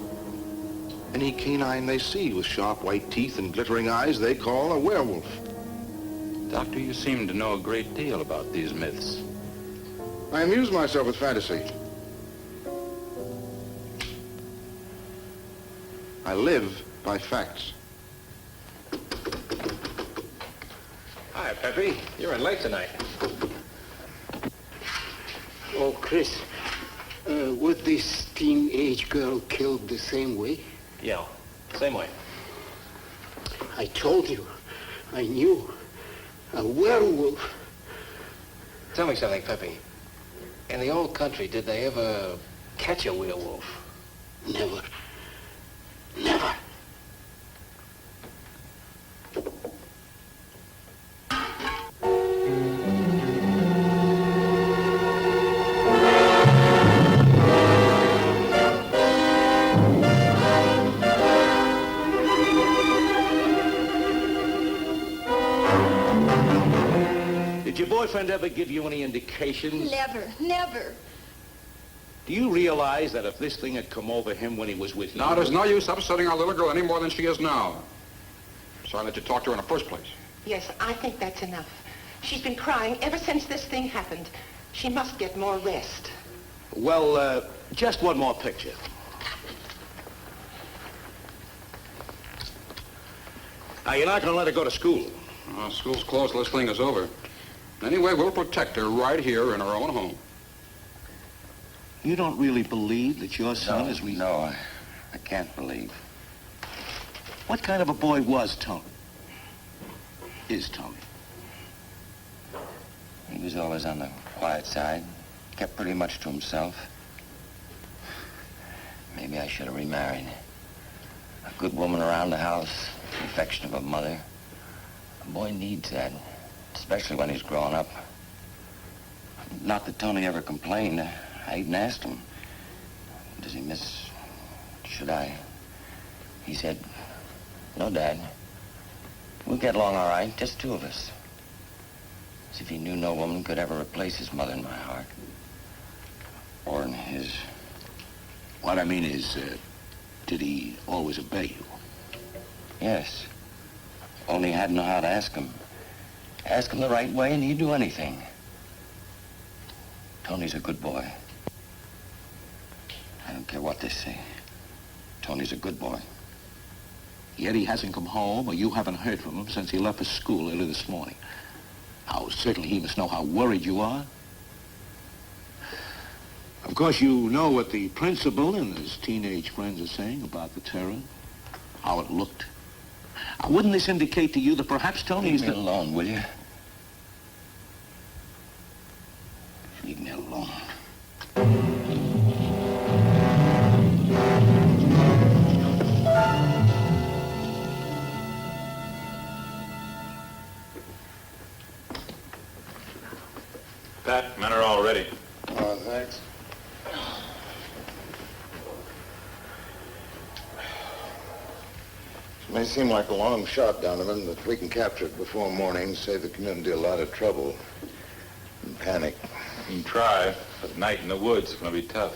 Any canine they see with sharp white teeth and glittering eyes, they call a werewolf. Doctor, you seem to know a great deal about these myths. I amuse myself with fantasy. I live by facts. Hi, Peppy. You're in late tonight. Oh, Chris, was this teenage girl killed the same way? Yeah, same way. I told you. I knew. A werewolf. Tell me something, Peppy. In the old country, did they ever catch a werewolf? Never. Never. Did your boyfriend ever give you any indications? Never, never. Do you realize that if this thing had come over him when he was with you... Now, there's no use upsetting our little girl any more than she is now. Sorry that you talked to her in the first place. Yes, I think that's enough. She's been crying ever since this thing happened. She must get more rest. Well, just one more picture. Now, you're not going to let her go to school. School's closed till this thing is over. Anyway, we'll protect her right here in our own home. You don't really believe that your son is... No, I can't believe. What kind of a boy was Tony? Is Tony? He was always on the quiet side. Kept pretty much to himself. Maybe I should have remarried. A good woman around the house, the affection of a mother. A boy needs that, especially when he's grown up. Not that Tony ever complained. I even asked him, does he miss... should I? He said, no, Dad. We'll get along all right, just two of us. As if he knew no woman could ever replace his mother in my heart. Or in his. What I mean is, did he always obey you? Yes. Only I hadn't know how to ask him. Ask him the right way and he'd do anything. Tony's a good boy. I don't care what they say. Tony's a good boy. Yet he hasn't come home, or you haven't heard from him since he left for school early this morning. Now, certainly he must know how worried you are. Of course, you know what the principal and his teenage friends are saying about the terror, how it looked. Now, wouldn't this indicate to you that perhaps Tony is... Leave me alone, will you? Leave me alone. Pat, men are all ready. Oh, thanks. It may seem like a long shot, Donovan, but if we can capture it before morning, save the community a lot of trouble and panic. You can try, but night in the woods is going to be tough.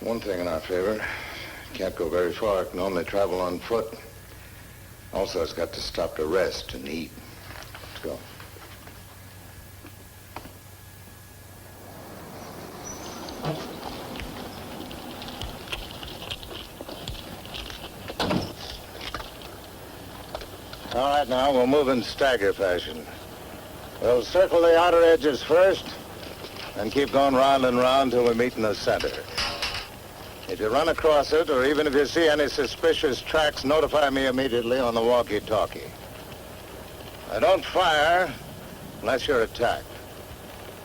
One thing in our favor, can't go very far, can only travel on foot. Also, it's got to stop to rest and eat. Let's go. All right, now, we'll move in stagger fashion. We'll circle the outer edges first, and keep going round and round till we meet in the center. If you run across it, or even if you see any suspicious tracks, notify me immediately on the walkie-talkie. Now, don't fire unless you're attacked.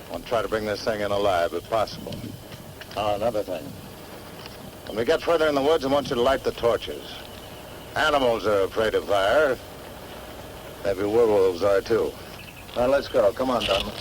I want to try to bring this thing in alive, if possible. Oh, another thing. When we get further in the woods, I want you to light the torches. Animals are afraid of fire. Maybe werewolves are, too. All right, let's go. Come on, Donovan.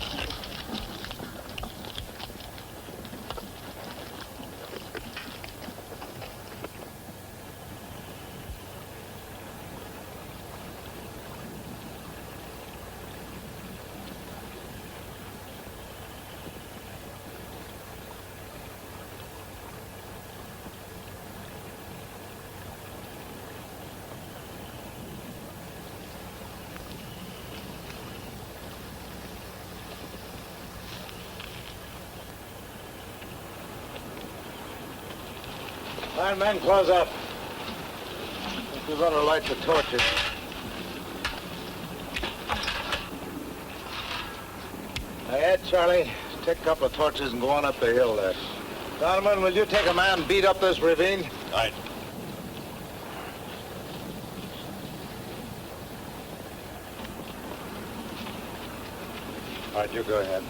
All right, men, close up. I think we better light the torches. Hey, Charlie, take a couple of torches and go on up the hill there. Donovan, will you take a man and beat up this ravine? All right. All right, you go ahead.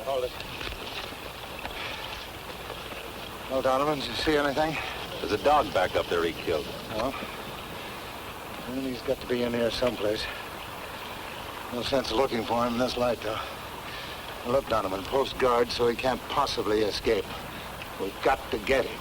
Hold it. No, Donovan, did you see anything? There's a dog back up there he killed. Oh? Well, he's got to be in here someplace. No sense looking for him in this light, though. Look, Donovan, post guard so he can't possibly escape. We've got to get him.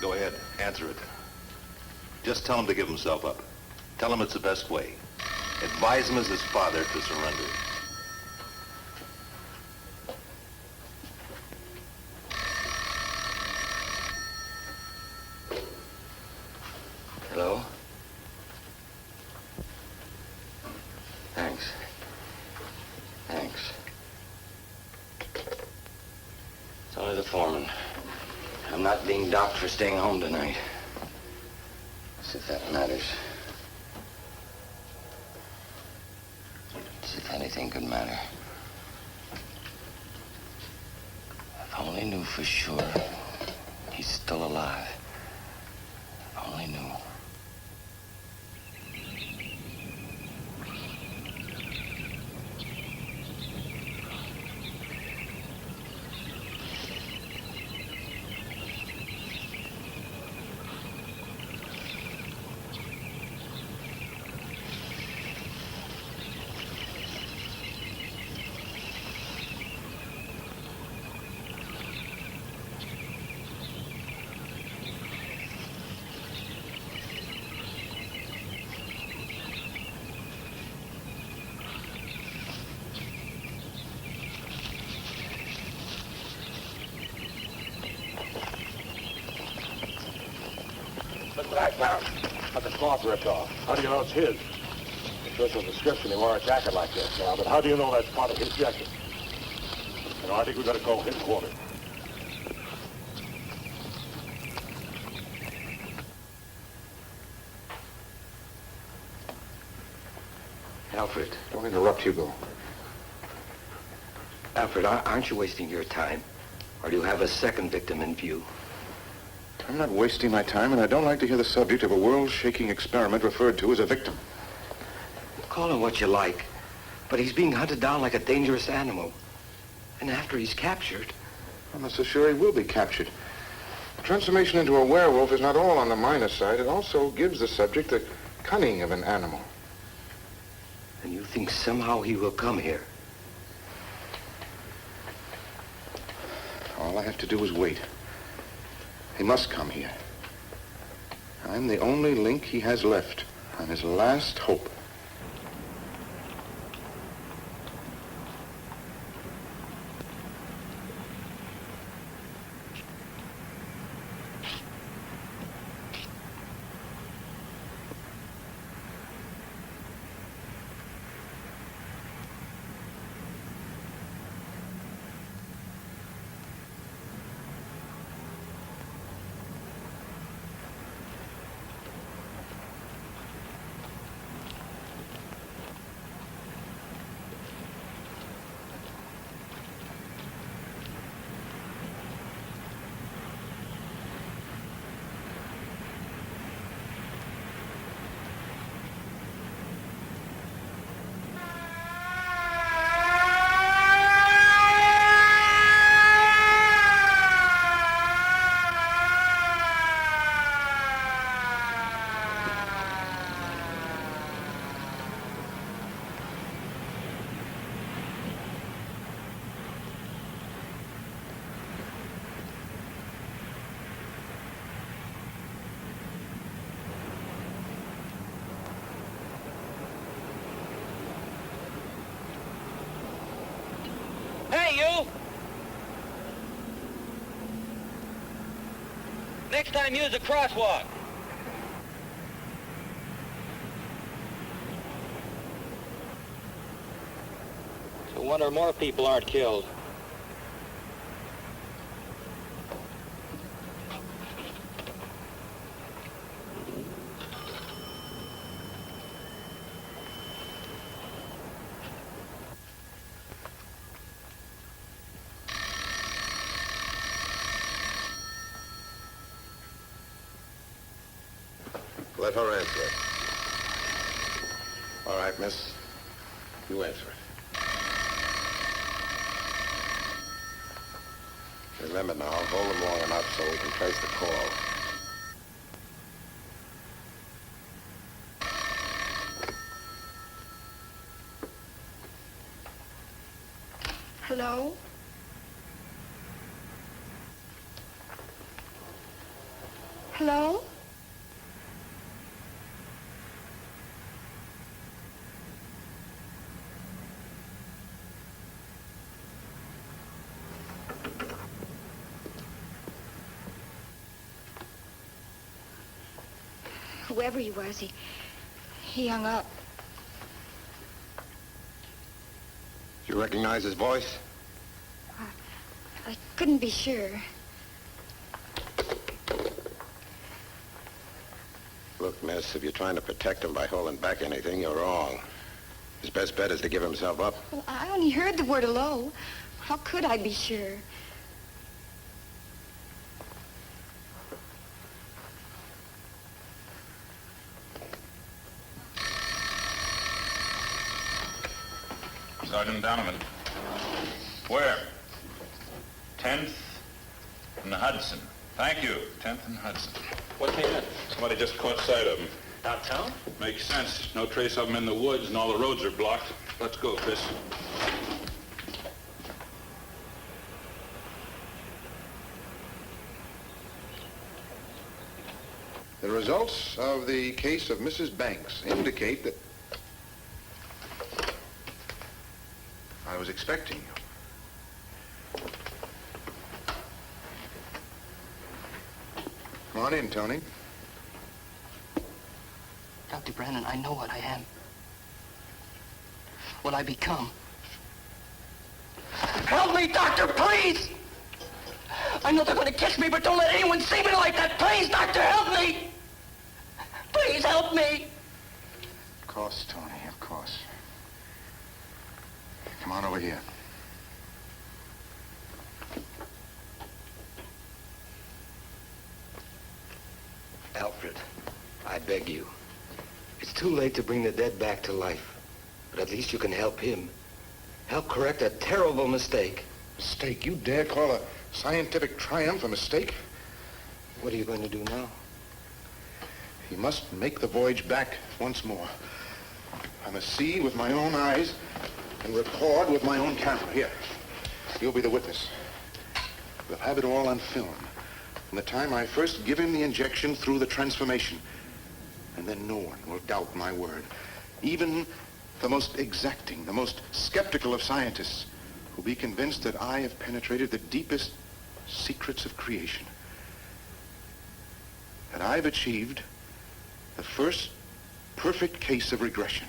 Go ahead, answer it. Just tell him to give himself up. Tell him it's the best way. Advise him as his father to surrender. Hello? Thanks. Thanks. It's only the foreman. I'm not being docked for staying home tonight. As if that matters. As if anything could matter. If I only knew for sure he's still alive. If I only knew. Look what I found. Got the cloth ripped off. How do you know it's his? The official description, he wore a jacket like this now, but how do you know that's part of his jacket? You know, I think we better call headquarters. Alfred. Don't interrupt, Hugo. Alfred, aren't you wasting your time? Or do you have a second victim in view? I'm not wasting my time, and I don't like to hear the subject of a world-shaking experiment referred to as a victim. Call him what you like, but he's being hunted down like a dangerous animal. And after he's captured... I'm not so sure he will be captured. Transformation into a werewolf is not all on the minor side. It also gives the subject the cunning of an animal. And you think somehow he will come here? All I have to do is wait. He must come here. I'm the only link he has left on his last hope. Hey, you! Next time use a crosswalk. one or more people aren't killed. Let her answer it. All right, miss. You answer it. Remember now, hold them long enough so we can trace the call. Hello? Hello? Whoever he was, he hung up. You recognize his voice? I couldn't be sure. Look, miss, if you're trying to protect him by holding back anything, you're wrong. His best bet is to give himself up. Well, I only heard the word hello. How could I be sure? Sergeant Donovan. Where? 10th and Hudson. Thank you. 10th and Hudson. What came in? Somebody just caught sight of him. Downtown? Makes sense. No trace of him in the woods, and all the roads are blocked. Let's go, Chris. The results of the case of Mrs. Banks indicate that I was expecting you. Come on in, Tony. Dr. Brennan, I know what I am. What I become. Help me, doctor, please! I know they're going to catch me, but don't let anyone see me like that. Please, doctor, help me! Please help me! Of course, Tony, of course. Come on over here. Alfred, I beg you. It's too late to bring the dead back to life. But at least you can help him. Help correct a terrible mistake. Mistake? You dare call a scientific triumph a mistake? What are you going to do now? He must make the voyage back once more. I must see with my own eyes and record with my own camera. Here, you'll be the witness. We'll have it all on film. From the time I first give him the injection through the transformation. And then no one will doubt my word. Even the most exacting, the most skeptical of scientists will be convinced that I have penetrated the deepest secrets of creation. That I've achieved the first perfect case of regression.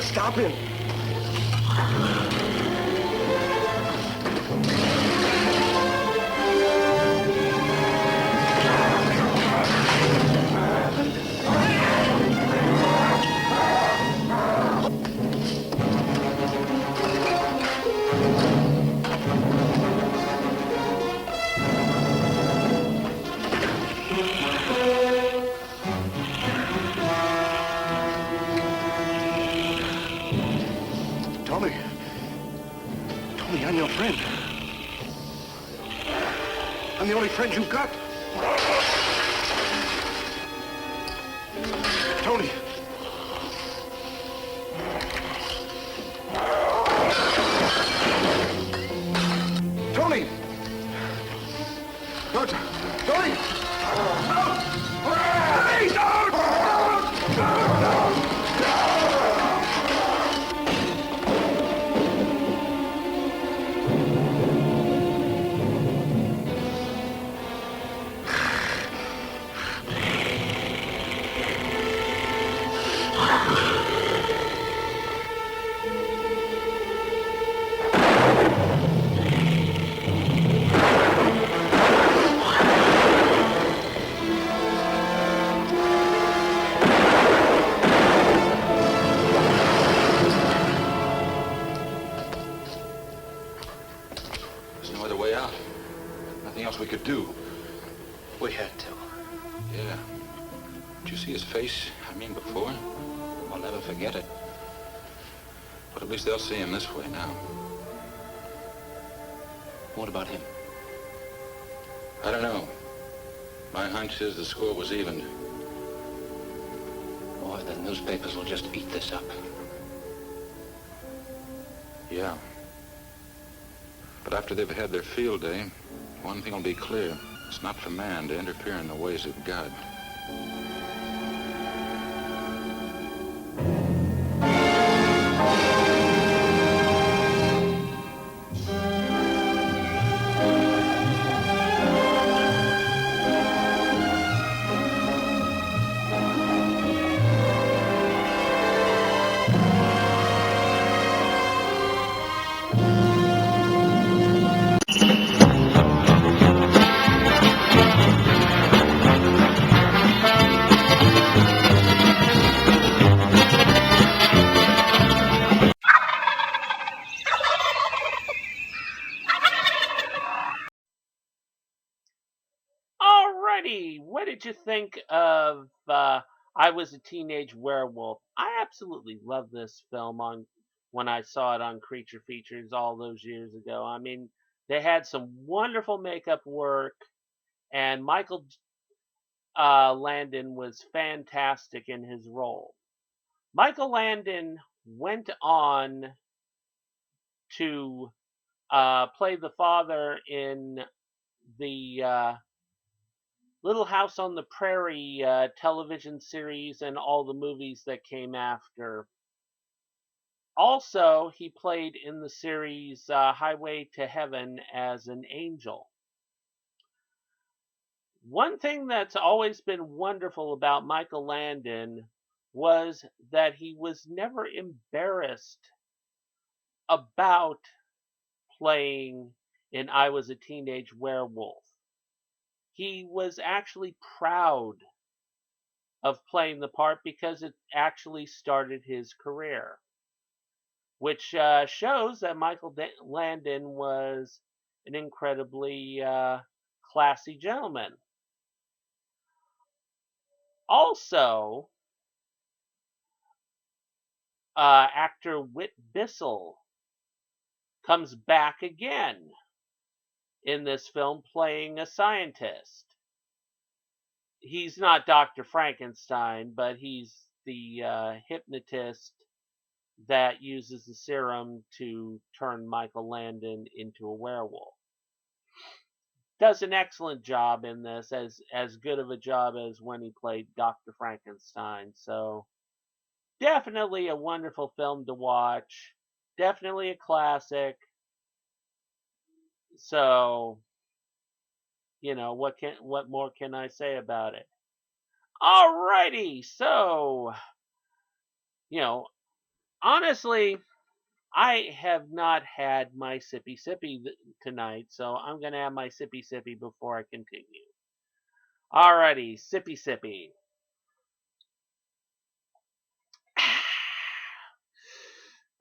Stop him! Tony, I'm your friend. I'm the only friend you've got. Tony. Tony! Don't! Tony! Please don't! We could do. We had to. Yeah. Did you see his face? I mean, before? I'll never forget it. But at least they'll see him this way now. What about him? I don't know. My hunch is the score was evened. Boy, the newspapers will just eat this up. Yeah. But after they've had their field day, one thing will be clear. It's not for man to interfere in the ways of God. Alrighty, what did you think of I Was a Teenage Werewolf? I absolutely love this film when I saw it on Creature Features all those years ago. I mean, they had some wonderful makeup work, and Michael Landon was fantastic in his role. Michael Landon went on to play the father in the Little House on the Prairie television series and all the movies that came after. Also, he played in the series Highway to Heaven as an angel. One thing that's always been wonderful about Michael Landon was that he was never embarrassed about playing in I Was a Teenage Werewolf. He was actually proud of playing the part because it actually started his career, which shows that Michael Landon was an incredibly classy gentleman. Also, actor Whit Bissell comes back again in this film playing a scientist. He's not Dr. Frankenstein, but he's the hypnotist that uses the serum to turn Michael Landon into a werewolf. Does an excellent job in this, as good of a job as when he played Dr. Frankenstein. So definitely a wonderful film to watch. Definitely a classic. So, what more can I say about it? Alrighty, so honestly, I have not had my sippy sippy tonight, so I'm gonna have my sippy sippy before I continue. Alrighty, sippy sippy.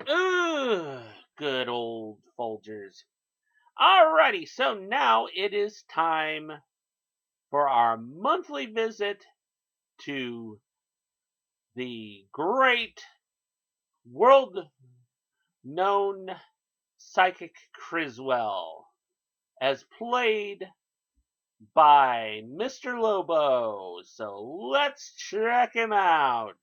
Ugh, good old Folgers. Alrighty, so now it is time for our monthly visit to the great world known Psychic Criswell, as played by Mr. Lobo. So let's check him out.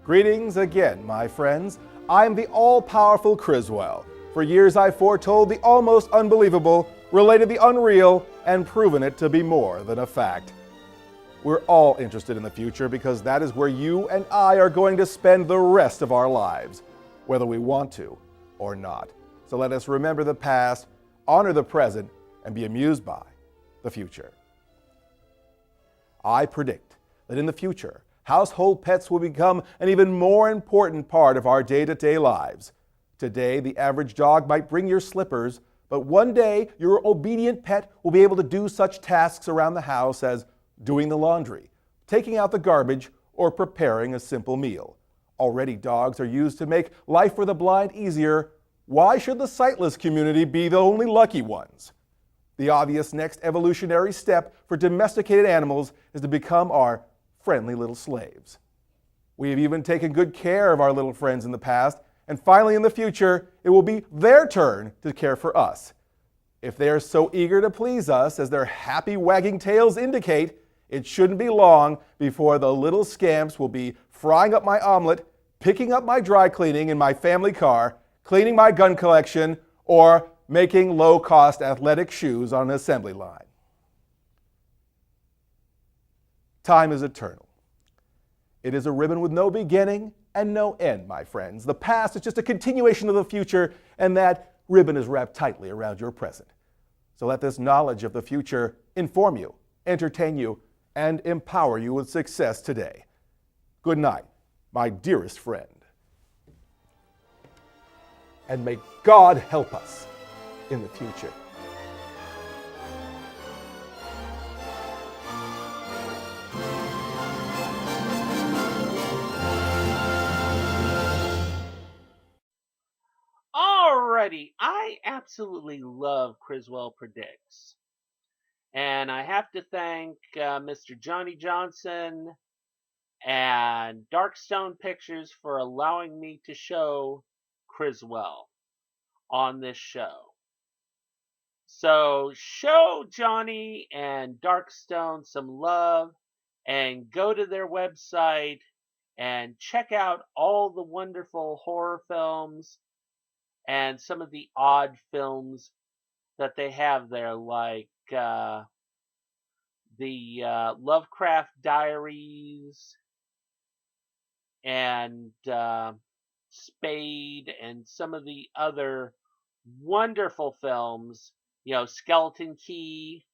Greetings again, my friends. I'm the all-powerful Criswell. For years I've foretold the almost unbelievable, related the unreal, and proven it to be more than a fact. We're all interested in the future because that is where you and I are going to spend the rest of our lives, whether we want to or not. So let us remember the past, honor the present, and be amused by the future. I predict that in the future, household pets will become an even more important part of our day-to-day lives. Today, the average dog might bring your slippers, but one day your obedient pet will be able to do such tasks around the house as doing the laundry, taking out the garbage, or preparing a simple meal. Already dogs are used to make life for the blind easier. Why should the sightless community be the only lucky ones? The obvious next evolutionary step for domesticated animals is to become our friendly little slaves. We have even taken good care of our little friends in the past, and finally in the future, it will be their turn to care for us. If they are so eager to please us as their happy wagging tails indicate, it shouldn't be long before the little scamps will be frying up my omelet, picking up my dry cleaning in my family car, cleaning my gun collection, or making low-cost athletic shoes on an assembly line. Time is eternal. It is a ribbon with no beginning and no end, my friends. The past is just a continuation of the future, and that ribbon is wrapped tightly around your present. So let this knowledge of the future inform you, entertain you, and empower you with success today. Good night, my dearest friend. And may God help us in the future. Alrighty, I absolutely love Criswell Predicts. And I have to thank Mr. Johnny Johnson and Darkstone Pictures for allowing me to show Criswell on this show. So show Johnny and Darkstone some love and go to their website and check out all the wonderful horror films and some of the odd films that they have there, like the Lovecraft Diaries and Spade and some of the other wonderful films. You know, Skeleton Key.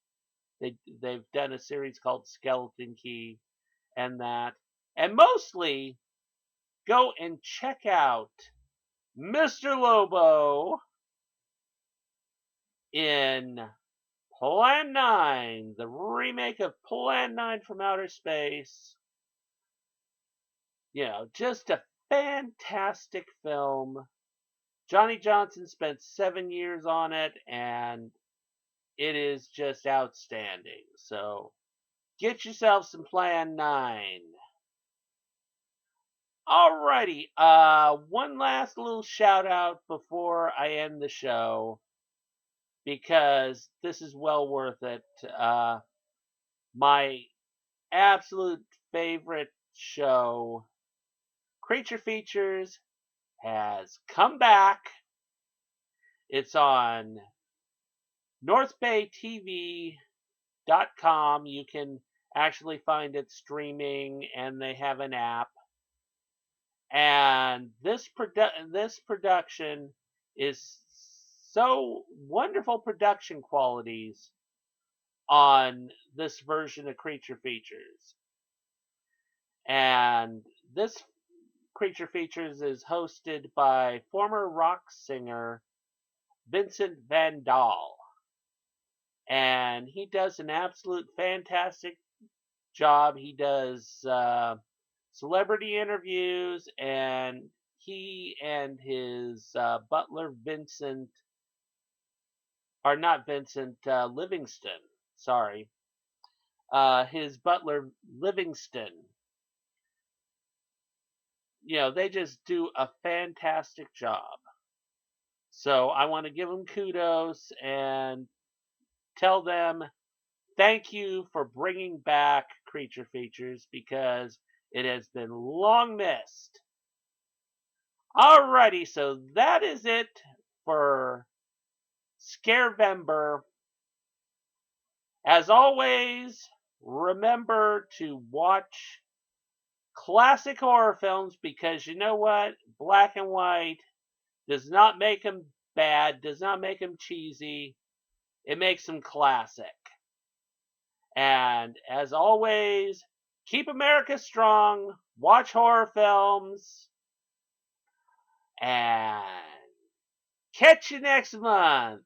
They've done a series called Skeleton Key and that. And mostly, go and check out Mr. Lobo in Plan 9, the remake of Plan 9 from Outer Space. You know, just a fantastic film. Johnny Johnson spent 7 years on it, and it is just outstanding. So, get yourself some Plan 9. Alrighty, one last little shout out before I end the show, because this is well worth it. My absolute favorite show, Creature Features, has come back. It's on NorthBayTV.com. You can actually find it streaming, and they have an app. And this production is so wonderful production qualities on this version of Creature Features. And this Creature Features is hosted by former rock singer Vincent Van Dahl. And he does an absolute fantastic job. He does celebrity interviews, and he and his butler Vincent, or not Vincent, Livingston, sorry, his butler Livingston, they just do a fantastic job. So I want to give them kudos and tell them thank you for bringing back Creature Features, because it has been long missed. Alrighty, so that is it for Scarevember. As always, remember to watch classic horror films, because you know what? Black and white does not make them bad, does not make them cheesy. It makes them classic. And as always, keep America strong, watch horror films, and catch you next month.